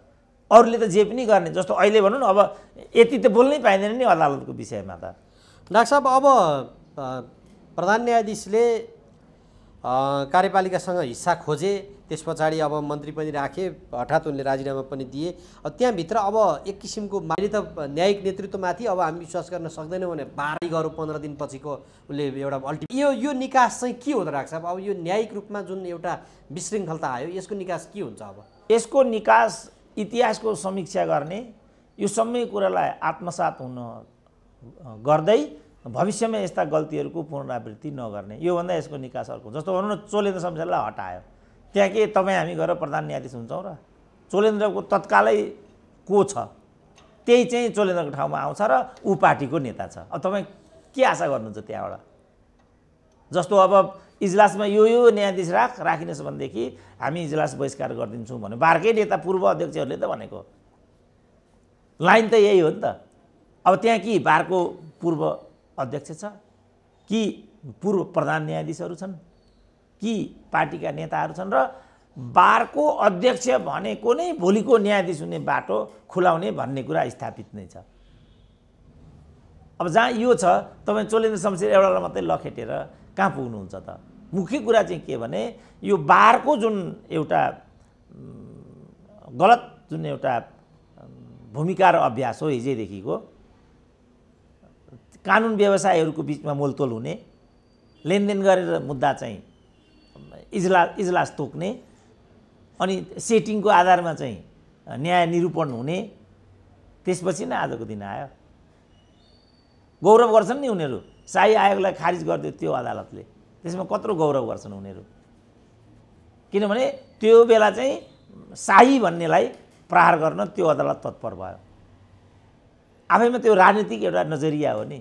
Speaker 2: अरूले त जे पनि गर्ने, जस्तो अहिले भनौँ न अब यति त बोल्नै पाइँदैन नि अदालतको विषयमा त।
Speaker 3: डाक्टर साहब, अब प्रधान न्यायाधीशले कार्यपालिकासँग हिस्सा खोजे, त्यस पछाडि अब मन्त्री पनि राखे, हठात उनले राजीनामा पनि दिए। अब त्यहाँभित्र अब एक किसिमको माथि त न्यायिक नेतृत्वमाथि अब हामी विश्वास गर्न सक्दैनौँ भने बाह्रै गरौँ 15 दिनपछिको उसले एउटा यो निकास चाहिँ के हो त डाक्टर साहब? अब यो न्यायिक रूपमा जुन एउटा विशृङ्खलता आयो, यसको निकास के हुन्छ? अब
Speaker 2: यसको निकास इतिहासको समीक्षा गर्ने, यो सबै कुरालाई आत्मसात हुन गर्दै भविष्यमा यस्ता गल्तीहरूको पुनरावृत्ति नगर्ने, योभन्दा यसको निकास अर्को। जस्तो भनौँ न, चोलेन्द्र शमशेरलाई हटायो, त्यहाँ के तपाईँ हामी गएर प्रधान न्यायाधीश हुन्छौँ र? चोलेन्द्रको तत्कालै को छ, त्यही चाहिँ चोलेन्द्रको ठाउँमा आउँछ र ऊ पार्टीको नेता छ। अब तपाईँ के आशा गर्नुहुन्छ त्यहाँबाट? जस्तो अब इजलासमा यो न्यायाधीश राखिनुहोस् भनेदेखि हामी इजलास बहिष्कार गरिदिन्छौँ भने बारकै नेता पूर्व अध्यक्षहरूले त भनेको लाइन त यही हो नि त। अब त्यहाँ कि बारको पूर्व अध्यक्ष छ कि पूर्व प्रधान न्यायाधीशहरू छन् कि पार्टीका नेताहरू छन्, र बारको अध्यक्ष भनेको नै भोलिको न्यायाधीश हुने बाटो खुलाउने भन्ने कुरा स्थापित नै छ। अब जहाँ यो छ, तपाईँ चोलेन्द्र शमशेर एउटालाई मात्रै लखेटेर कहाँ पुग्नुहुन्छ त? मुख्य कुरा चाहिँ के भने यो बारको जुन एउटा गलत जुन एउटा भूमिका र अभ्यास हो हिजैदेखिको, कानुन व्यवसायहरूको बिचमा मोलतोल हुने, लेनदेन गरेर मुद्दा चाहिँ इजलास तोक्ने, अनि सेटिङको आधारमा चाहिँ न्याय निरूपण हुने, त्यसपछि नै आजको दिन आयो। गौरव गर्छन् नि उनीहरू, शाही आयोगलाई खारिज गरिदियो त्यो अदालतले, त्यसमा कत्रो गौरव गर्छन् उनीहरू। किनभने त्यो बेला चाहिँ शाही भन्नेलाई प्रहार गर्न त्यो अदालत तत्पर भयो। आफैमा त्यो राजनीतिक एउटा नजरिया हो नि।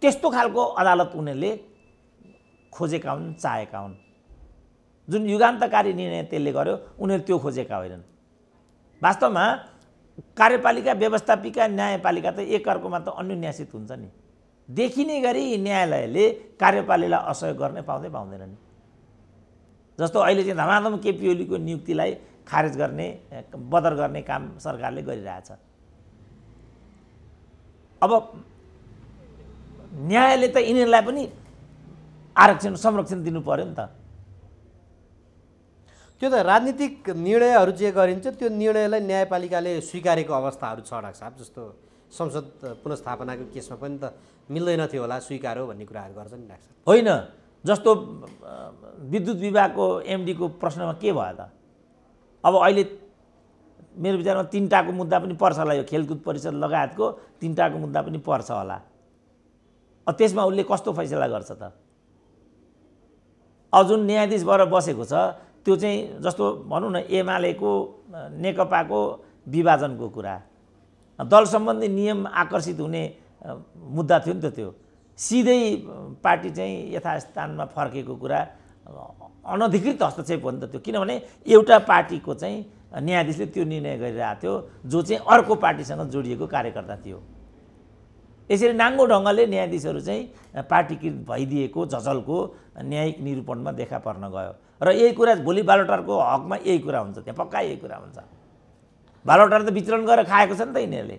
Speaker 2: त्यस्तो खालको अदालत उनीहरूले खोजेका हुन्, चाहेका हुन्। जुन युगान्तकारी निर्णय त्यसले गर्यो, उनीहरू त्यो खोजेका होइनन्। वास्तवमा कार्यपालिका, व्यवस्थापिका, न्यायपालिका त एकअर्कोमा त अन्योन्यासित हुन्छ नि। देखिने गरी न्यायालयले कार्यपालिकालाई असहयोग गर्ने पाउँदैन नि। जस्तो अहिले चाहिँ धमाधम केपी ओलीको नियुक्तिलाई खारेज गर्ने, बदर गर्ने काम सरकारले गरिरहेछ। अब न्यायले त यिनीहरूलाई पनि आरक्षण संरक्षण दिनु पर्यो नि त।
Speaker 3: त्यो त राजनीतिक निर्णयहरू जे गरिन्छ त्यो निर्णयलाई न्यायपालिकाले स्वीकारेको अवस्थाहरू छ डाक्टर साहब। जस्तो संसद पुनर्स्थापनाको केसमा पनि त मिल्दैन थियो होला, स्वीकार हो भन्ने कुराहरू गर्छ नि डाक्टर साहब।
Speaker 2: होइन, जस्तो विद्युत विभागको एमडीको प्रश्नमा के भयो त? अब अहिले मेरो विचारमा 3टाको मुद्दा पनि पर्छ होला, यो खेलकुद परिषद लगायतको 3टाको मुद्दा पनि पर्छ होला। अब त्यसमा उसले कस्तो फैसला गर्छ त? अब जुन न्यायाधीश भएर बसेको छ त्यो चाहिँ जस्तो भनौँ न एमालेको नेकपाको विभाजनको कुरा, दल सम्बन्धी नियम आकर्षित हुने मुद्दा थियो नि त। त्यो सिधै पार्टी चाहिँ यथास्थानमा फर्केको कुरा अनधिकृत हस्तक्षेप हो नि त त्यो। किनभने एउटा पार्टीको चाहिँ न्यायाधीशले त्यो निर्णय गरिरहेको थियो जो चाहिँ अर्को पार्टीसँग जोडिएको कार्यकर्ता थियो। यसरी नाङ्गो ढङ्गले न्यायाधीशहरू चाहिँ पार्टीकृत भइदिएको झझलको न्यायिक निरूपणमा देखा पर्न गयो। र यही कुरा भोलि बालोटारको हकमा यही कुरा हुन्छ, त्यहाँ पक्का यही कुरा हुन्छ। बालोटार त विचरण गरेर खाएको छ नि त यिनीहरूले।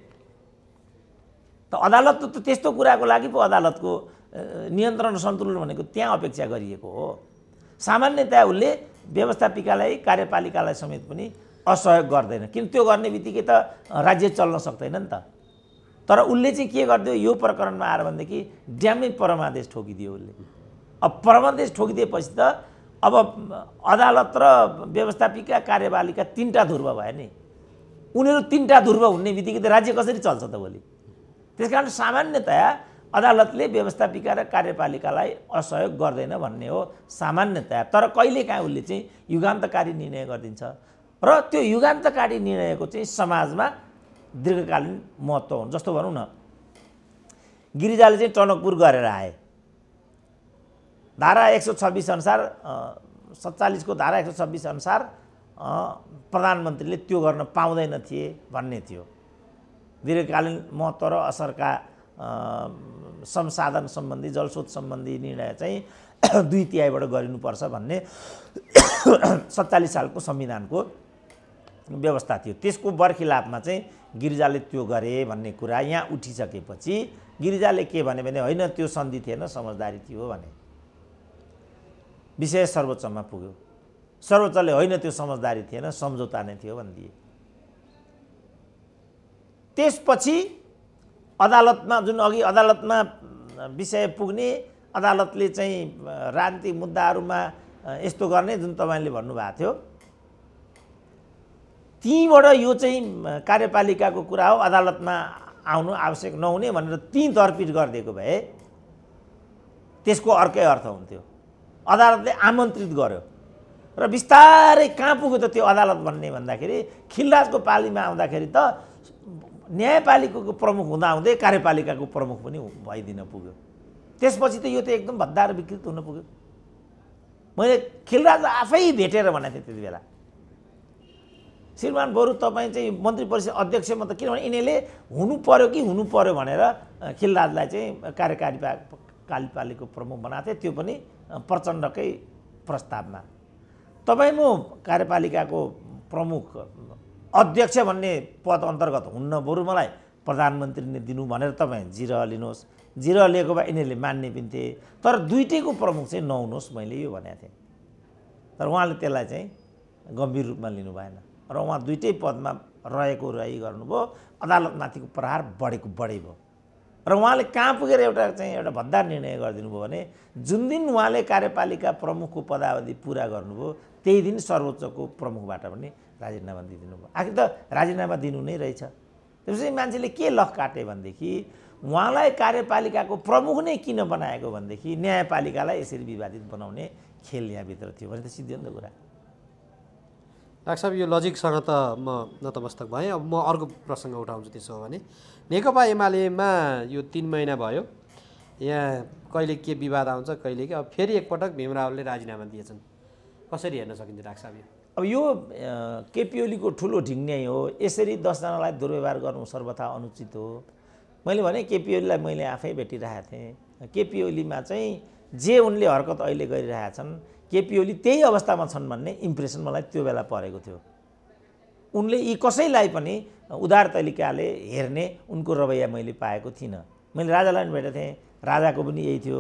Speaker 2: त अदालत त त्यस्तो कुराको लागि पो अदालतको नियन्त्रण सन्तुलन भनेको त्यहाँ अपेक्षा गरिएको हो। सामान्यतया उसले व्यवस्थापिकालाई, कार्यपालिकालाई समेत पनि असहयोग गर्दैन, किन त्यो गर्ने बित्तिकै त राज्य चल्न सक्दैन नि त। तर उसले चाहिँ के गरिदियो यो प्रकरणमा आएर भनेदेखि ड्यामै परमादेश ठोकिदियो उसले। अब परमादेश ठोकिदिएपछि त अब अदालत र व्यवस्थापिका, कार्यपालिका 3टा ध्रुव भयो नि। उनीहरू 3टा ध्रुव हुने बित्तिकै त राज्य कसरी चल्छ त भोलि? त्यसकारण सामान्यतया अदालतले व्यवस्थापिका र कार्यपालिकालाई असहयोग गर्दैन भन्ने हो सामान्यतया। तर कहिलेकाहीँ उसले चाहिँ युगान्तकारी निर्णय गरिदिन्छ र त्यो युगान्तकारी निर्णयको चाहिँ समाजमा दीर्घकालीन महत्त्व हुन्छ। जस्तो भनौँ न, गिरिजाले चाहिँ टनकपुर गरेर आए, धारा 126 अनुसार 47 को धारा 126 अनुसार प्रधानमन्त्रीले त्यो गर्न पाउँदैन थिए भन्ने थियो। दीर्घकालीन महत्त्व र असरका संसाधन सम्बन्धी जलस्रोत सम्बन्धी निर्णय चाहिँ 2/3 गरिनुपर्छ भन्ने 47 सालको संविधानको व्यवस्था थियो। त्यसको बरखिलाफमा चाहिँ गिरिजाले त्यो गरे भन्ने कुरा यहाँ उठिसकेपछि गिरिजाले के भने होइन त्यो सन्धि थिएन समझदारी थियो भने विषय सर्वोच्चमा पुग्यो। सर्वोच्चले होइन त्यो समझदारी थिएन सम्झौता नै थियो भनिदिए। त्यसपछि अदालतमा जुन अघि अदालतमा विषय पुग्ने अदालतले चाहिँ राजनीतिक मुद्दाहरूमा यस्तो गर्ने जुन तपाईँले भन्नुभएको थियो तीबाट यो चाहिँ कार्यपालिकाको कुरा हो अदालतमा आउनु आवश्यक नहुने भनेर तीन तर्पिट गरिदिएको भए त्यसको अर्कै अर्थ हुन्थ्यो। अदालतले आमन्त्रित गर्यो र बिस्तारै कहाँ पुग्यो त त्यो अदालत भन्ने भन्दाखेरि खिलराजको पालीमा आउँदाखेरि त न्यायपालिकाको प्रमुख हुँदाहुँदै कार्यपालिकाको प्रमुख पनि भइदिन पुग्यो। त्यसपछि त यो त एकदम भद्दार विकृत हुन पुग्यो। मैले खिलराज आफै भेटेर भनेको थिएँ त्यति बेला श्रीमान बरु तपाईँ चाहिँ मन्त्री परिषद अध्यक्षमा त किनभने यिनीहरूले हुनु पर्यो कि हुनु पर्यो भनेर खिलराजलाई चाहिँ कार्यपालिकाको प्रमुख बनाएको थिए त्यो पनि प्रचण्डकै प्रस्तावमा। तपाईँ म कार्यपालिकाको प्रमुख अध्यक्ष भन्ने पद अन्तर्गत हुन्न बरु मलाई प्रधानमन्त्री नै दिनु भनेर तपाईँ जिरह लिनुहोस्। जिरह लिएको भए यिनीहरूले मान्ने पनि थिए तर दुईटैको प्रमुख चाहिँ नहुनुहोस् मैले यो भनेको थिएँ। तर उहाँले त्यसलाई चाहिँ गम्भीर रूपमा लिनु भएन र उहाँ दुईटै पदमा रहेको रही गर्नुभयो। अदालतमाथिको प्रहार बढेको बढै भयो र उहाँले कहाँ पुगेर एउटा भद्दा निर्णय गरिदिनु भयो भने जुन दिन उहाँले कार्यपालिका प्रमुखको पदावधि पुरा गर्नुभयो त्यही दिन सर्वोच्चको प्रमुखबाट पनि राजीनामा दिइदिनु भयो। आखिर त राजीनामा दिनु नै रहेछ। त्यसपछि मान्छेले के लख काटे भनेदेखि उहाँलाई कार्यपालिकाको प्रमुख नै किन बनाएको भनेदेखि न्यायपालिकालाई यसरी विवादित बनाउने खेल यहाँभित्र थियो भने त सिद्धियो नि त कुरा।
Speaker 3: डाक्टर साहब यो लजिकसँग त म नतमस्तक भएँ। अब म अर्को प्रसङ्ग उठाउँछु। त्यसो हो भने नेकपा एमालेमा यो 3 महिना भयो यहाँ कहिले के विवाद आउँछ कहिले के। अब फेरि एकपटक भीम रावलले राजीनामा दिएछन्। कसरी हेर्न सकिन्छ डाक्टर साहब यो?
Speaker 2: अब यो केपी ओलीको ठुलो ढिङ्ग्याइ हो। यसरी 10 जनालाई दुर्व्यवहार गर्नु सर्वथा अनुचित हो। मैले भने केपी ओलीलाई मैले आफै भेटिरहेको थिएँ। केपी ओलीमा चाहिँ जे उनले हरकत अहिले गरिरहेछन् केपी ओली त्यही अवस्थामा छन् भन्ने इम्प्रेसन मलाई त्यो बेला परेको थियो। उनले यी कसैलाई पनि उदार तरिकाले हेर्ने उनको रवैया मैले पाएको थिइनँ। मैले राजालाई पनि भेटेको थिएँ, राजाको पनि यही थियो।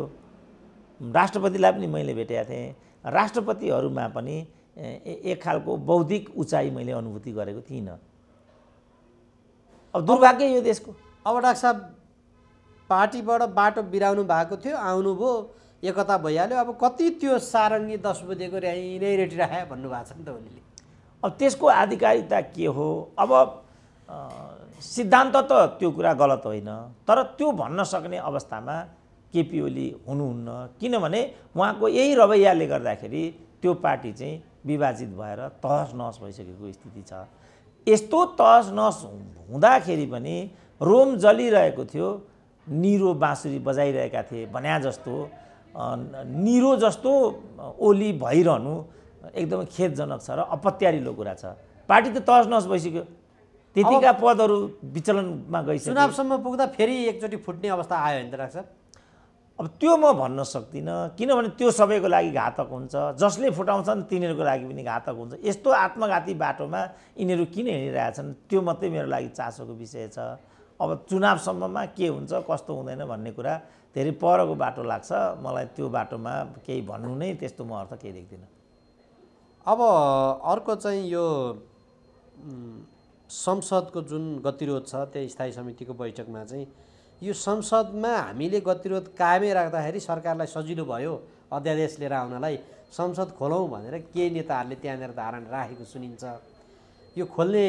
Speaker 2: राष्ट्रपतिलाई पनि मैले भेटेका थिएँ। राष्ट्रपतिहरूमा पनि एक खालको बौद्धिक उचाइ मैले अनुभूति गरेको थिइनँ। अब दुर्भाग्य यो देशको।
Speaker 3: अब डाक्टर साहब पार्टीबाट बाटो बिराउनु भएको थियो आउनुभयो एकता भइहाल्यो। अब कति त्यो सारङ्गी 10 बजेको र्याई नै रेटिराख्या भन्नुभएको छ नि त ओलीले।
Speaker 2: अब त्यसको आधिकारिकता के हो? अब सिद्धान्त त त्यो कुरा गलत होइन तर त्यो भन्न सक्ने अवस्थामा केपी ओली हुनुहुन्न। किनभने उहाँको यही रवैयाले गर्दाखेरि त्यो पार्टी चाहिँ विभाजित भएर तहस नहस भइसकेको स्थिति छ। यस्तो तहस नहस हुँदाखेरि पनि रोम जलिरहेको थियो। निरो बाँसुरी बजाइरहेका थिए भन्या जस्तो निरो जस्तो ओली भइरहनु एकदमै खेदजनक छ र अपत्यारिलो कुरा छ। पार्टी त तहस नहस भइसक्यो। त्यतिका पदहरू विचलनमा गइसक्यो।
Speaker 3: चुनावसम्म पुग्दा फेरि एकचोटि फुट्ने अवस्था आयो नि त डाक्टर साहब।
Speaker 2: अब त्यो म भन्न सक्दिनँ किनभने त्यो सबैको लागि घातक हुन्छ। जसले फुटाउँछन् तिनीहरूको लागि पनि घातक हुन्छ। यस्तो आत्मघाती बाटोमा यिनीहरू किन हिँडिरहेछन् त्यो मात्रै मेरो लागि चासोको विषय छ। अब चुनावसम्ममा के हुन्छ कस्तो हुँदैन भन्ने कुरा धेरै परको बाटो लाग्छ। मलाई त्यो बाटोमा केही भन्नु नै त्यस्तो म अर्थ केही देख्दिनँ।
Speaker 3: अब अर्को चाहिँ यो संसदको जुन गतिरोध छ त्यही स्थायी समितिको बैठकमा चाहिँ यो संसदमा हामीले गतिरोध कायमै राख्दाखेरि सरकारलाई सजिलो भयो अध्यादेश लिएर आउनलाई। संसद खोलौँ भनेर केही नेताहरूले त्यहाँनिर धारणा राखेको सुनिन्छ। यो खोल्ने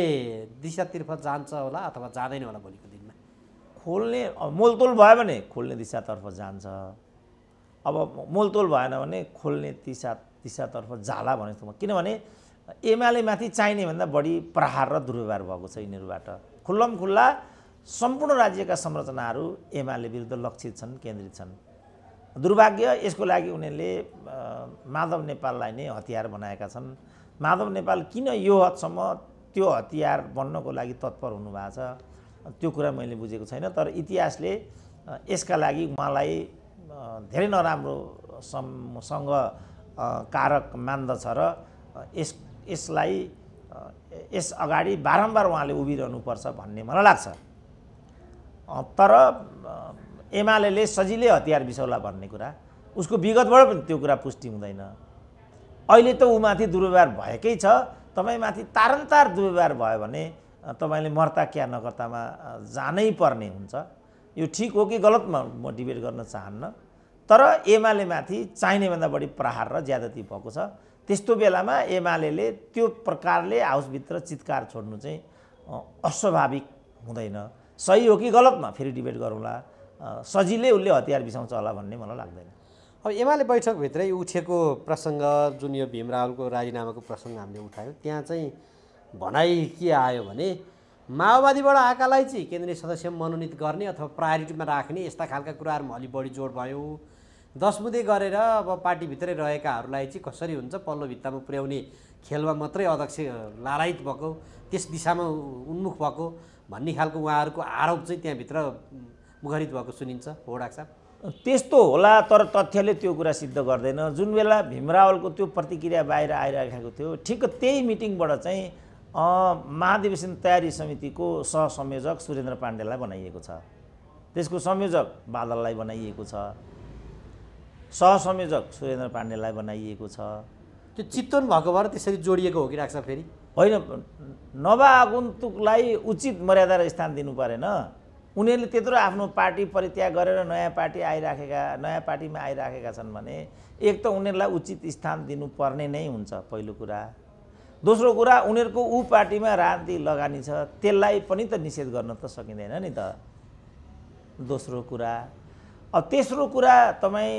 Speaker 3: दिशातर्फ जान्छ होला अथवा जाँदैन होला भोलिको दिनमा?
Speaker 2: खोल्ने मोलतोल भयो भने खोल्ने दिशातर्फ जान्छ। अब मोलतोल भएन भने खोल्ने दिशातर्फ जाला भने जस्तो। किनभने एमाले माथि चाहिने भन्दा बढी प्रहार र दुर्व्यवहार भएको छ यिनीहरूबाट। खुल्लम खुल्ला सम्पूर्ण राज्यका संरचनाहरू एमाले विरुद्ध लक्षित छन्, केन्द्रित छन्। दुर्भाग्य यसको लागि उनीहरूले माधव नेपाललाई नै हतियार बनाएका छन्। माधव नेपाल किन यो हदसम्म त्यो हतियार बन्नको लागि तत्पर हुनुभएको छ त्यो कुरा मैले बुझेको छैन। तर इतिहासले यसका लागि उहाँलाई धेरै नराम्रो सँग कारक मान्दछ र यसलाई यस अगाडि बारम्बार उहाँले उभिरहनुपर्छ भन्ने मलाई लाग्छ। तर एमाले सजिलै हतियार बिसाउला भन्ने कुरा उसको विगतबाट पनि त्यो कुरा पुष्टि हुँदैन। अहिले त उमाथि दुर्व्यवहार भएकै छ, तपाईँमाथि तारन्तार दुर्व्यवहार भयो भने तपाईँले मर्ता क्या नकर्तामा जानै पर्ने हुन्छ। यो ठिक हो कि गलत म डिबेट गर्न चाहन्न, तर एमाले माथि चाहिनेभन्दा बढी प्रहार र ज्यादती भएको छ। त्यस्तो बेलामा एमाले त्यो प्रकारले हाउसभित्र चित्कार छोड्नु चाहिँ अस्वाभाविक हुँदैन। सही हो कि गलतमा फेरि डिबेट गरौँला, सजिलै उसले हतियार बिसाउँछ होला भन्ने मलाई लाग्दैन।
Speaker 3: अब एमाले बैठकभित्रै उठेको प्रसङ्ग जुन यो भीम रावलको राजीनामाको प्रसङ्ग हामीले उठायौँ, त्यहाँ चाहिँ भनाइ के आयो भने माओवादीबाट आएकालाई चाहिँ केन्द्रीय सदस्य मनोनित गर्ने अथवा प्रायोरिटीमा राख्ने यस्ता खालका कुराहरूमा अलि बढी जोड भयो। 10 बुँदे गरेर अब पार्टीभित्रै रहेकाहरूलाई चाहिँ कसरी हुन्छ पल्लो भित्तामा पुर्याउने खेलमा मात्रै अध्यक्ष लालायित भएको, त्यस दिशामा उन्मुख भएको भन्ने खालको उहाँहरूको आरोप चाहिँ त्यहाँभित्र मुखरित भएको सुनिन्छ। हो डाक्टर साहब?
Speaker 2: त्यस्तो होला, तर तथ्यले त्यो कुरा सिद्ध गर्दैन। जुन बेला भीम रावलको त्यो प्रतिक्रिया बाहिर आइरहेको थियो, ठिक त्यही मिटिङबाट चाहिँ महाधिवेशन तयारी समितिको सहसंयोजक सुरेन्द्र पाण्डेलाई बनाइएको छ, त्यसको संयोजक बादललाई बनाइएको छ, सहसंयोजक सुरेन्द्र पाण्डेलाई बनाइएको छ।
Speaker 3: त्यो चितवन भएको भएर त्यसरी जोडिएको हो कि डाक्टर साहब? फेरि
Speaker 2: होइन, नवआगन्तुकलाई उचित मर्यादा र स्थान दिनु परेन। उनीहरूले त्यत्रो आफ्नो पार्टी परित्याग गरेर नयाँ पार्टीमा आइराखेका छन् भने एक त उनीहरूलाई उचित स्थान दिनुपर्ने नै हुन्छ पहिलो कुरा। दोस्रो कुरा, उनीहरूको ऊ पार्टीमा राजनीति लगानी छ, त्यसलाई पनि त निषेध गर्न त सकिँदैन नि त। दोस्रो कुरा। अब तेस्रो कुरा, तपाईँ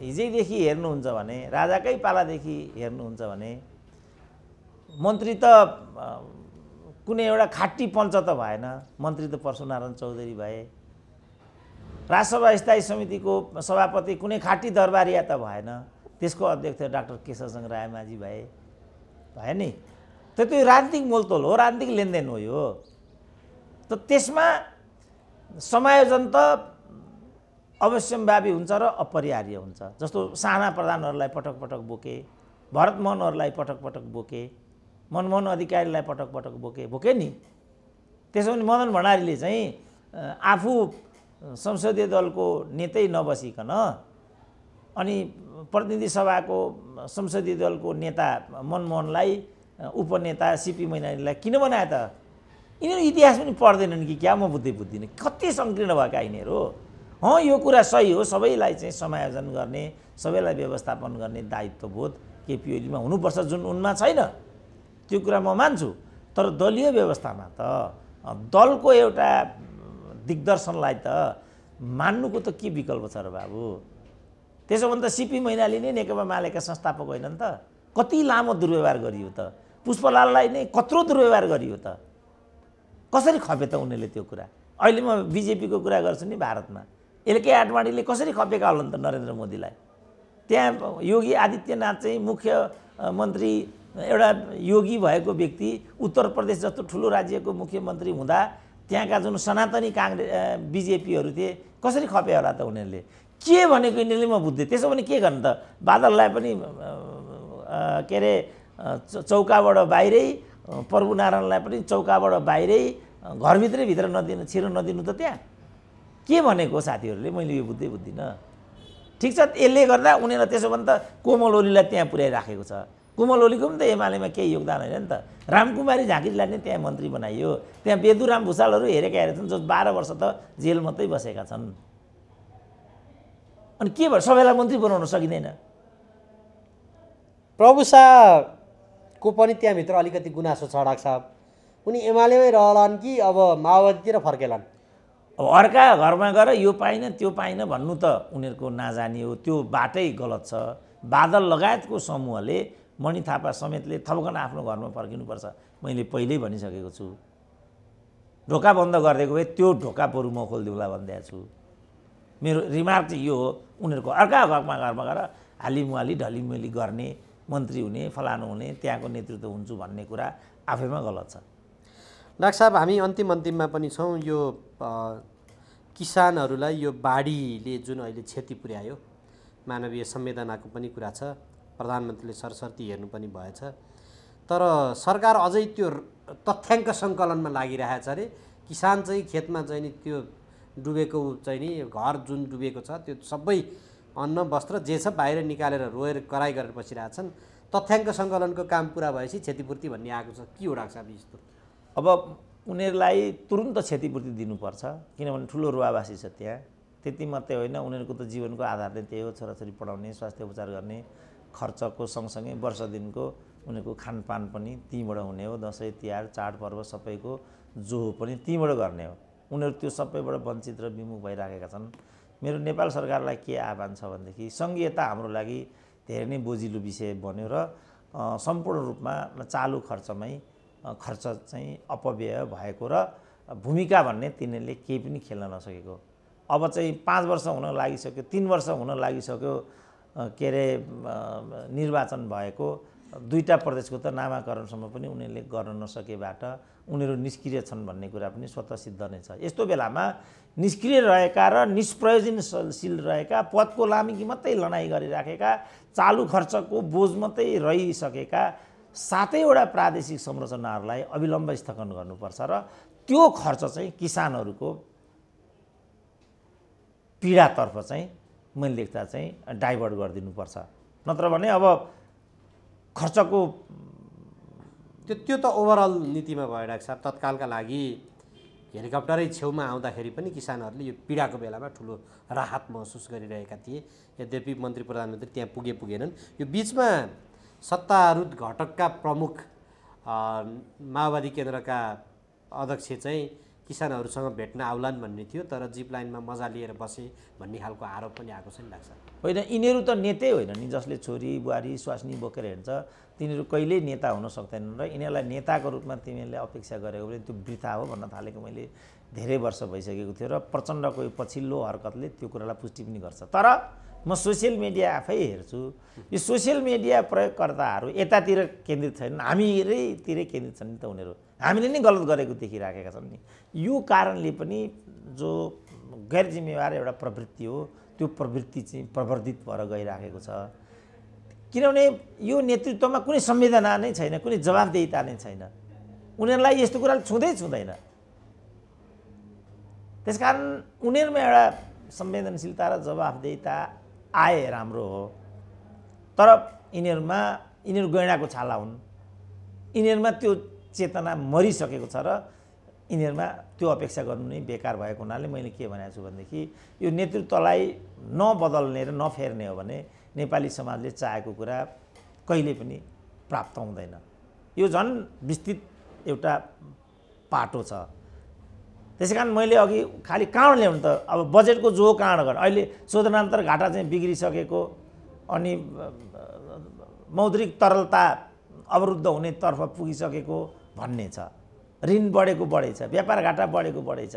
Speaker 2: हिजैदेखि हेर्नुहुन्छ भने, राजाकै पालादेखि हेर्नुहुन्छ भने मन्त्री त कुनै एउटा खाटी पञ्च त भएन, मन्त्री त परशुनारायण चौधरी भए। राजसभा स्थायी समितिको सभापति कुनै खाटी दरबारिया त भएन, त्यसको अध्यक्ष डाक्टर केशवचन्द्र रायमाझी भए नि। त त्यो राजनीतिक मोलतोल हो, राजनीतिक लेनदेन हो यो। त त्यसमा समायोजन त अवश्यम्भावी हुन्छ र अपरिहार्य हुन्छ। जस्तो साना प्रधानहरूलाई पटक पटक बोके, भरत मोहनहरूलाई पटक पटक बोके, मनमोहन अधिकारीलाई पटक पटक बोके नि। त्यसो भने मदन भण्डारीले चाहिँ आफू संसदीय दलको नेतै नबसिकन अनि प्रतिनिधि सभाको संसदीय दलको नेता मनमोहनलाई उपनेता सीपी मैनालीलाई किन बनाए त? यिनीहरू इतिहास पनि पढ्दैनन् कि क्या? म बुझ्दिनँ। कति सङ्कीर्ण भएका यिनीहरू। यो कुरा सही हो, सबैलाई चाहिँ समायोजन गर्ने, सबैलाई व्यवस्थापन गर्ने दायित्वबोध केपी ओलीमा हुनुपर्छ, जुन उनमा छैन। त्यो कुरा म मान्छु। तर दलीय व्यवस्थामा त दलको एउटा दिग्दर्शनलाई त मान्नुको त के विकल्प छ र बाबु? त्यसो भने त सीपी मैनाली नै नेकपा मालेका संस्थापक होइनन् त? कति लामो दुर्व्यवहार गरियो त? पुष्पलाललाई नै कत्रो दुर्व्यवहार गरियो त? कसरी खपे त उनीहरूले त्यो कुरा? अहिले म बिजेपीको कुरा गर्छु नि, भारतमा एलके आडवाणीले कसरी खपेका होलान् त नरेन्द्र मोदीलाई? त्यहाँ योगी आदित्यनाथ चाहिँ मुख्यमन्त्री, एउटा योगी भएको व्यक्ति, उत्तर प्रदेश जस्तो ठुलो राज्यको मुख्यमन्त्री हुँदा त्यहाँका जुन सनातनी बिजेपीहरू थिए, कसरी खपे होला त उनीहरूले? के भनेको यिनीहरूले म बुझ्दै। त्यसो भने के गर्नु त? बादललाई पनि के अरे चौकाबाट बाहिरै, प्रभुनारायणलाई पनि चौकाबाट बाहिरै, भित्र नदिनु, छिरो नदिनु त त्यहाँ के भनेको साथीहरूले? मैले यो बुझ्दिनँ। ठिक छ, यसले गर्दा उनीहरूलाई त्यसो भने त कोमल ओलीलाई त्यहाँ पुर्याइराखेको छ। कोमल ओलीको पनि त एमालेमा केही योगदान होइन नि त। रामकुमारी झाँक्रीलाई नै त्यहाँ मन्त्री बनाइयो। त्यहाँ बेदुराम भुषालहरू हेरेका हेरेछन्, जो 12 वर्ष त जेल मात्रै बसेका छन्। अनि के भयो? सबैलाई मन्त्री बनाउन सकिँदैन?
Speaker 3: प्रभु शाहको पनि त्यहाँभित्र अलिकति गुनासो छ डाक्टर साहब। उनी एमालेमै रहलान् कि अब माओवादीतिर फर्केलान्?
Speaker 2: अब अर्का घरमा गएर यो पाइन त्यो पाइन भन्नु त उनीहरूको नाजानी हो, त्यो बाटै गलत छ। बादल लगायतको समूहले, मणि थापा समेतले थपकन आफ्नो घरमा फर्किनुपर्छ। मैले पहिल्यै भनिसकेको छु। ढोका बन्द गरिदिएको भए त्यो ढोका बरु म खोलिदिउँला भनिदिएको छु। मेरो रिमार्क चाहिँ यो हो, उनीहरूको अर्का घरमा गएर हालिमुहाली ढलिमुहाली गर्ने, मन्त्री हुने, फलानु हुने, त्यहाँको नेतृत्व हुन्छु भन्ने कुरा आफैमा गलत छ।
Speaker 3: डाक्टर साहब, हामी अन्तिममा पनि छौँ। यो किसानहरूलाई यो बाढीले जुन अहिले क्षति पुर्यायो, मानवीय संवेदनाको पनि कुरा छ, प्रधानमन्त्रीले सरसर्ती हेर्नु पनि भएछ। तर सरकार अझै त्यो तथ्याङ्क सङ्कलनमा लागिरहेको छ अरे। किसान चाहिँ खेतमा चाहिँ नि त्यो डुबेको चाहिँ नि घर जुन डुबेको छ त्यो सबै अन्न वस्त्र जे छ बाहिर निकालेर रोएर कराई गरेर बसिरहेछन्। तथ्याङ्क सङ्कलनको काम पुरा भएपछि क्षतिपूर्ति भन्ने आएको छ। के हो डाक्टर साहब यस्तो?
Speaker 2: अब उनीहरूलाई तुरुन्त क्षतिपूर्ति दिनुपर्छ, किनभने ठुलो रुवावासी छ त्यहाँ। त्यति मात्रै होइन, उनीहरूको त जीवनको आधार नै त्यही हो, छोराछोरी पढाउने, स्वास्थ्य उपचार गर्ने, खर्चको सँगसँगै वर्ष दिनको उनीहरूको खानपान पनि त्यहीँबाट हुने हो। दसैँ तिहार चाडपर्व सबैको जोहो पनि त्यहीँबाट गर्ने हो। उनीहरू त्यो सबैबाट वञ्चित र विमुख भइराखेका छन्। मेरो नेपाल सरकारलाई के आह्वान छ भनेदेखि सङ्घीयता हाम्रो लागि धेरै नै बोजिलो विषय बन्यो र सम्पूर्ण रूपमा चालु खर्च चाहिँ अपव्यय भएको र भूमिका भन्ने तिनीहरूले केही पनि खेल्न नसकेको। अब चाहिँ 5 वर्ष हुन लागिसक्यो, 3 वर्ष हुन लागिसक्यो के अरे निर्वाचन भएको। 2टा प्रदेशको त नामाकरणसम्म पनि उनीहरूले गर्न नसकेबाट उनीहरू निष्क्रिय छन् भन्ने कुरा पनि स्वतः सिद्ध नै छ। यस्तो बेलामा निष्क्रिय रहेका र निष्प्रयोजनशील रहेका, पदको लामिकी मात्रै लडाइँ गरिराखेका, चालु खर्चको बोझ मात्रै रहिसकेका 7वटा प्रादेशिक संरचनाहरूलाई अविलम्ब स्थगन गर्नुपर्छ र त्यो खर्च चाहिँ किसानहरूको पीडातर्फ चाहिँ मैले लेख्दा चाहिँ डाइभर्ट गरिदिनुपर्छ। नत्र भने अब खर्चको
Speaker 3: त्यो त ओभरअल नीतिमा भयो डाक्टर साहब। तत्कालका लागि हेलिकप्टरै छेउमा आउँदाखेरि पनि किसानहरूले यो पीडाको बेलामा ठुलो राहत महसुस गरिरहेका थिए। यद्यपि मन्त्री प्रधानमन्त्री त्यहाँ पुगेनन्। यो बिचमा सत्तारूढ घटकका प्रमुख माओवादी केन्द्रका अध्यक्ष चाहिँ किसानहरूसँग भेट्न आउलान् भन्ने थियो, तर जिप लाइनमा मजा लिएर बसे भन्ने खालको आरोप पनि आएको छ नि डाक्टर साहब।
Speaker 2: होइन, यिनीहरू त नेतै होइन नि। जसले छोरी बुहारी स्वास्नी बोकेर हिँड्छ तिनीहरू कहिल्यै नेता हुन सक्दैनन् र यिनीहरूलाई नेताको रूपमा तिमीहरूले अपेक्षा गरेको भने त्यो वृथा हो भन्न थालेको मैले धेरै वर्ष भइसकेको थियो र प्रचण्डको पछिल्लो हरकतले त्यो कुरालाई पुष्टि पनि गर्छ। तर म सोसियल मिडिया आफै हेर्छु, यो सोसियल मिडिया प्रयोगकर्ताहरू यतातिर केन्द्रित छैनन्, हामीतिरै केन्द्रित छन् नि त उनीहरू। हामीले नै गलत गरेको देखिराखेका छन् नि। यो कारणले पनि जो गैर जिम्मेवार एउटा प्रवृत्ति हो त्यो प्रवृत्ति चाहिँ प्रवर्धित भएर गइराखेको छ। किनभने यो नेतृत्वमा कुनै संवेदना नै छैन, कुनै जवाबदेहिता नै छैन। उनीहरूलाई यस्तो कुरा छुँदैन। त्यसकारण उनीहरूमा एउटा संवेदनशीलता र जवाबदेहिता आए राम्रो हो। तर यिनीहरू गैँडाको छाला हुन्। यिनीहरूमा त्यो चेतना मरिसकेको छ र यिनीहरूमा त्यो अपेक्षा गर्नु नै बेकार भएको हुनाले मैले के भनेको छु भनेदेखि यो नेतृत्वलाई नबदल्ने र नफेर्ने हो भने नेपाली समाजले चाहेको कुरा कहिले पनि प्राप्त हुँदैन। यो झन् विस्तृत एउटा पाटो छ। त्यसैकारण मैले अघि खालि कहाँबाट ल्याउनु त, अब बजेटको जो कहाँबाट गर्नु। अहिले शोधनान्तर घाटा चाहिँ बिग्रिसकेको, अनि मौद्रिक तरलता अवरुद्ध हुनेतर्फ पुगिसकेको भन्ने छ। ऋण बढेको छ, व्यापार घाटा बढेको छ।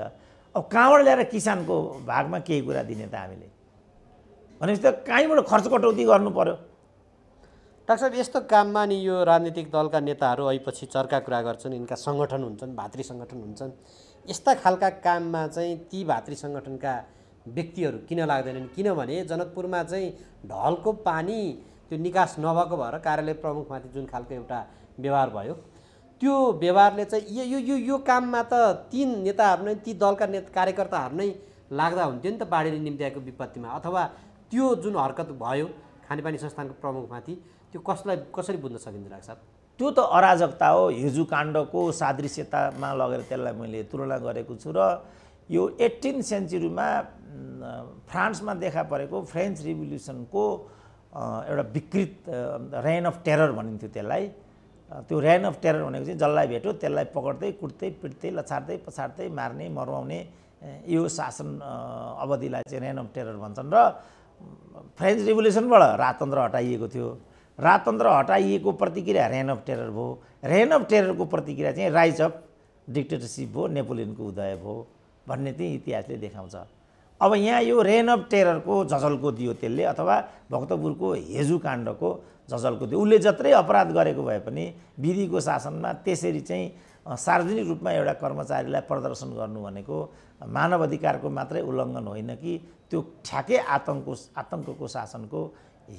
Speaker 2: अब कहाँबाट ल्याएर किसानको भागमा केही कुरा दिने त हामीले? भनेपछि त कहीँबाट खर्च कटौती गर्नु पर्यो।
Speaker 3: डाक्टर साहब, यस्तो काममा नि यो राजनीतिक दलका नेताहरू ऐपछि चर्का कुरा गर्छन्, यिनका सङ्गठन हुन्छन्, भातृ सङ्गठन हुन्छन्। यस्ता खालका काममा चाहिँ ती भातृ सङ्गठनका व्यक्तिहरू किन लाग्दैनन्? किनभने जनकपुरमा चाहिँ ढलको पानी त्यो निकास नभएको भएर कार्यालय प्रमुखमाथि जुन खालको एउटा व्यवहार भयो, त्यो व्यवहारले चाहिँ यो काममा त ती नेताहरू नै, ती दलका कार्यकर्ताहरू नै लाग्दा हुन्थ्यो नि त बाढीले निम्त्याएको विपत्तिमा। अथवा त्यो जुन हरकत भयो खानेपानी संस्थानको प्रमुखमाथि, त्यो कसरी बुझ्न सकिन्छ डाक्टर साहब?
Speaker 2: त्यो त अराजकता हो। हिजो काण्डको सादृश्यतामा लगेर त्यसलाई मैले तुलना गरेको छु र यो 18 सेन्चुरीमा फ्रान्समा देखा परेको फ्रेन्च रिभोल्युसनको एउटा विकृत रेन अफ टेरर भनिन्थ्यो त्यसलाई। त्यो रेन अफ टेरर भनेको चाहिँ जसलाई भेट्यो त्यसलाई पकड्दै कुट्दै पिट्दै लछार्दै पछार्दै मार्ने मर्वाउने यो शासन अवधिलाई चाहिँ रेन अफ टेरर भन्छन्। र फ्रेन्च रिभोल्युसनबाट राजतन्त्र हटाइएको थियो। राजतन्त्र हटाइएको प्रतिक्रिया रेन अफ टेरर भयो। रेन अफ टेररको प्रतिक्रिया चाहिँ राइज अफ डिक्टेटरसिप भयो, नेपोलियनको उदय भयो भन्ने चाहिँ इतिहासले देखाउँछ। अब यहाँ यो रेन अफ टेररको झझल्को दियो त्यसले, अथवा भक्तपुरको हेजु काण्डको झझल्को दियो। उसले जत्रै अपराध गरेको भए पनि विधिको शासनमा त्यसरी चाहिँ सार्वजनिक रूपमा एउटा कर्मचारीलाई प्रदर्शन गर्नु भनेको मानव अधिकारको मात्रै उल्लङ्घन होइन कि त्यो ठ्याक्कै आतङ्कको शासनको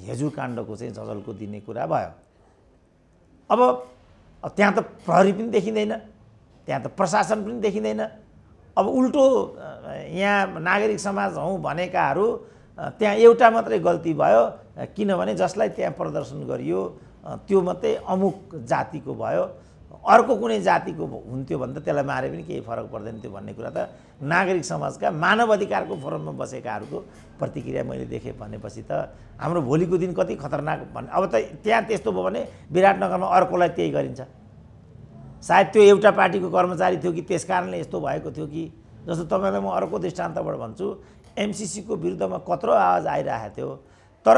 Speaker 2: हेजुकाण्डको चाहिँ झझल्को दिने कुरा भयो। अब त्यहाँ त प्रहरी पनि देखिँदैन, त्यहाँ त प्रशासन पनि देखिँदैन। अब उल्टो यहाँ नागरिक समाज हौँ भनेकाहरू त्यहाँ एउटा मात्रै गल्ती भयो, किनभने जसलाई त्यहाँ प्रदर्शन गरियो त्यो मात्रै अमुक जातिको भयो, अर्को कुनै जातिको हुन्थ्यो भने त त्यसलाई मारे पनि केही फरक पर्दैन थियो भन्ने कुरा त नागरिक समाजका मानव अधिकारको फोरममा बसेकाहरूको प्रतिक्रिया मैले देखेँ भनेपछि त हाम्रो भोलिको दिन कति खतरनाक भन्ने। अब त त्यहाँ त्यस्तो भयो भने विराटनगरमा अर्कोलाई त्यही गरिन्छ। सायद त्यो एउटा पार्टीको कर्मचारी थियो कि त्यस कारणले यस्तो भएको थियो कि, जस्तो तपाईँलाई म अर्को दृष्टान्तबाट भन्छु, एमसिसीको विरुद्धमा कत्रो आवाज आइरहेको थियो, तर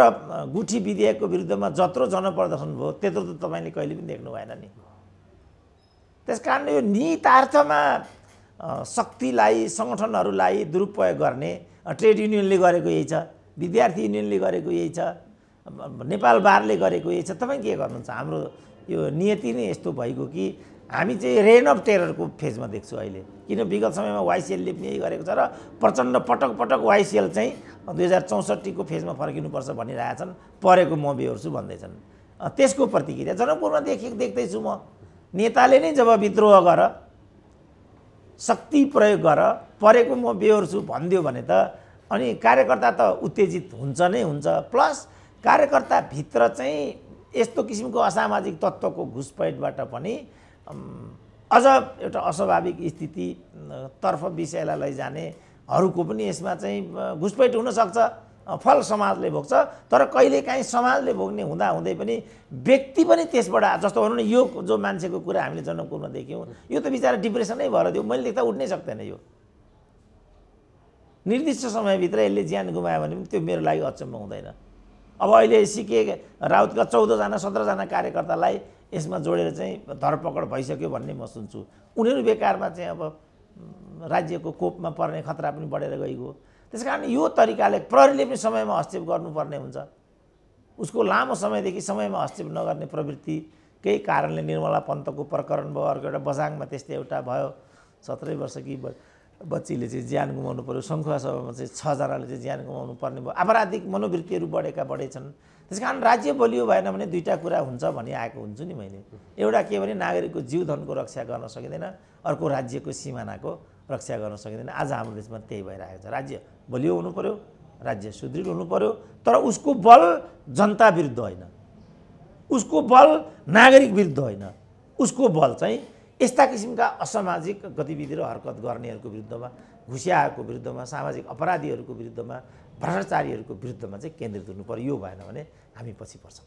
Speaker 2: गुठी विधेयकको विरुद्धमा जत्रो जनप्रदर्शन भयो त्यत्रो त तपाईँले कहिले पनि देख्नु भएन नि। त्यस कारणले यो निहितार्थमा शक्तिलाई सङ्गठनहरूलाई दुरुपयोग गर्ने ट्रेड युनियनले गरेको यही छ, विद्यार्थी युनियनले गरेको यही छ, नेपाल बारले गरेको यही छ। तपाईँ के गर्नुहुन्छ? हाम्रो यो नियति नै यस्तो भएको कि हामी चाहिँ रेन अफ टेररको फेजमा देख्छु अहिले, किन विगत समयमा वाइसिएलले पनि यही गरेको छ र प्रचण्ड पटक पटक वाइसिएल चाहिँ 2064 को फेजमा फर्किनुपर्छ भनिरहेछन्, परेको म बेहोर्छु भन्दैछन्। त्यसको प्रतिक्रिया जनकपुरमा देख्दैछु म। नेताले नै जब विद्रोह गर, शक्ति प्रयोग गर, परेको म बेहोर्छु भनिदियो भने त अनि कार्यकर्ता त उत्तेजित हुन्छ नै हुन्छ, प्लस कार्यकर्ताभित्र चाहिँ यस्तो किसिमको असामाजिक तत्त्वको घुसपैठबाट पनि अझ एउटा अस्वाभाविक स्थितितर्फ विषयलाई लैजानेहरूको पनि यसमा चाहिँ घुसपैठ हुनसक्छ। फल समाजले भोग्छ, तर कहिलेकाहीँ समाजले भोग्ने हुँदाहुँदै पनि व्यक्ति पनि त्यसबाट, जस्तो भनौँ न यो जो मान्छेको कुरा हामीले जनकपुरमा देख्यौँ, यो त बिचरा डिप्रेसनै भएर थियो, मैले देख्दा उठ्नै सक्दैन। यो निर्दिष्ट समयभित्र यसले ज्यान गुमायो भने पनि त्यो मेरो लागि अचम्म हुँदैन। अब अहिले सिके राउतका 14जना 17जना कार्यकर्तालाई यसमा जोडेर चाहिँ धरपकड भइसक्यो भन्ने म सुन्छु। उनीहरू बेकारमा चाहिँ अब राज्यको कोपमा पर्ने खतरा पनि बढेर गइगयो। त्यस कारण यो तरिकाले प्रहरीले पनि समयमा हस्तक्षेप गर्नुपर्ने हुन्छ। उसको लामो समयदेखि समयमा हस्तक्षेप नगर्ने प्रवृत्तिकै कारणले निर्मला पन्तको प्रकरण भयो, अर्को एउटा बझाङमा त्यस्तै एउटा भयो, 17 वर्षकी बच्चीले चाहिँ ज्यान गुमाउनु पर्यो, सङ्खुवा सभामा चाहिँ 6 जनाले चाहिँ ज्यान गुमाउनु पर्ने भयो। आपराधिक मनोवृत्तिहरू बढेका छन्। त्यस कारण राज्य बलियो भएन भने दुईवटा कुरा हुन्छ भनी आएको हुन्छु नि मैले। एउटा के भने नागरिकको जीवधनको रक्षा गर्न सकिँदैन, अर्को राज्यको सिमानाको रक्षा गर्न सकिँदैन। आज हाम्रो देशमा त्यही भइरहेको छ। राज्य बलियो हुनु पर्यो, राज्य सुदृढ हुनु पर्यो, तर उसको बल जनता विरुद्ध होइन, उसको बल नागरिक विरुद्ध होइन, उसको बल चाहिँ यस्ता किसिमका असामाजिक गतिविधि र हरकत गर्नेहरूको विरुद्धमा, घुसियाहरूको विरुद्धमा, सामाजिक अपराधीहरूको विरुद्धमा, भ्रष्टाचारीहरूको विरुद्धमा चाहिँ केन्द्रित हुनु पर्यो। यो भएन भने हामी पछि पर्छौँ।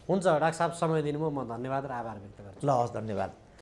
Speaker 3: हुन्छ डाक्टर साहब, समय दिनुभयो, म धन्यवाद र आभार व्यक्त गर्छु।
Speaker 2: ल हस्, धन्यवाद।